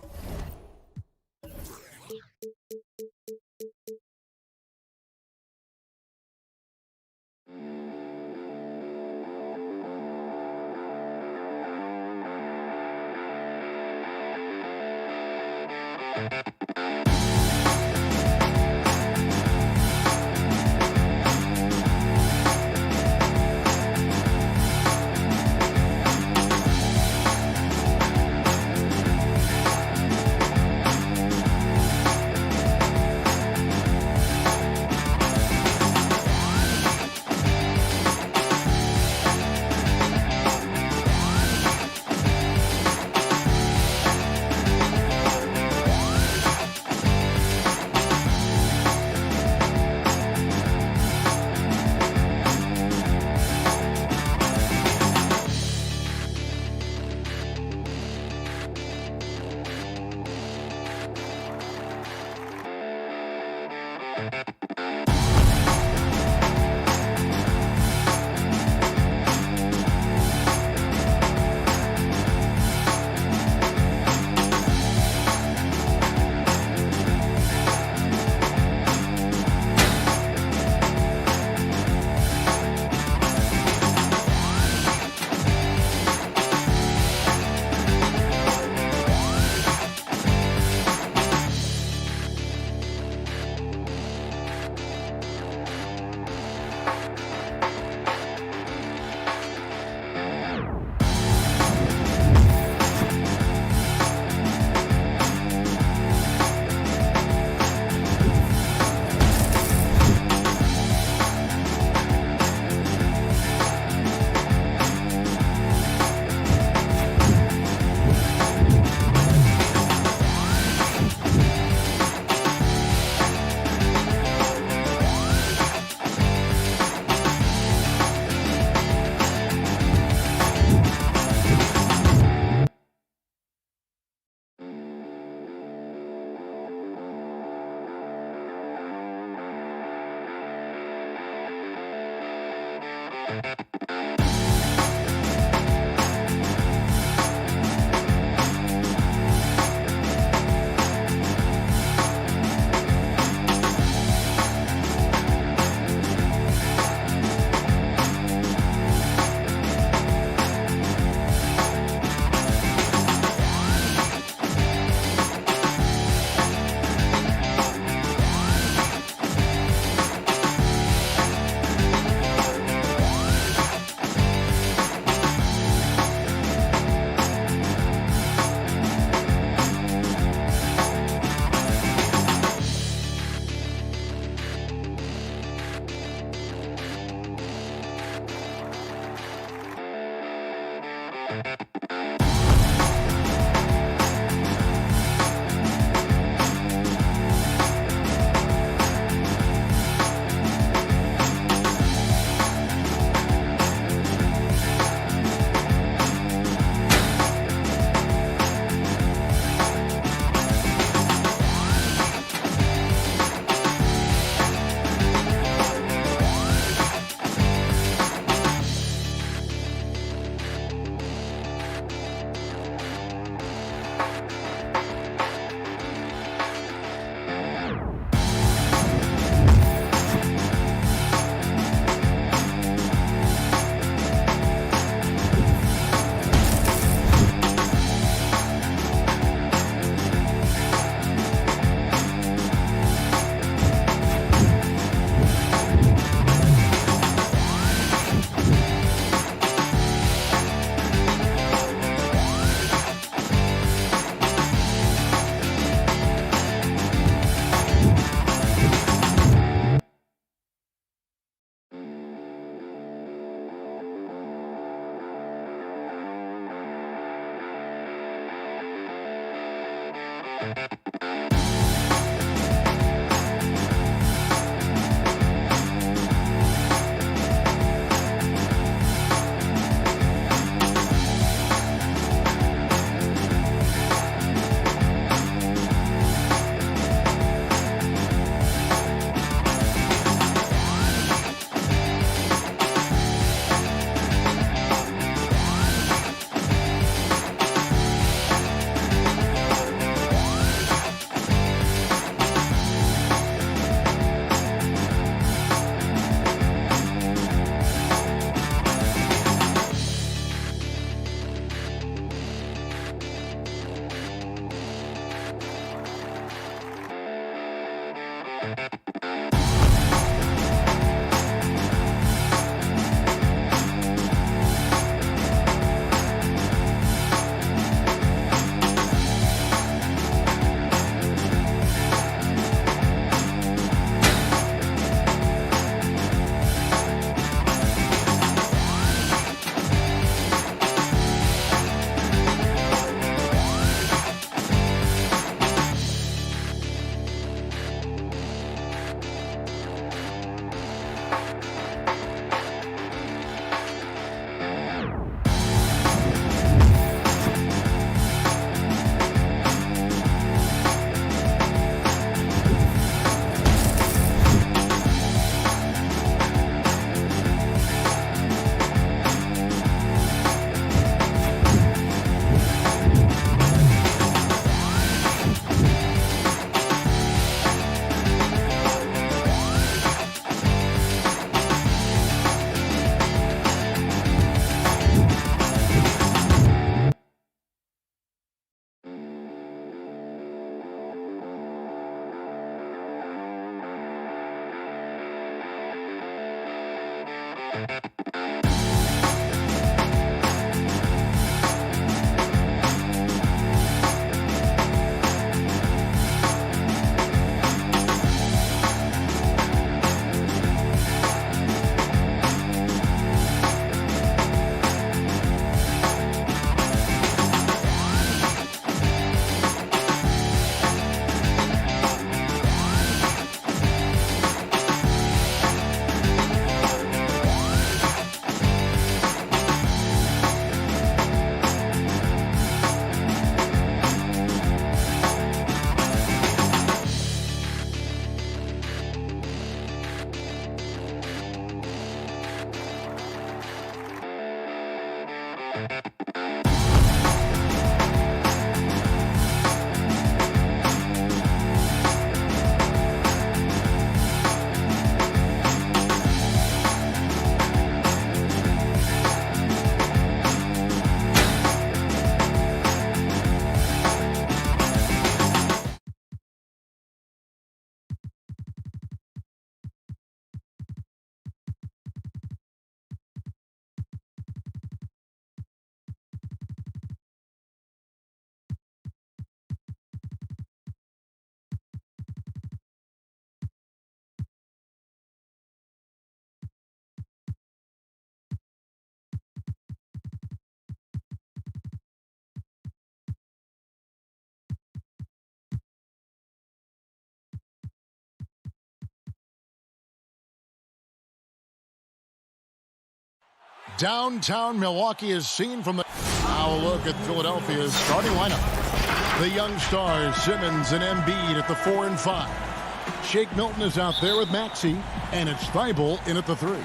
Downtown Milwaukee is seen from the... Now a look at Philadelphia's starting lineup. The young stars, Simmons and Embiid at the 4 and 5. Shake Milton is out there with Maxey, and it's Thibault in at the 3.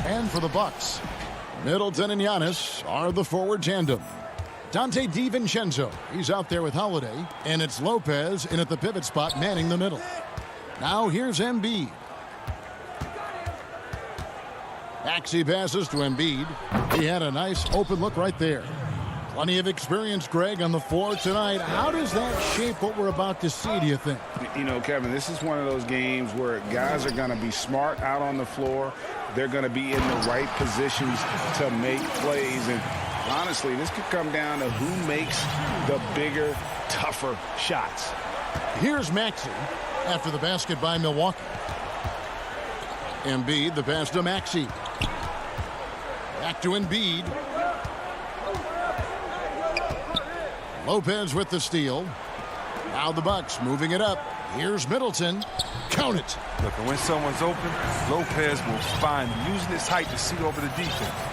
And for the Bucks, Middleton and Giannis are the forward tandem. Dante DiVincenzo, he's out there with Holiday, and it's Lopez in at the pivot spot manning the middle. Now here's Embiid. Maxey passes to Embiid. He had a nice open look right there. Plenty of experience, Greg, on the floor tonight. How does that shape what we're about to see, do you think? You know, Kevin, this is one of those games where guys are going to be smart out on the floor. They're going to be in the right positions to make plays. And honestly, this could come down to who makes the bigger, tougher shots. Here's Maxey after the basket by Milwaukee. Embiid, the pass to Maxey. Back to Embiid. Lopez with the steal. Now the Bucks moving it up. Here's Middleton. Count it. Look, and when someone's open, Lopez will find him, using his height to see over the defense.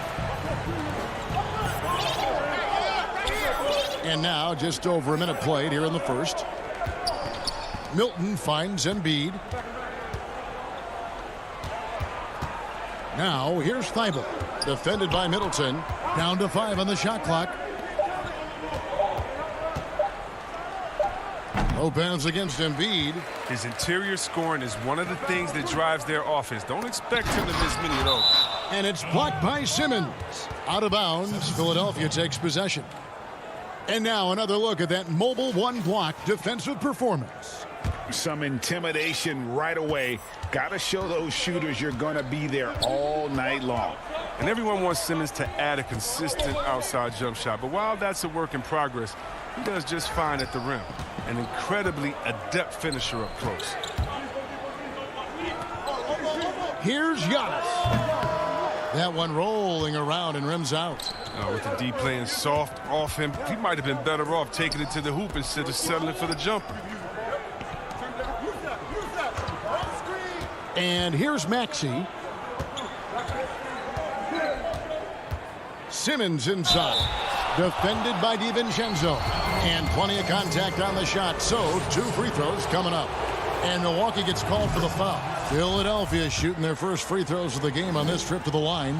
And now just over a minute played here in the first. Milton finds Embiid. Now here's Thibault. Defended by Middleton. Down to 5 on the shot clock. Lopez against Embiid. His interior scoring is one of the things that drives their offense. Don't expect him to miss many of those. And it's blocked by Simmons. Out of bounds. Philadelphia takes possession. And now another look at that mobile one-block defensive performance. Some intimidation right away. Got to show those shooters you're going to be there all night long. And everyone wants Simmons to add a consistent outside jump shot. But while that's a work in progress, he does just fine at the rim. An incredibly adept finisher up close. Here's Giannis. That one rolling around and rims out. With the D playing soft off him, he might have been better off taking it to the hoop instead of settling for the jumper. And here's Maxey. Simmons inside. Defended by DiVincenzo. And plenty of contact on the shot. So 2 free throws coming up. And Milwaukee gets called for the foul. Philadelphia shooting their first free throws of the game on this trip to the line.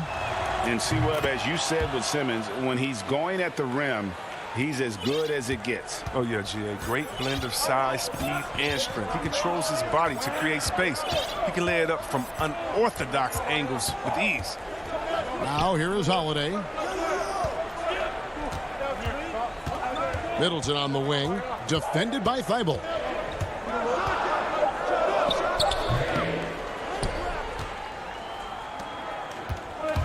And C-Web, as you said with Simmons, when he's going at the rim, he's as good as it gets. Oh, yeah, G.A. Great blend of size, speed, and strength. He controls his body to create space. He can lay it up from unorthodox angles with ease. Now here is Holiday. Middleton on the wing. Defended by Thibault.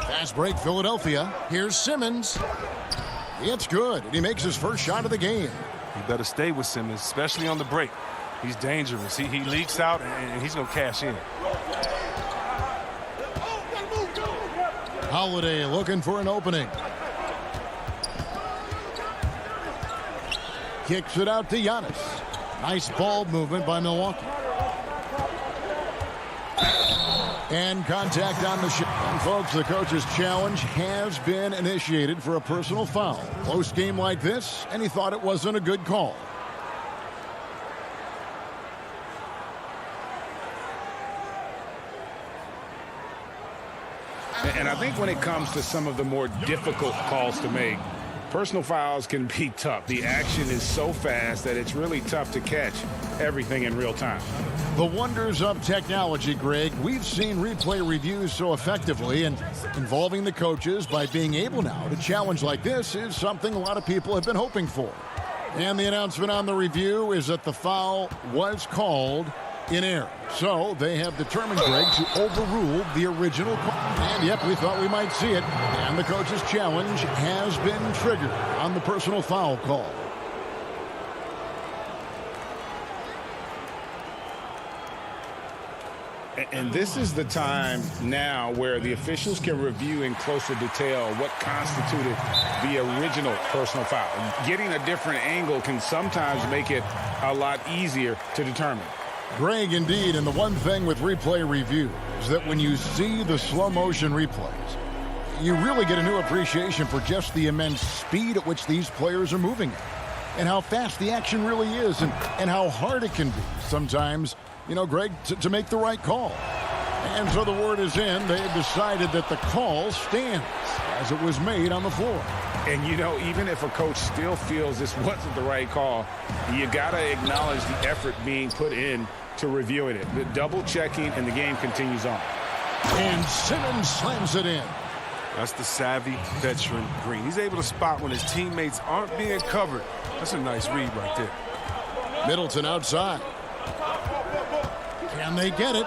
Fast break, Philadelphia. Here's Simmons. It's good, and he makes his first shot of the game. You better stay with Simmons, especially on the break. He's dangerous. He leaks out, and he's going to cash in. Holiday looking for an opening. Kicks it out to Giannis. Nice ball movement by Milwaukee. And contact on the shot. And folks, the coach's challenge has been initiated for a personal foul. Close game like this, and he thought it wasn't a good call. And I think when it comes to some of the more difficult calls to make, personal fouls can be tough. The action is so fast that it's really tough to catch everything in real time. The wonders of technology, Greg. We've seen replay reviews so effectively, and involving the coaches by being able now to challenge like this is something a lot of people have been hoping for. And the announcement on the review is that the foul was called in error. So they have determined, Greg, to overrule the original call. And yep, we thought we might see it. And the coach's challenge has been triggered on the personal foul call. And this is the time now where the officials can review in closer detail what constituted the original personal foul. Getting a different angle can sometimes make it a lot easier to determine. Greg, indeed, and the one thing with replay review is that when you see the slow motion replays, you really get a new appreciation for just the immense speed at which these players are moving at, and how fast the action really is, and how hard it can be sometimes, you know, Greg, to make the right call. And so the word is in. They have decided that the call stands as it was made on the floor. And, you know, even if a coach still feels this wasn't the right call, you got to acknowledge the effort being put in to reviewing it. The double checking, and the game continues on. And Simmons slams it in. That's the savvy veteran Green. He's able to spot when his teammates aren't being covered. That's a nice read right there. Middleton outside. Can they get it?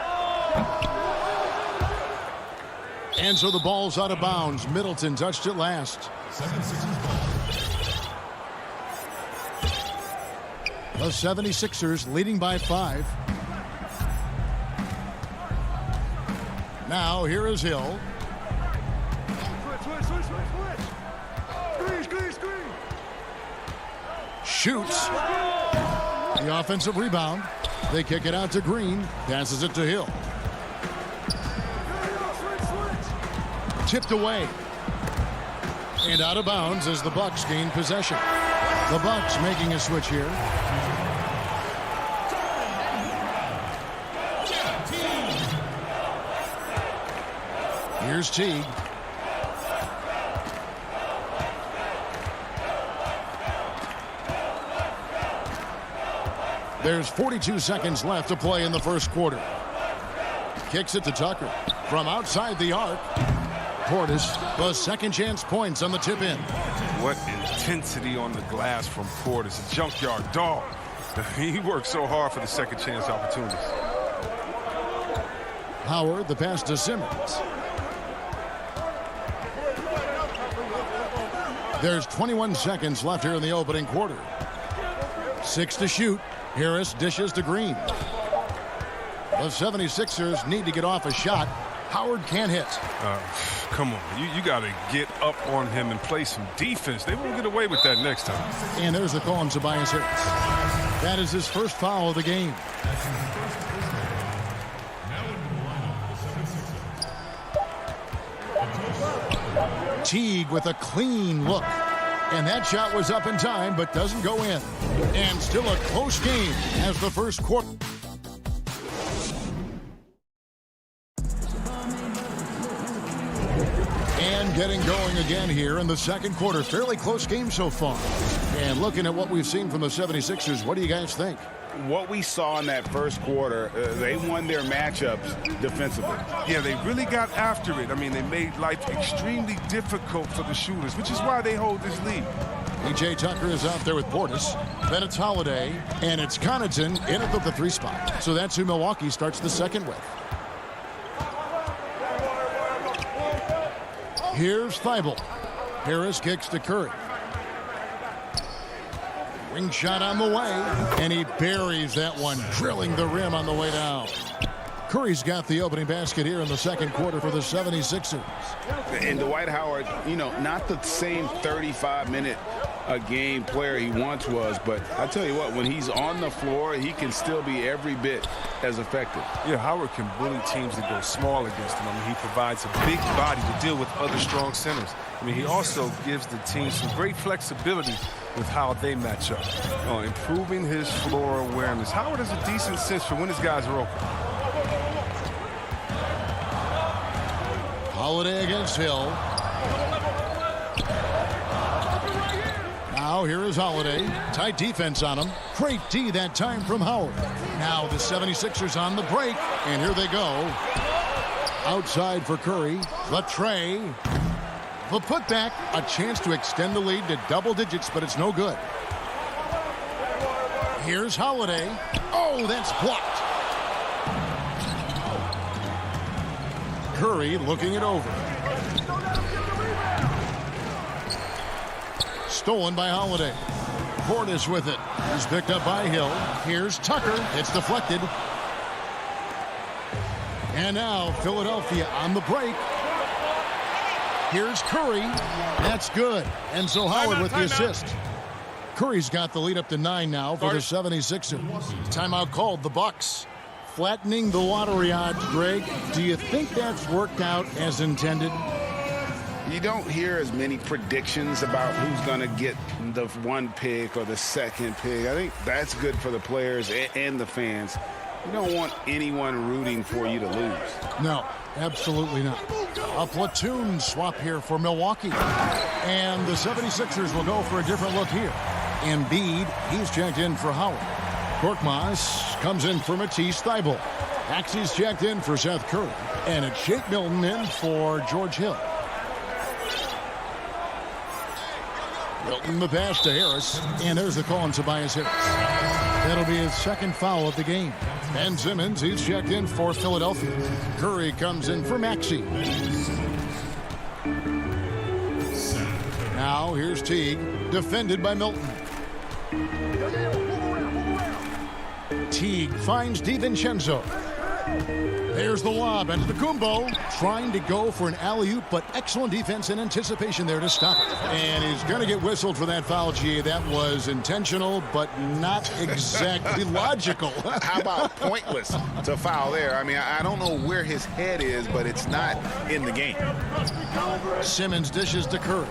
And so the ball's out of bounds. Middleton touched it last. The 76ers leading by 5. Now here is Hill. Shoots. The offensive rebound. They kick it out to Green. Passes it to Hill. Tipped away. And out of bounds as the Bucks gain possession. The Bucks making a switch here. Here's Teague. There's 42 seconds left to play in the first quarter. Kicks it to Tucker. From outside the arc. Portis, the second chance points on the tip in. What intensity on the glass from Portis, a junkyard dog. He works so hard for the second chance opportunities. Howard, the pass to Simmons. There's 21 seconds left here in the opening quarter. 6 to shoot. Harris dishes to Green. The 76ers need to get off a shot. Howard can't hit. Come on, you got to get up on him and play some defense. They won't get away with that next time. And there's a call on Tobias Harris. That is his first foul of the game. Teague with a clean look. And that shot was up in time, but doesn't go in. And still a close game as the first quarter. And getting going again here in the second quarter. Fairly close game so far. And looking at what we've seen from the 76ers, what do you guys think? What we saw in that first quarter, they won their matchups defensively. Yeah, they really got after it. I mean, they made life extremely difficult for the shooters, which is why they hold this lead. P.J. Tucker is out there with Portis. Then it's Holiday, and it's Connaughton in at the 3 spot. So that's who Milwaukee starts the second with. Here's Thibault. Harris kicks to Curry. Wing shot on the way, and he buries that one, drilling the rim on the way down. Curry's got the opening basket here in the second quarter for the 76ers. And Dwight Howard, you know, not the same 35-minute-a-game player he once was, but I tell you what, when he's on the floor, he can still be every bit as effective. Yeah, Howard can bully teams that go small against him. I mean, he provides a big body to deal with other strong centers. I mean, he also gives the team some great flexibility with how they match up. Improving his floor awareness. Howard has a decent sense for when his guys are open. Holiday against Hill. Now here is Holiday. Tight defense on him. Great D that time from Howard. Now the 76ers on the break. And here they go. Outside for Curry. The tray. The putback. A chance to extend the lead to double digits, but it's no good. Here's Holiday. Oh, that's blocked. Curry looking it over. Stolen by Holiday. Portis with it. He's picked up by Hill. Here's Tucker. It's deflected. And now Philadelphia on the break. Here's Curry. That's good. And so Howard with the assist. Curry's got the lead up to 9 now for the 76ers. Timeout called the Bucks. Flattening the lottery odds, Greg. Do you think that's worked out as intended? You don't hear as many predictions about who's going to get the 1 pick or the 2nd pick. I think that's good for the players and the fans. You don't want anyone rooting for you to lose. No, absolutely not. A platoon swap here for Milwaukee. And the 76ers will go for a different look here. Embiid, he's checked in for Howard. Korkmaz comes in for Matisse Thybulle. Axie's checked in for Seth Curry. And it's Shake Milton in for George Hill. Milton the pass to Harris. And there's the call on Tobias Harris. That'll be his second foul of the game. Ben Simmons, he's checked in for Philadelphia. Curry comes in for Maxey. Now here's Teague, defended by Milton. Teague finds DiVincenzo. There's the lob, and Antetokounmpo trying to go for an alley-oop, but excellent defense and anticipation there to stop it. And he's going to get whistled for that foul, G. That was intentional, but not exactly logical. How about pointless to foul there? I mean, I don't know where his head is, but it's not in the game. Simmons dishes to Curry.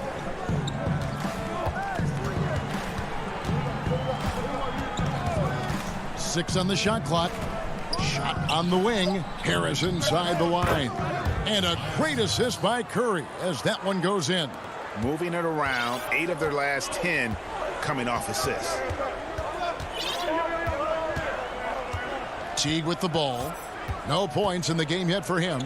Six on the shot clock. Shot on the wing. Harris inside the line. And a great assist by Curry as that one goes in. Moving it around, 8 of their last 10 coming off assists. Teague with the ball. No points in the game yet for him.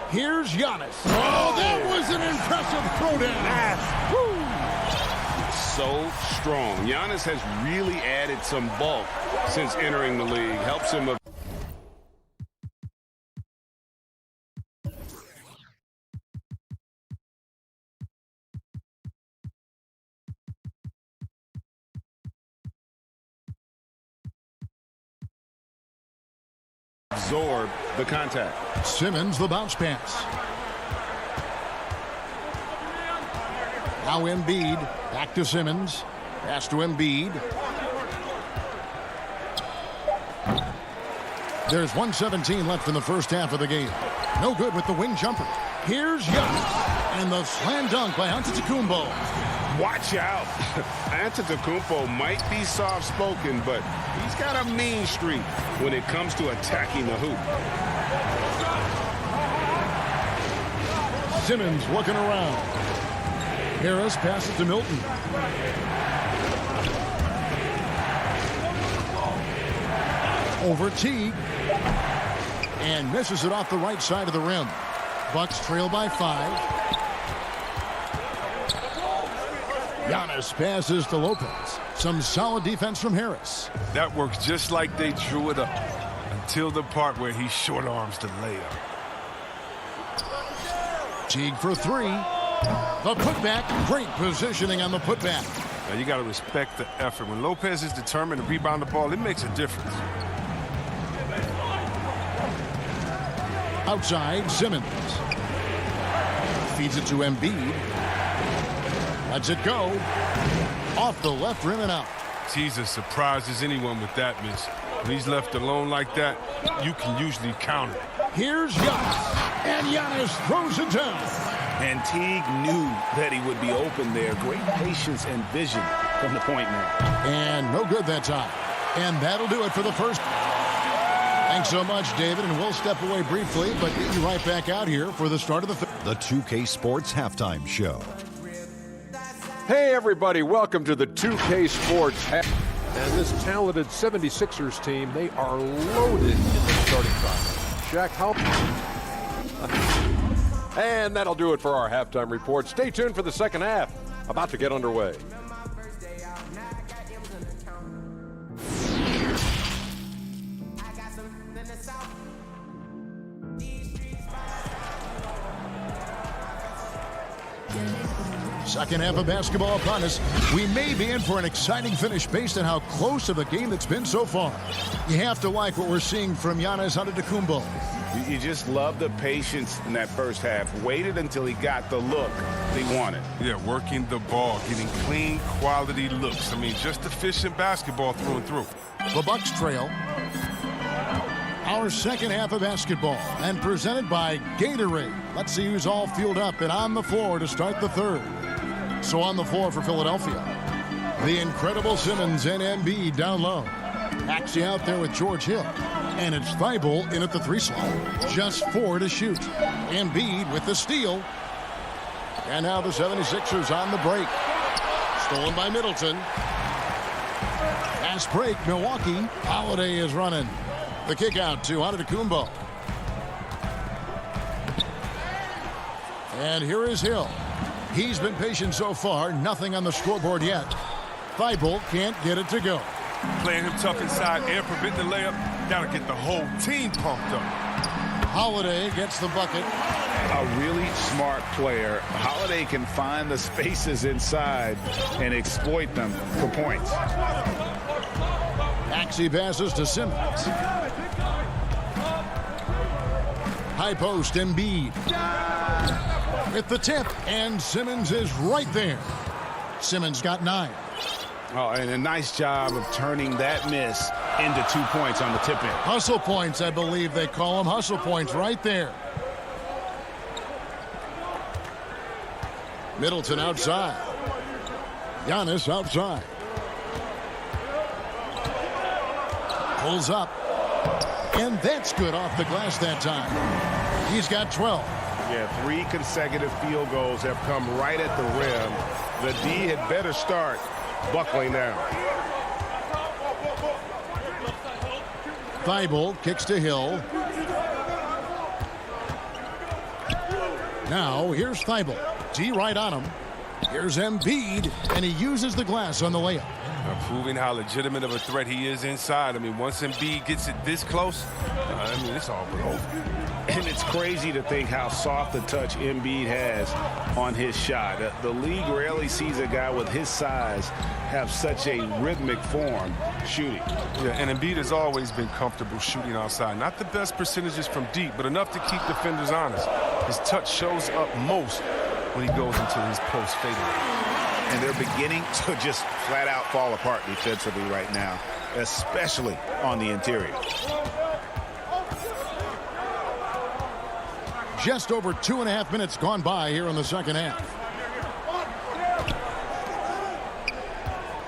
Here's Giannis. Oh, that was an impressive throwdown. Woo! So strong. Giannis has really added some bulk since entering the league. Helps him. Absorb the contact. Simmons the bounce pass. Now Embiid, back to Simmons. Pass to Embiid. There's 1:17 left in the first half of the game. No good with the wing jumper. Here's Giannis. And the slam dunk by Antetokounmpo. Watch out. Antetokounmpo might be soft-spoken, but he's got a mean streak when it comes to attacking the hoop. Simmons looking around. Harris passes to Milton. Over Teague. And misses it off the right side of the rim. Bucks trail by 5. Giannis passes to Lopez. Some solid defense from Harris. That works just like they drew it up until the part where he short arms the layup. Teague for 3. The putback. Great positioning on the putback. Now you got to respect the effort. When Lopez is determined to rebound the ball, it makes a difference. Outside, Simmons. Feeds it to Embiid. Lets it go. Off the left rim and out. Jesus surprises anyone with that miss. When he's left alone like that, you can usually count it. Here's Giannis. And Giannis throws it down. And Teague knew that he would be open there. Great patience and vision from the point man. And no good that time. And that'll do it for the first. Thanks so much, David, and we'll step away briefly, but get you right back out here for the start of the 2K Sports Halftime Show. Hey, everybody, welcome to the 2K Sports And this talented 76ers team, they are loaded in the starting five. Shaq, how? And that'll do it for our halftime report. Stay tuned for the second half, about to get underway. Second half of basketball upon us. We may be in for an exciting finish based on how close of a game it's been so far. You have to like what we're seeing from Giannis Antetokounmpo. You just love the patience in that first half. Waited until he got the look he wanted. Yeah, working the ball, getting clean, quality looks. I mean, just efficient basketball through and through. The Bucks trail. Our second half of basketball, and presented by Gatorade. Let's see who's all fueled up and on the floor to start the third. So on the floor for Philadelphia, the incredible Simmons and Embiid down low. Maxey out there with George Hill. And it's Thibault in at the 3 slot. Just 4 to shoot. Embiid with the steal. And now the 76ers on the break. Stolen by Middleton. Fast break, Milwaukee. Holiday is running. The kick out to Antetokounmpo. And here is Hill. He's been patient so far. Nothing on the scoreboard yet. Thibault can't get it to go. Playing him tough inside and preventing the layup. That'll get the whole team pumped up. Holiday gets the bucket. A really smart player. Holiday can find the spaces inside and exploit them for points. Back Maxey passes to Simmons. High post, Embiid. With the tip, and Simmons is right there. Simmons got 9. Oh, and a nice job of turning that miss into 2 points on the tip in. Hustle points, I believe they call them. Hustle points right there. Middleton outside. Giannis outside. Pulls up. And that's good off the glass that time. He's got 12. Yeah, 3 consecutive field goals have come right at the rim. The D had better start buckling down. Thibault kicks to Hill. Now here's Thibault. D right on him. Here's Embiid, and he uses the glass on the layup. Proving how legitimate of a threat he is inside. I mean, once Embiid gets it this close, it's all but over. And it's crazy to think how soft a touch Embiid has on his shot. The league rarely sees a guy with his size have such a rhythmic form shooting. Yeah, and Embiid has always been comfortable shooting outside. Not the best percentages from deep, but enough to keep defenders honest. His touch shows up most when he goes into his post fadeaway. And they're beginning to just flat out fall apart defensively right now, especially on the interior. Just over 2.5 minutes gone by here in the second half.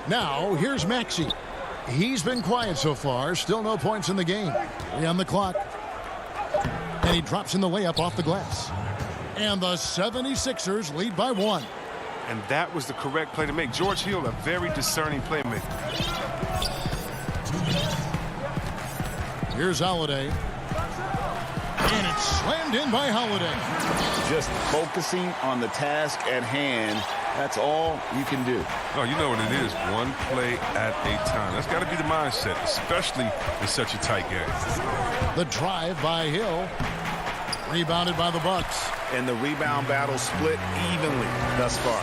Now, here's Maxey. He's been quiet so far. Still no points in the game. 3 on the clock. And he drops in the layup off the glass. And the 76ers lead by 1. And that was the correct play to make. George Hill, a very discerning playmaker. Here's Holiday. And it's slammed in by Holiday. Just focusing on the task at hand. That's all you can do. Oh, you know what it is. One play at a time. That's got to be the mindset, especially in such a tight game. The drive by Hill. Rebounded by the Bucks. And the rebound battle split evenly thus far.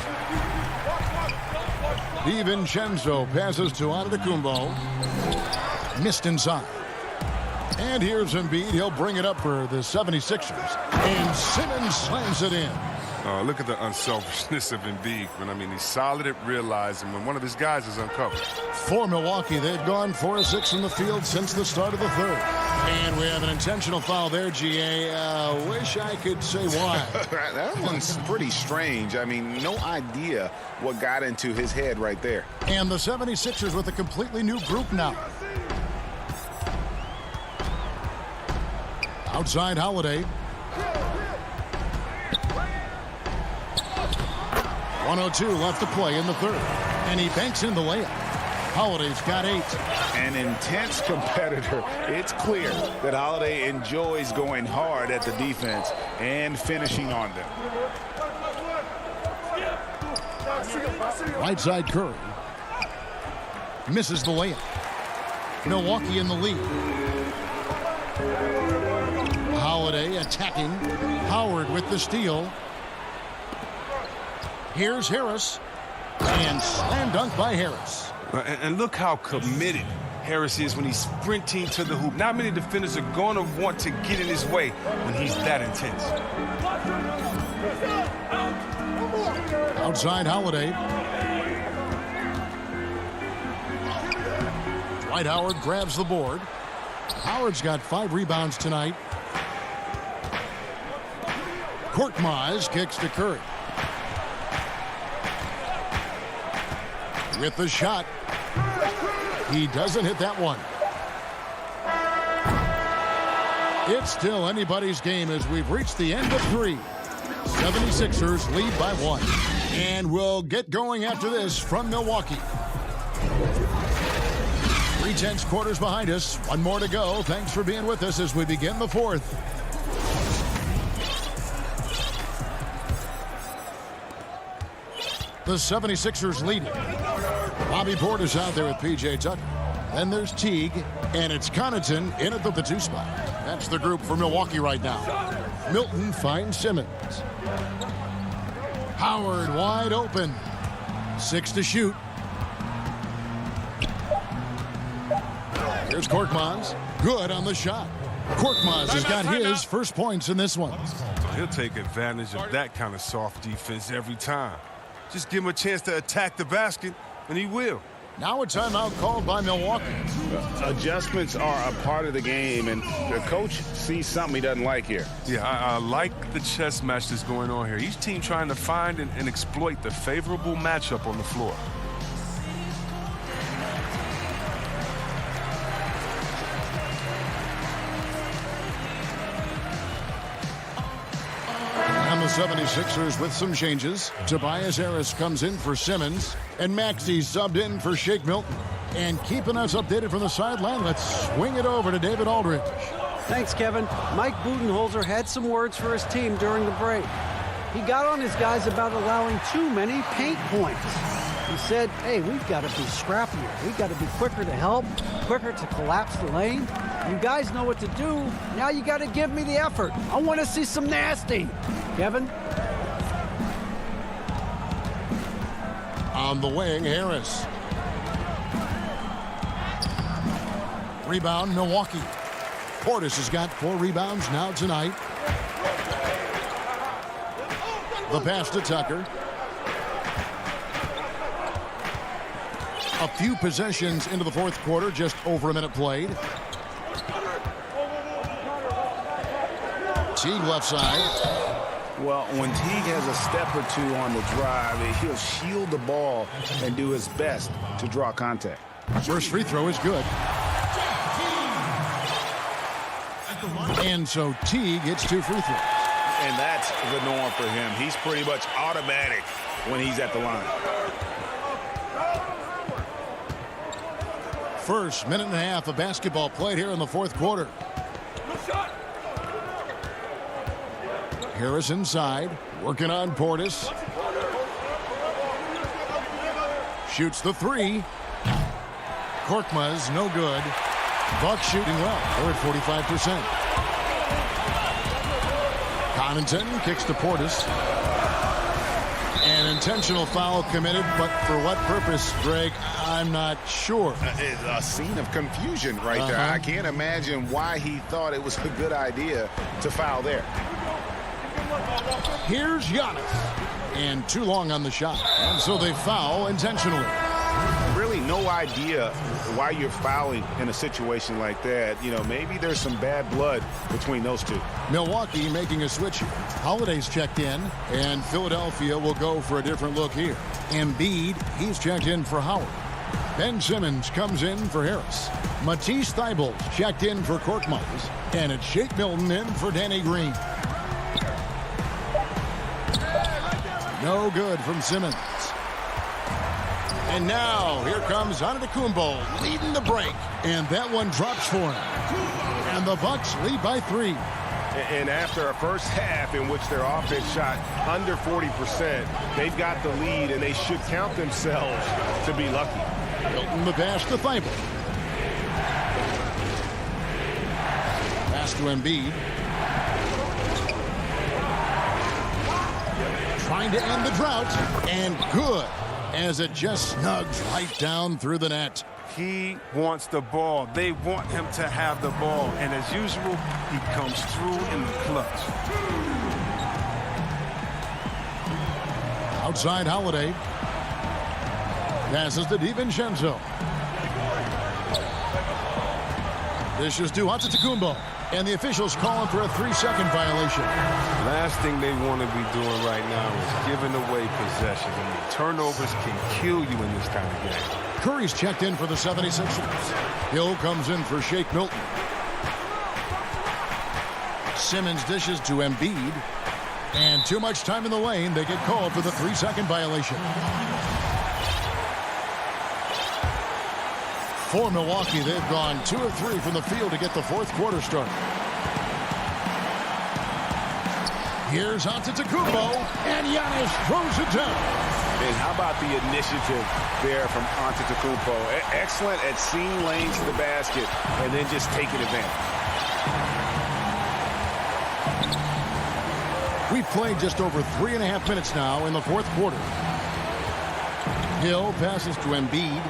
DiVincenzo passes to Antetokounmpo. Missed inside. And here's Embiid. He'll bring it up for the 76ers. And Simmons slams it in. Look at the unselfishness of Embiid. I mean, he's solid at realizing when one of his guys is uncovered. For Milwaukee, they've gone 4 of 6 from the field since the start of the third. And we have an intentional foul there, GA. Wish I could say why. That one's pretty strange. I mean, no idea what got into his head right there. And the 76ers with a completely new group now. Outside Holiday. 1:02 left to play in the third. And he banks in the layup. Holiday's got 8. An intense competitor. It's clear that Holiday enjoys going hard at the defense and finishing on them. Right side Curry. Misses the layup. Milwaukee in the lead. Holiday attacking. Howard with the steal. Here's Harris. And slam dunk by Harris. And look how committed Harris is when he's sprinting to the hoop. Not many defenders are going to want to get in his way when he's that intense. Outside Holiday. Dwight Howard grabs the board. Howard's got 5 rebounds tonight. Korkmaz kicks to Curry. With the shot. He doesn't hit that one. It's still anybody's game as we've reached the end of 3. 76ers lead by 1. And we'll get going after this from Milwaukee. 3/10 quarters behind us. 1 more to go. Thanks for being with us as we begin the 4th. The 76ers leading. Bobby Portis out there with P.J. Tucker. Then there's Teague, and it's Connaughton in at the 2 spot. That's the group for Milwaukee right now. Milton finds Simmons. Howard wide open. 6 to shoot. Here's Korkmaz. Good on the shot. Korkmaz has got his first points in this one. He'll take advantage of that kind of soft defense every time. Just give him a chance to attack the basket, and he will. Now a timeout called by Milwaukee. Adjustments are a part of the game, and the coach sees something he doesn't like here. Yeah, I like the chess match that's going on here. Each team trying to find and exploit the favorable matchup on the floor. And the 76ers with some changes. Tobias Harris comes in for Simmons, and Maxey subbed in for Shake Milton. And keeping us updated from the sideline, let's swing it over to David Aldridge. Thanks, Kevin. Mike Budenholzer had some words for his team during the break. He got on his guys about allowing too many paint points. He said, hey, we've got to be scrappier. We've got to be quicker to help, quicker to collapse the lane. You guys know what to do. Now you got to give me the effort. I want to see some nasty. Kevin? On the wing, Harris. Rebound, Milwaukee. Portis has got 4 rebounds now tonight. The pass to Tucker. A few possessions into the fourth quarter, just over a minute played. Teague left side. Well, when Teague has a step or two on the drive, he'll shield the ball and do his best to draw contact. First free throw is good. And so Teague gets 2 free throws. And that's the norm for him. He's pretty much automatic when he's at the line. First minute and a half of basketball played here in the fourth quarter. Harris inside, working on Portis. Shoots the 3. Korkmaz, no good. Bucks shooting well. They're at 45%. Connaughton kicks to Portis. An intentional foul committed, but for what purpose, Greg, I'm not sure. It's a scene of confusion right there. I can't imagine why he thought it was a good idea to foul there. Here's Giannis. And too long on the shot. And so they foul intentionally. Really no idea why you're fouling in a situation like that. You know, maybe there's some bad blood between those two. Milwaukee making a switch here. Holiday's checked in, and Philadelphia will go for a different look here. Embiid, he's checked in for Howard. Ben Simmons comes in for Harris. Matisse Thybulle checked in for Korkmaz. And it's Shake Milton in for Danny Green. No good from Simmons. And now, here comes Antetokounmpo leading the break. And that one drops for him. And the Bucks lead by 3. And after a first half in which their offense shot under 40%, they've got the lead, and they should count themselves to be lucky. Milton the pass to Thybulle. Pass to Embiid. Trying to end the drought. And good, as it just snugs right down through the net. He wants the ball. They want him to have the ball. And as usual, he comes through in the clutch. Outside Holiday. Passes to DiVincenzo. Dishes to Antetokounmpo. And the officials calling for a 3-second violation. Last thing they want to be doing right now is giving away possessions. I mean, turnovers can kill you in this kind of game. Curry's checked in for the 76ers. Hill comes in for Shake Milton. Simmons dishes to Embiid. And too much time in the lane. They get called for the 3-second violation. For Milwaukee, they've gone 2 of 3 from the field to get the fourth quarter started. Here's Antetokounmpo, and Giannis throws it down. And how about the initiative there from Antetokounmpo? Excellent at seeing lanes to the basket and then just taking advantage. We've played just over 3.5 minutes now in the fourth quarter. Hill passes to Embiid.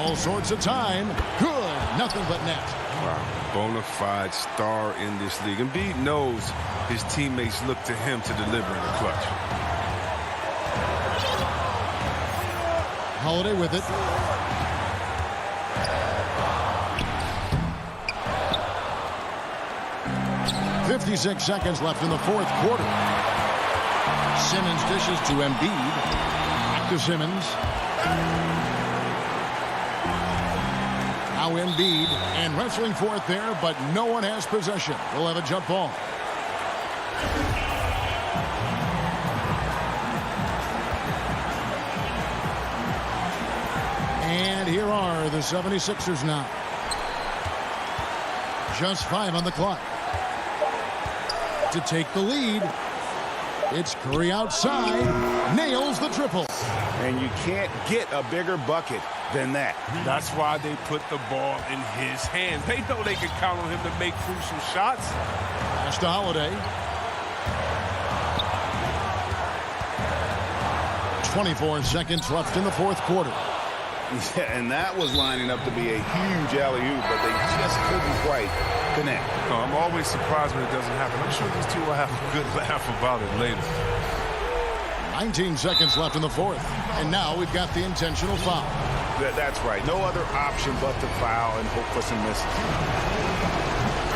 all sorts of time. Good. Nothing but net. Wow. Bona fide star in this league. Embiid knows his teammates look to him to deliver in the clutch. Holiday with it. .56 seconds left in the fourth quarter. Simmons dishes to Embiid. Back to Simmons. Now Embiid, and wrestling for it there, but no one has possession. We'll have a jump ball. And here are the 76ers now. Just 5 on the clock. To take the lead. It's Curry outside. Nails the triple. And you can't get a bigger bucket than that. That's why they put the ball in his hands. They know they can count on him to make crucial shots. Pass to Holiday. 24 seconds left in the fourth quarter. Yeah, and that was lining up to be a huge alley-oop, but they just couldn't quite connect. No, I'm always surprised when it doesn't happen. I'm sure these two will have a good laugh about it later. 19 seconds left in the fourth. And now we've got the intentional foul. That's right. No other option but to foul and hope for some misses.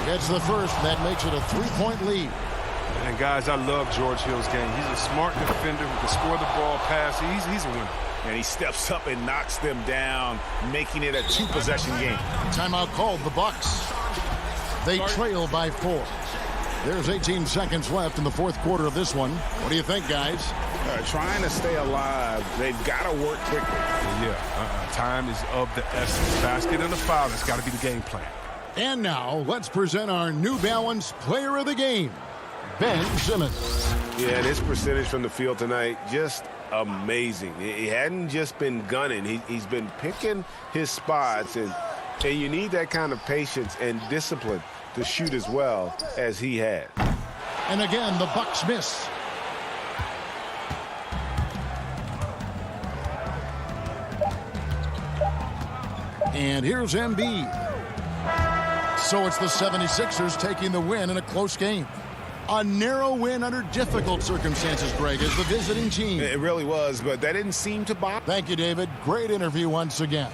Gets the first. That makes it a 3-point lead. And, guys, I love George Hill's game. He's a smart defender who can score the ball, pass. He's a winner. And he steps up and knocks them down, making it a 2-possession game. Timeout called the Bucks. They trail by 4. There's 18 seconds left in the fourth quarter of this one. What do you think, guys? Trying to stay alive, they've got to work quickly. Yeah, time is of the essence. Basket and a foul, that's got to be the game plan. And now, let's present our New Balance Player of the Game, Ben Simmons. Yeah, and his percentage from the field tonight, just amazing. He hadn't just been gunning. He's been picking his spots, and you need that kind of patience and discipline to shoot as well as he had. And again, the Bucks miss. And here's Embiid. So it's the 76ers taking the win in a close game. A narrow win under difficult circumstances, Greg, as the visiting team. It really was, but that didn't seem to bother. Thank you, David. Great interview once again.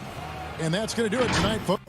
And that's going to do it tonight, folks.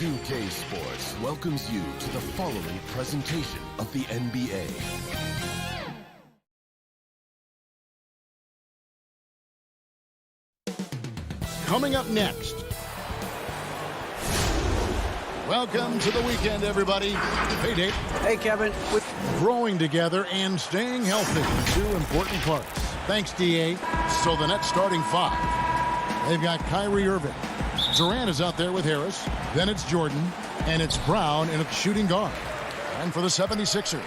2K Sports welcomes you to the following presentation of the NBA. Coming up next. Welcome to the weekend, everybody. Hey, Dave. Hey, Kevin. With growing together and staying healthy, two important parts. Thanks, DA. So the Nets starting five. They've got Kyrie Irving. Durant is out there with Harris. Then it's Jordan. And it's Brown in at shooting guard. And for the 76ers,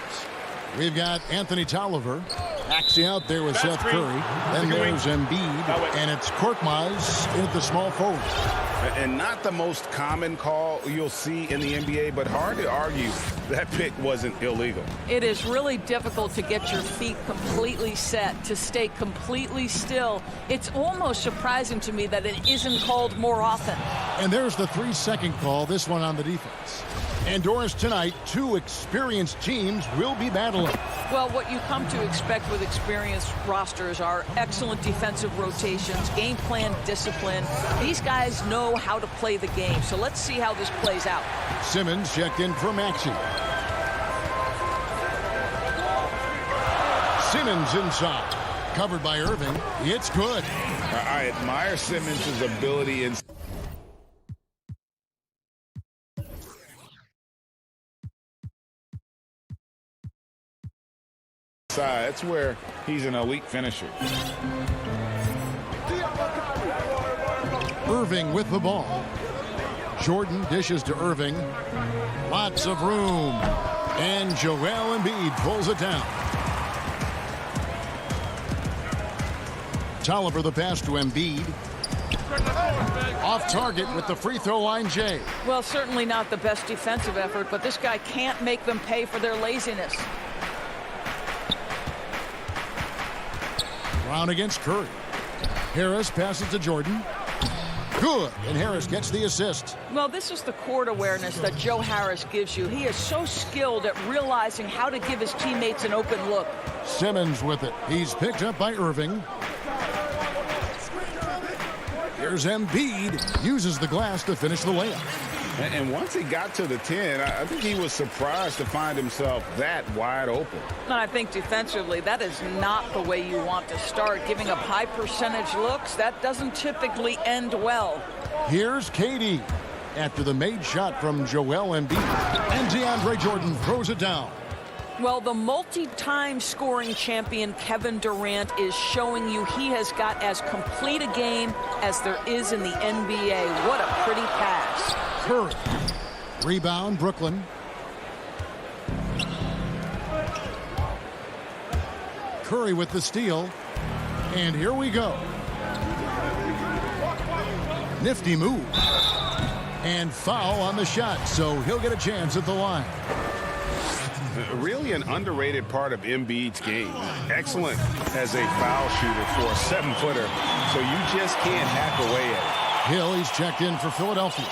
we've got Anthony Tolliver. Axie out there with Seth Curry. Then there's Embiid. And it's Korkmaz in at the small forward. And not the most common call you'll see in the NBA, but hard to argue that pick wasn't illegal. It is really difficult to get your feet completely set, to stay completely still. It's almost surprising to me that it isn't called more often. And there's the 3-second call, this one on the defense. And Doris, tonight, two experienced teams will be battling. Well, what you come to expect with experienced rosters are excellent defensive rotations, game plan discipline. These guys know how to play the game, so let's see how this plays out. Simmons checked in for Maxey. Simmons inside. Covered by Irving. It's good. I admire Simmons' ability in... That's where he's an elite finisher. Irving with the ball. Jordan dishes to Irving. Lots of room. And Joel Embiid pulls it down. Tolliver the pass to Embiid. Off target with the free throw line, Jay. Well, certainly not the best defensive effort, but this guy can't make them pay for their laziness. Brown against Curry. Harris passes to Jordan. Good, and Harris gets the assist. Well, this is the court awareness that Joe Harris gives you. He is so skilled at realizing how to give his teammates an open look. Simmons with it. He's picked up by Irving. Here's Embiid. Uses the glass to finish the layup. And once he got to the 10, I think he was surprised to find himself that wide open. And I think defensively, that is not the way you want to start. Giving up high percentage looks, that doesn't typically end well. Here's KD after the made shot from Joel Embiid. And DeAndre Jordan throws it down. Well, the multi-time scoring champion Kevin Durant is showing you he has got as complete a game as there is in the NBA. What a pretty pass. Curry. Rebound, Brooklyn. Curry with the steal. And here we go. Nifty move. And foul on the shot, so he'll get a chance at the line. Really an underrated part of Embiid's game. Excellent as a foul shooter for a 7-footer, so you just can't hack away at it. Hill, he's checked in for Philadelphia.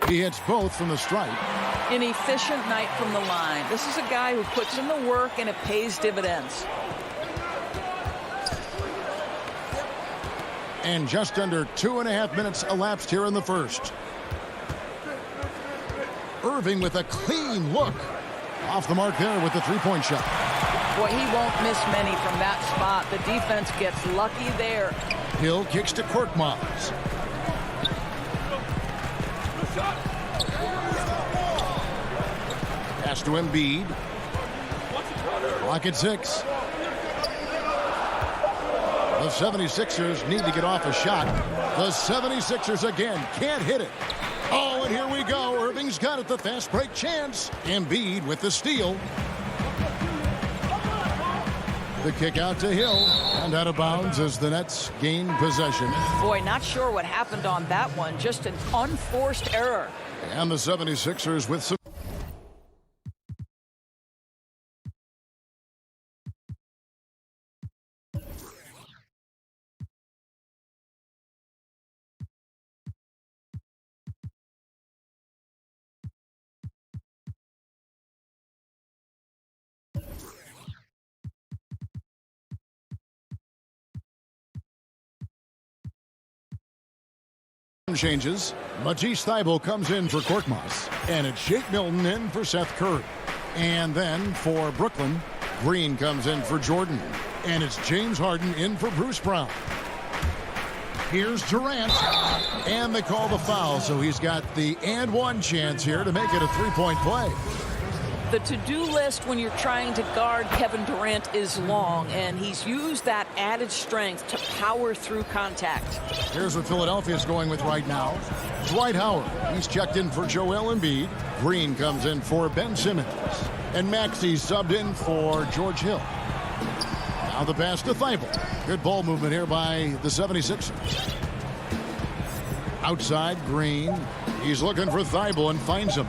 He hits both from the stripe. An efficient night from the line. This is a guy who puts in the work and it pays dividends. And just under 2.5 minutes elapsed here in the first. Irving with a clean look. Off the mark there with the three-point shot. Boy, he won't miss many from that spot. The defense gets lucky there. Hill kicks to Korkmaz. Pass to Embiid. Lock at 6. The 76ers need to get off a shot. The 76ers again can't hit it. Oh, and here we go. Irving's got it, the fast break chance. Embiid with the steal. The kick out to Hill and out of bounds as the Nets gain possession. Boy, not sure what happened on that one. Just an unforced error. And the 76ers with some. Changes. Matisse Thybulle comes in for Korkmaz. And it's Shake Milton in for Seth Curry. And then for Brooklyn, Green comes in for Jordan. And it's James Harden in for Bruce Brown. Here's Durant. And they call the foul, so he's got the and one chance here to make it a three-point play. The to-do list when you're trying to guard Kevin Durant is long, and he's used that added strength to power through contact. Here's what Philadelphia's going with right now. Dwight Howard, he's checked in for Joel Embiid. Green comes in for Ben Simmons. And Maxey subbed in for George Hill. Now the pass to Thybulle. Good ball movement here by the 76ers. Outside, Green. He's looking for Thybulle and finds him.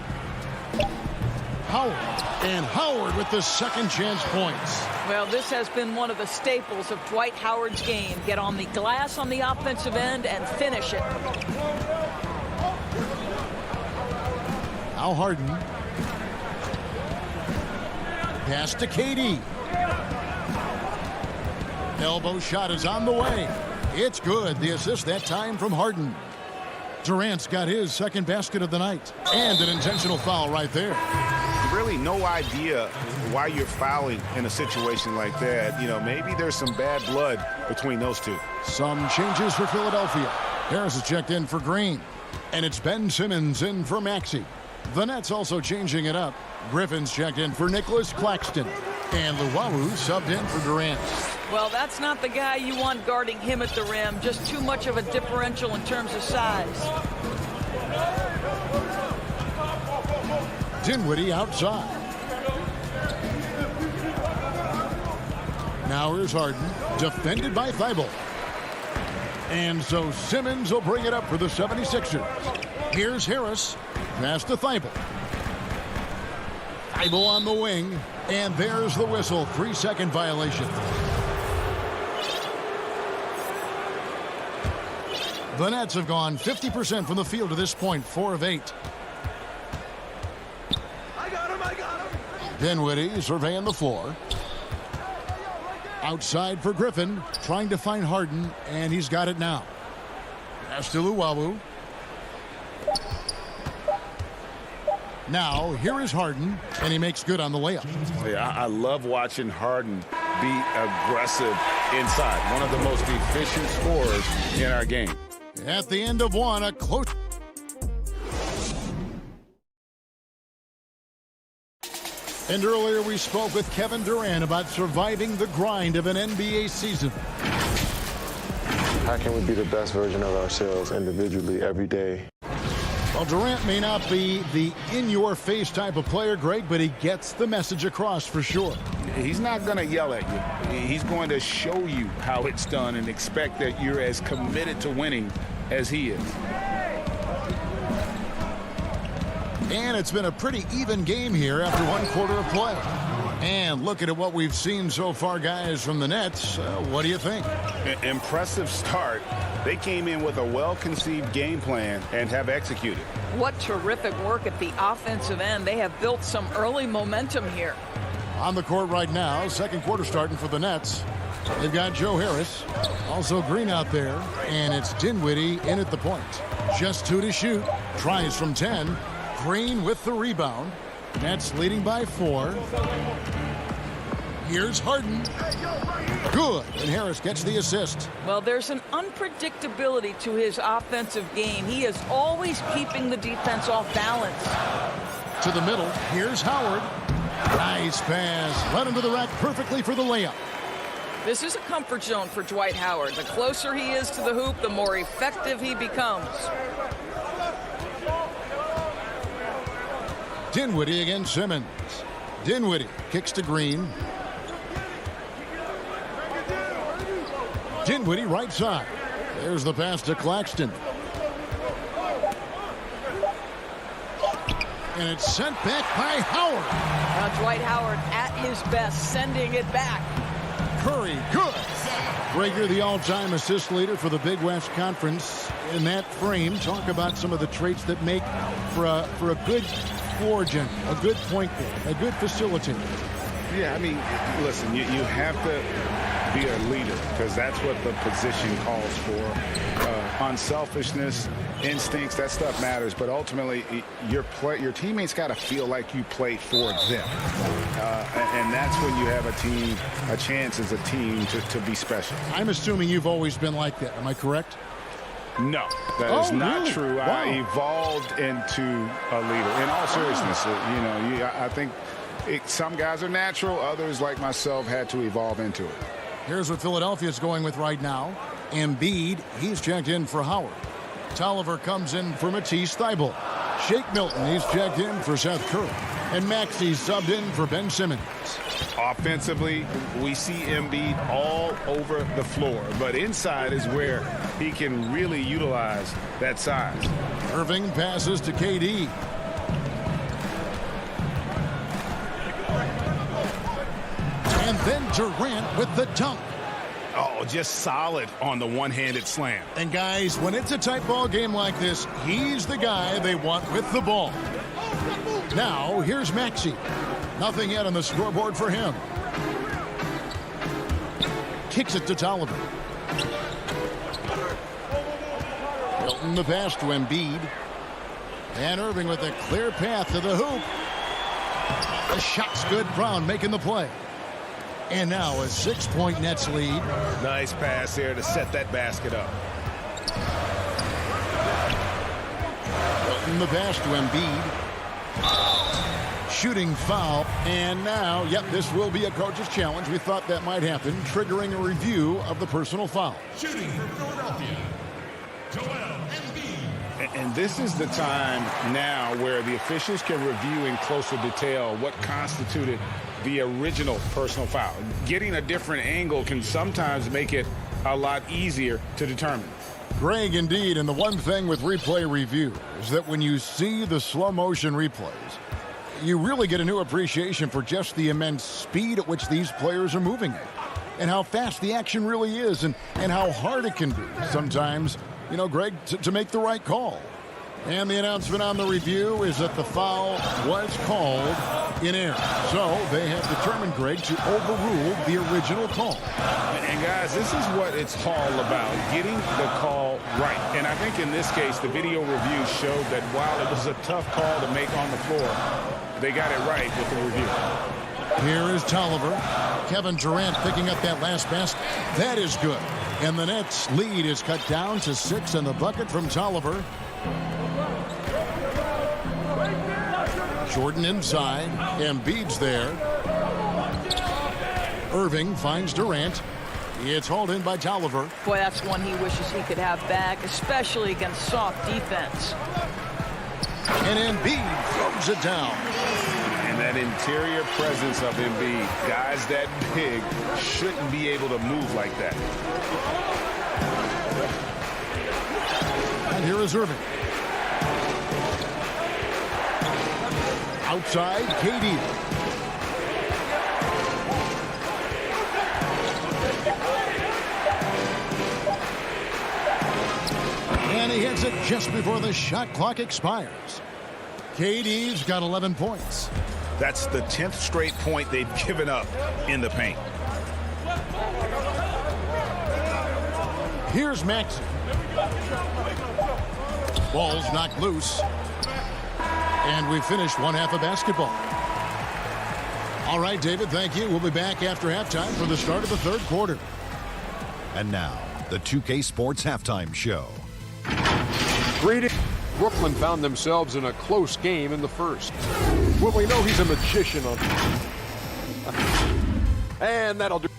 Howard. And Howard with the second chance points. Well, this has been one of the staples of Dwight Howard's game. Get on the glass on the offensive end and finish it. Now Harden. Pass to KD. Elbow shot is on the way. It's good. The assist that time from Harden. Durant's got his second basket of the night. And an intentional foul right there. Really no idea why you're fouling in a situation like that. You know, maybe there's some bad blood between those two. Some changes for Philadelphia. Harris is checked in for Green. And it's Ben Simmons in for Maxey. The Nets also changing it up. Griffin's checked in for Nicholas Claxton. And Luwawu subbed in for Durant. Well, that's not the guy you want guarding him at the rim. Just too much of a differential in terms of size. Dinwiddie outside. Now here's Harden. Defended by Thibault. And so Simmons will bring it up for the 76ers. Here's Harris. Pass to Thibault. Thibault on the wing. And there's the whistle. 3-second violation. The Nets have gone 50% from the field to this point. 4 of 8. I got him. Dinwiddie surveying the floor. Outside for Griffin, trying to find Harden, and he's got it now. Pass to Luwawu. Now, here is Harden, and he makes good on the layup. Yeah, I love watching Harden be aggressive inside. One of the most efficient scorers in our game. At the end of one, a close... And earlier we spoke with Kevin Durant about surviving the grind of an NBA season. How can we be the best version of ourselves individually every day? Well, Durant may not be the in-your-face type of player, Greg, but he gets the message across for sure. He's not going to yell at you. He's going to show you how it's done and expect that you're as committed to winning as he is. And it's been a pretty even game here after one quarter of play. And looking at what we've seen so far, guys, from the Nets, what do you think? Impressive start. They came in with a well-conceived game plan and have executed. What terrific work at the offensive end. They have built some early momentum here. On the court right now, second quarter starting for the Nets. They've got Joe Harris, also Green out there, and it's Dinwiddie in at the point. Just 2 to shoot. Tries from 10. Green with the rebound. Nets leading by 4. Here's Harden. Good. And Harris gets the assist. Well, there's an unpredictability to his offensive game. He is always keeping the defense off balance. To the middle. Here's Howard. Nice pass. Led him to the rack perfectly for the layup. This is a comfort zone for Dwight Howard. The closer he is to the hoop, the more effective he becomes. Dinwiddie against Simmons. Dinwiddie kicks to Green. Dinwiddie right side. There's the pass to Claxton. And it's sent back by Howard. Now Dwight Howard at his best, sending it back. Curry, good. Rager, the all-time assist leader for the Big West Conference. In that frame, talk about some of the traits that make for a good floor general, a good point guard, a good facilitator. Yeah, I mean, listen, you have to be a leader because that's what the position calls for. Unselfishness, instincts, that stuff matters. But ultimately, your teammates got to feel like you play for them. And that's when you have a chance as a team to be special. I'm assuming you've always been like that. Am I correct? No, that is not really? true. Wow. I evolved into a leader. In all seriousness, I think some guys are natural. Others, like myself, had to evolve into it. Here's what Philadelphia's going with right now. Embiid, he's checked in for Howard. Tolliver comes in for Matisse Thybulle. Shake Milton, he's checked in for Seth Curry. And Maxey's subbed in for Ben Simmons. Offensively, we see Embiid all over the floor, but inside is where he can really utilize that size. Irving passes to KD. And then Durant with the dunk. Oh, just solid on the one-handed slam. And guys, when it's a tight ball game like this, he's the guy they want with the ball. Now, here's Maxey. Nothing yet on the scoreboard for him. Kicks it to Tolliver. Milton the pass to Embiid. And Irving with a clear path to the hoop. The shot's good. Brown making the play. And now a 6-point Nets lead. Nice pass there to set that basket up. Milton the pass to Embiid. Shooting foul. And now, this will be a coach's challenge. We thought that might happen, triggering a review of the personal foul. Shooting for Philadelphia, Joel Embiid. And this is the time now where the officials can review in closer detail what constituted the original personal foul. Getting a different angle can sometimes make it a lot easier to determine. Greg, indeed, and the one thing with replay review is that when you see the slow motion replays, you really get a new appreciation for just the immense speed at which these players are moving at, and how fast the action really is, and how hard it can be sometimes, you know, Greg, to make the right call. And the announcement on the review is that the foul was called in error. So they have determined, Greg, to overrule the original call. And guys, this is what it's all about, getting the call right. And I think in this case, the video review showed that while it was a tough call to make on the floor, they got it right with the review. Here is Tolliver. Kevin Durant picking up that last basket. That is good. And the Nets' lead is cut down to 6 in the bucket from Tolliver. Jordan inside. Embiid's there. Irving finds Durant. It's hauled in by Tolliver. Boy, that's one he wishes he could have back, especially against soft defense. And Embiid throws it down. And that interior presence of Embiid, guys that big shouldn't be able to move like that. And here is Irving. Outside, KD. And he hits it just before the shot clock expires. KD's got 11 points. That's the 10th straight point they've given up in the paint. Here's Maxey. Ball's knocked loose. And we finished one half of basketball. All right, David, thank you. We'll be back after halftime for the start of the third quarter. And now, the 2K Sports Halftime Show. Greetings. Brooklyn found themselves in a close game in the first. Well, we know he's a magician on. And that'll do.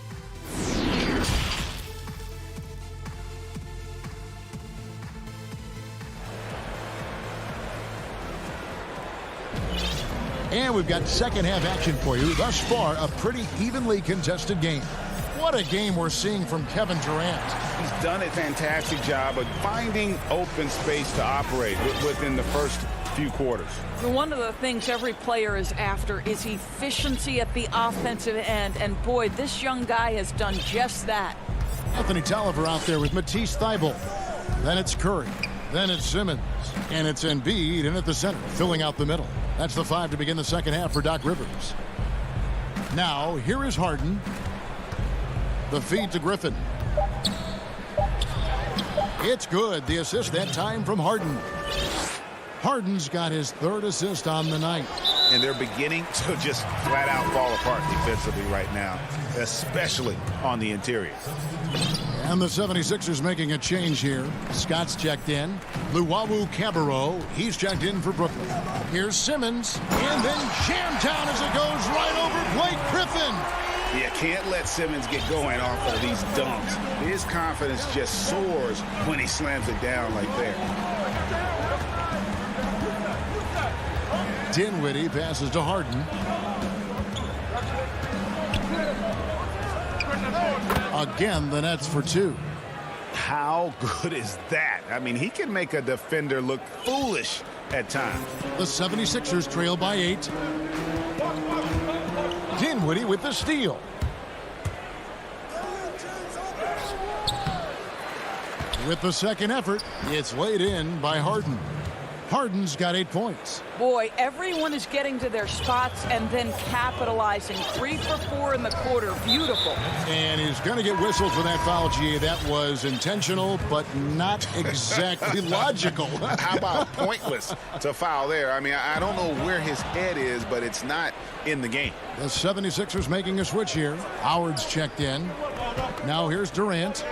And we've got second half action for you. Thus far, a pretty evenly contested game. What a game we're seeing from Kevin Durant. He's done a fantastic job of finding open space to operate within the first few quarters. One of the things every player is after is efficiency at the offensive end. And boy, this young guy has done just that. Anthony Tolliver out there with Matisse Thybulle. Then it's Curry. Then it's Simmons. And it's Embiid in at the center, filling out the middle. That's the 5 to begin the second half for Doc Rivers. Now, here is Harden. The feed to Griffin. It's good. The assist that time from Harden. Harden's got his third assist on the night. And they're beginning to just flat out fall apart defensively right now, especially on the interior. And the 76ers making a change here. Scott's checked in. Luwawu Cabarrot, he's checked in for Brooklyn. Here's Simmons. And then jammed down as it goes right over Blake Griffin. You can't let Simmons get going off of these dunks. His confidence just soars when he slams it down like that. Dinwiddie passes to Harden. Again, the Nets for 2. How good is that? I mean, he can make a defender look foolish at times. The 76ers trail by 8. Dinwiddie with the steal. With the second effort, it's laid in by Harden. Harden's got 8 points. Boy, everyone is getting to their spots and then capitalizing. 3 for 4 in the quarter. Beautiful. And he's going to get whistled for that foul, G. That was intentional, but not exactly logical. How about pointless to foul there? I mean, I don't know where his head is, but it's not in the game. The 76ers making a switch here. Howard's checked in. Now here's Durant.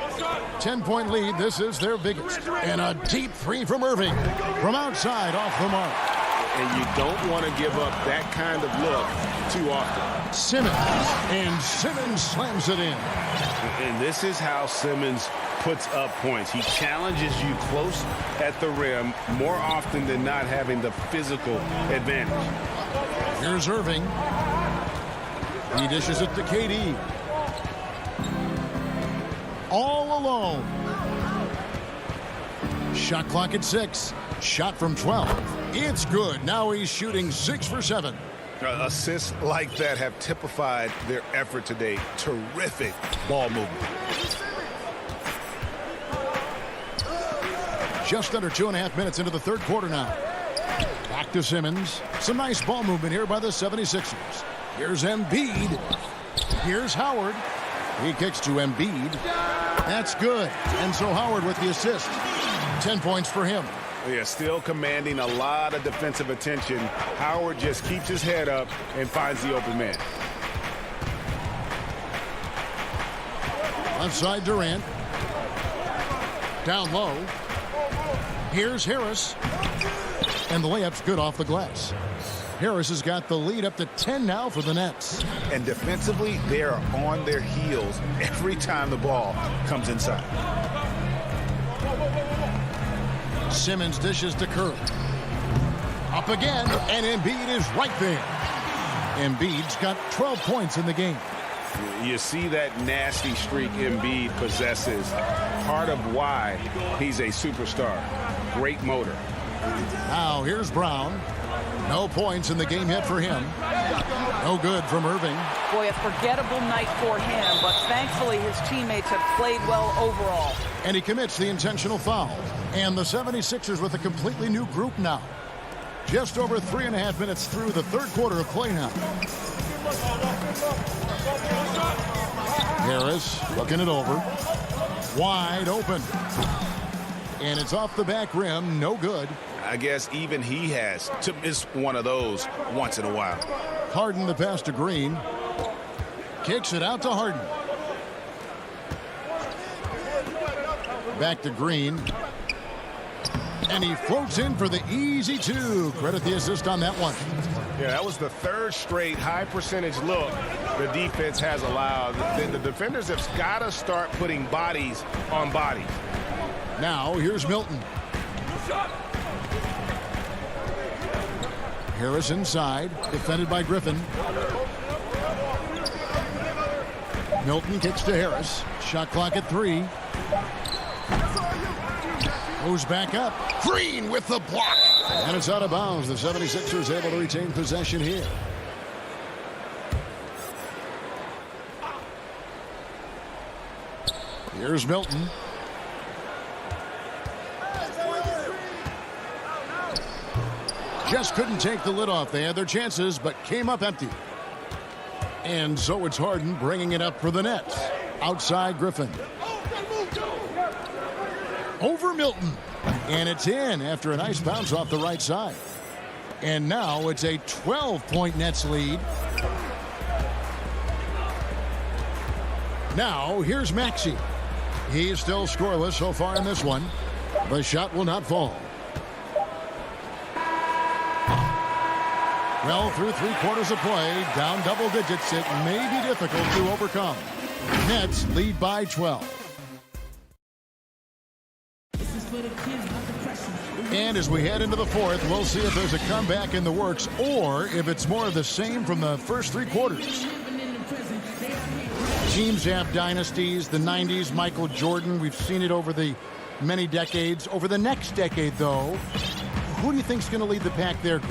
10-point lead. This is their biggest. And a deep three from Irving. From outside, off the mark. And you don't want to give up that kind of look too often. Simmons. And Simmons slams it in. And this is how Simmons puts up points. He challenges you close at the rim more often than not, having the physical advantage. Here's Irving. He dishes it to KD. All alone. Shot clock at 6. Shot from 12. It's good. Now he's shooting 6 for 7. Assists like that have typified their effort today. Terrific ball movement. Just under 2.5 minutes into the third quarter now. Back to Simmons. Some nice ball movement here by the 76ers. Here's Embiid. Here's Howard. He kicks to Embiid. That's good. And so Howard with the assist. 10 points for him. Yeah, still commanding a lot of defensive attention. Howard just keeps his head up and finds the open man. Outside Durant. Down low. Here's Harris. And the layup's good off the glass. Harris has got the lead up to 10 now for the Nets. And defensively, they are on their heels every time the ball comes inside. Simmons dishes to Curry. Up again, and Embiid is right there. Embiid's got 12 points in the game. You see that nasty streak Embiid possesses. Part of why he's a superstar. Great motor. Now here's Brown. No points in the game yet for him. No good from Irving. Boy, a forgettable night for him, but thankfully his teammates have played well overall. And he commits the intentional foul. And the 76ers with a completely new group now. Just over 3.5 minutes through the third quarter of play now. Harris looking it over. Wide open. And it's off the back rim. No good. I guess even he has to miss one of those once in a while. Harden the pass to Green. Kicks it out to Harden. Back to Green. And he floats in for the easy 2. Credit the assist on that one. Yeah, that was the third straight high percentage look the defense has allowed. The defenders have got to start putting bodies on bodies. Now here's Milton. Harris inside, defended by Griffin. Milton kicks to Harris. Shot clock at 3. Goes back up. Green with the block. And it's out of bounds. The 76ers able to retain possession here. Here's Milton. Just couldn't take the lid off. They had their chances, but came up empty. And so it's Harden bringing it up for the Nets. Outside Griffin. Over Milton. And it's in after a nice bounce off the right side. And now it's a 12-point Nets lead. Now here's Maxey. He is still scoreless so far in this one. The shot will not fall. Well, through 3 quarters of play, down double digits, it may be difficult to overcome. Nets lead by 12. And as we head into the fourth, we'll see if there's a comeback in the works or if it's more of the same from the first 3 quarters. Teams have dynasties, the 90s, Michael Jordan. We've seen it over the many decades. Over the next decade, though, who do you think is going to lead the pack there?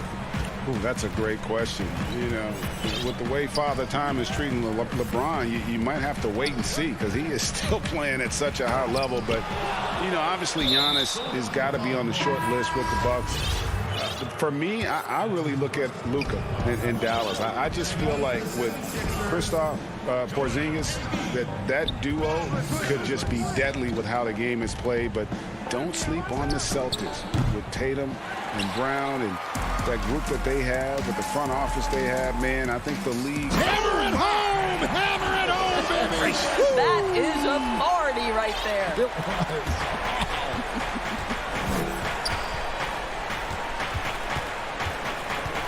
Ooh, that's a great question. You know, with the way Father Time is treating LeBron, you might have to wait and see because he is still playing at such a high level. But, you know, obviously Giannis has got to be on the short list with the Bucks. For me, I really look at Luka in Dallas. I just feel like with Kristaps Porzingis, that duo could just be deadly with how the game is played. But don't sleep on the Celtics with Tatum and Brown and that group that they have, with the front office they have. Man, I think the league. Hammer it home! Hammer it home, baby! That is authority right there. It was.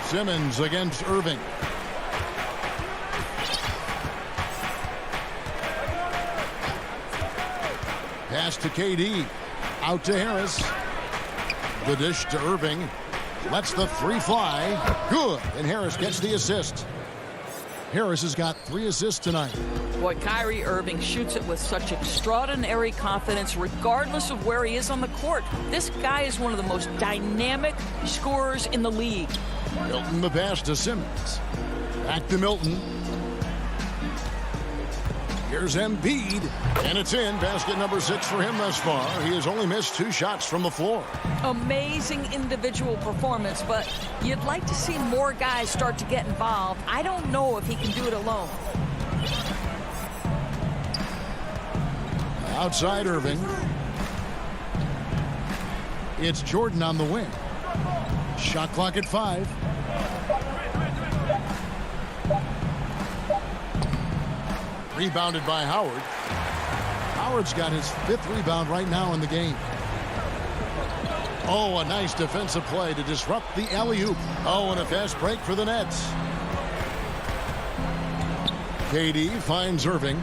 Simmons against Irving. Pass to KD. Out to Harris. The dish to Irving. Lets the 3 fly. Good. And Harris gets the assist. Harris has got 3 assists tonight. Boy, Kyrie Irving shoots it with such extraordinary confidence regardless of where he is on the court. This guy is one of the most dynamic scorers in the league. Milton the pass to Simmons. Back to Milton. Here's Embiid, and it's in. Basket number 6 for him thus far. He has only missed 2 shots from the floor. Amazing individual performance, but you'd like to see more guys start to get involved. I don't know if he can do it alone. Outside Irving. It's Jordan on the wing. Shot clock at 5. Rebounded by Howard. Howard's got his 5th rebound right now in the game. Oh, a nice defensive play to disrupt the alley-oop. Oh, and a fast break for the Nets. KD finds Irving.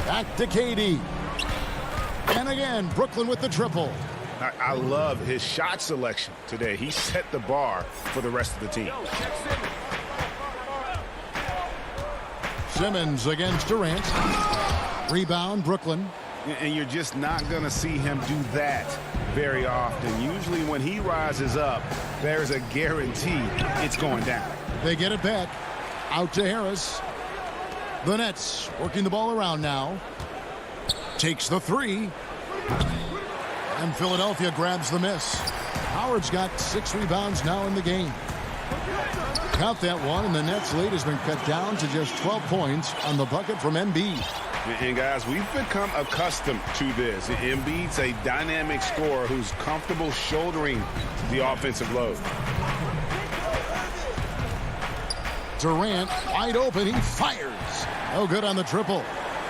Back to KD. And again, Brooklyn with the triple. I love his shot selection today. He set the bar for the rest of the team. Simmons against Durant. Rebound, Brooklyn. And you're just not going to see him do that very often. Usually when he rises up, there's a guarantee it's going down. They get it back. Out to Harris. The Nets working the ball around now. Takes the 3. And Philadelphia grabs the miss. Howard's got 6 rebounds now in the game. Count that one, and the Nets' lead has been cut down to just 12 points on the bucket from Embiid. And guys, we've become accustomed to this. Embiid's a dynamic scorer who's comfortable shouldering the offensive load. Durant wide open, he fires. No good on the triple.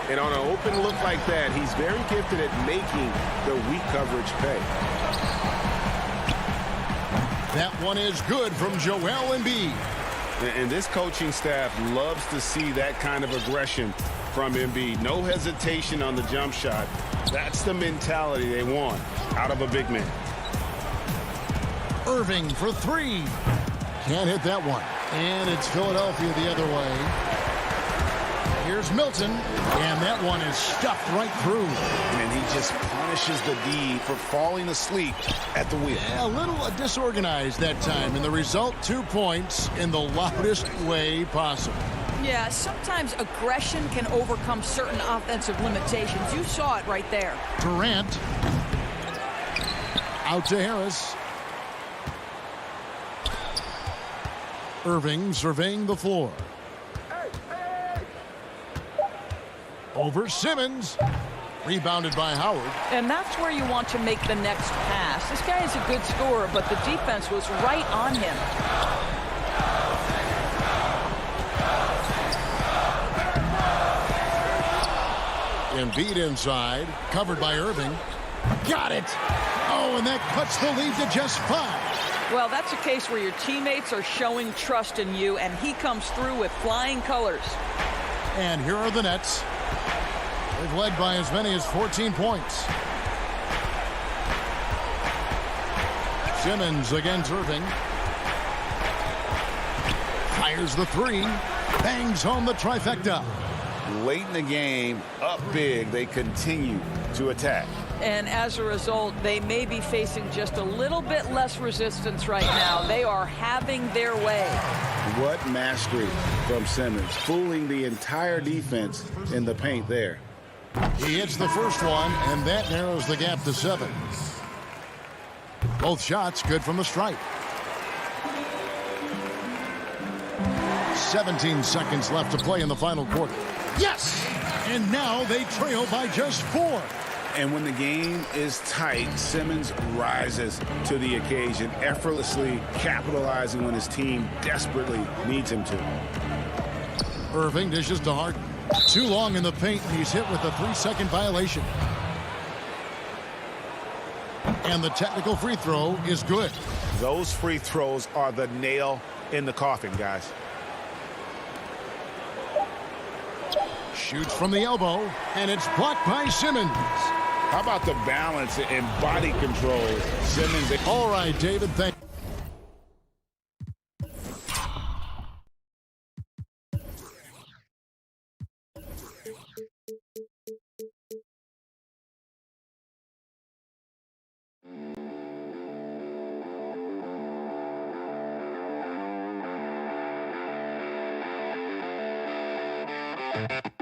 And on an open look like that, he's very gifted at making the weak coverage pay. That one is good from Joel Embiid. And this coaching staff loves to see that kind of aggression from Embiid. No hesitation on the jump shot. That's the mentality they want out of a big man. Irving for 3. Can't hit that one. And it's Philadelphia the other way. Here's Milton, and that one is stuffed right through. And he just punishes the D for falling asleep at the wheel. A little disorganized that time, and the result 2 points in the loudest way possible. Yeah, sometimes aggression can overcome certain offensive limitations. You saw it right there. Durant. Out to Harris. Irving surveying the floor. Over Simmons. Rebounded by Howard. And that's where you want to make the next pass. This guy is a good scorer, but the defense was right on him. Embiid inside. Covered by Irving. Got it. Oh, and that cuts the lead to just 5. Well, that's a case where your teammates are showing trust in you, and he comes through with flying colors. And here are the Nets. They've led by as many as 14 points. Simmons against Irving. Fires the 3. Bangs home the trifecta. Late in the game, up big, they continue to attack. And as a result, they may be facing just a little bit less resistance right now. They are having their way. What mastery from Simmons, fooling the entire defense in the paint there. He hits the first one, and that narrows the gap to 7. Both shots good from the stripe. 17 seconds left to play in the final quarter. Yes! And now they trail by just 4. And when the game is tight, Simmons rises to the occasion, effortlessly capitalizing when his team desperately needs him to. Irving dishes to Harden. Too long in the paint, and he's hit with a 3-second violation. And the technical free throw is good. Those free throws are the nail in the coffin, guys. Shoots from the elbow, and it's blocked by Simmons. How about the balance and body control? Simmons. All right, David, thank you. Thank you.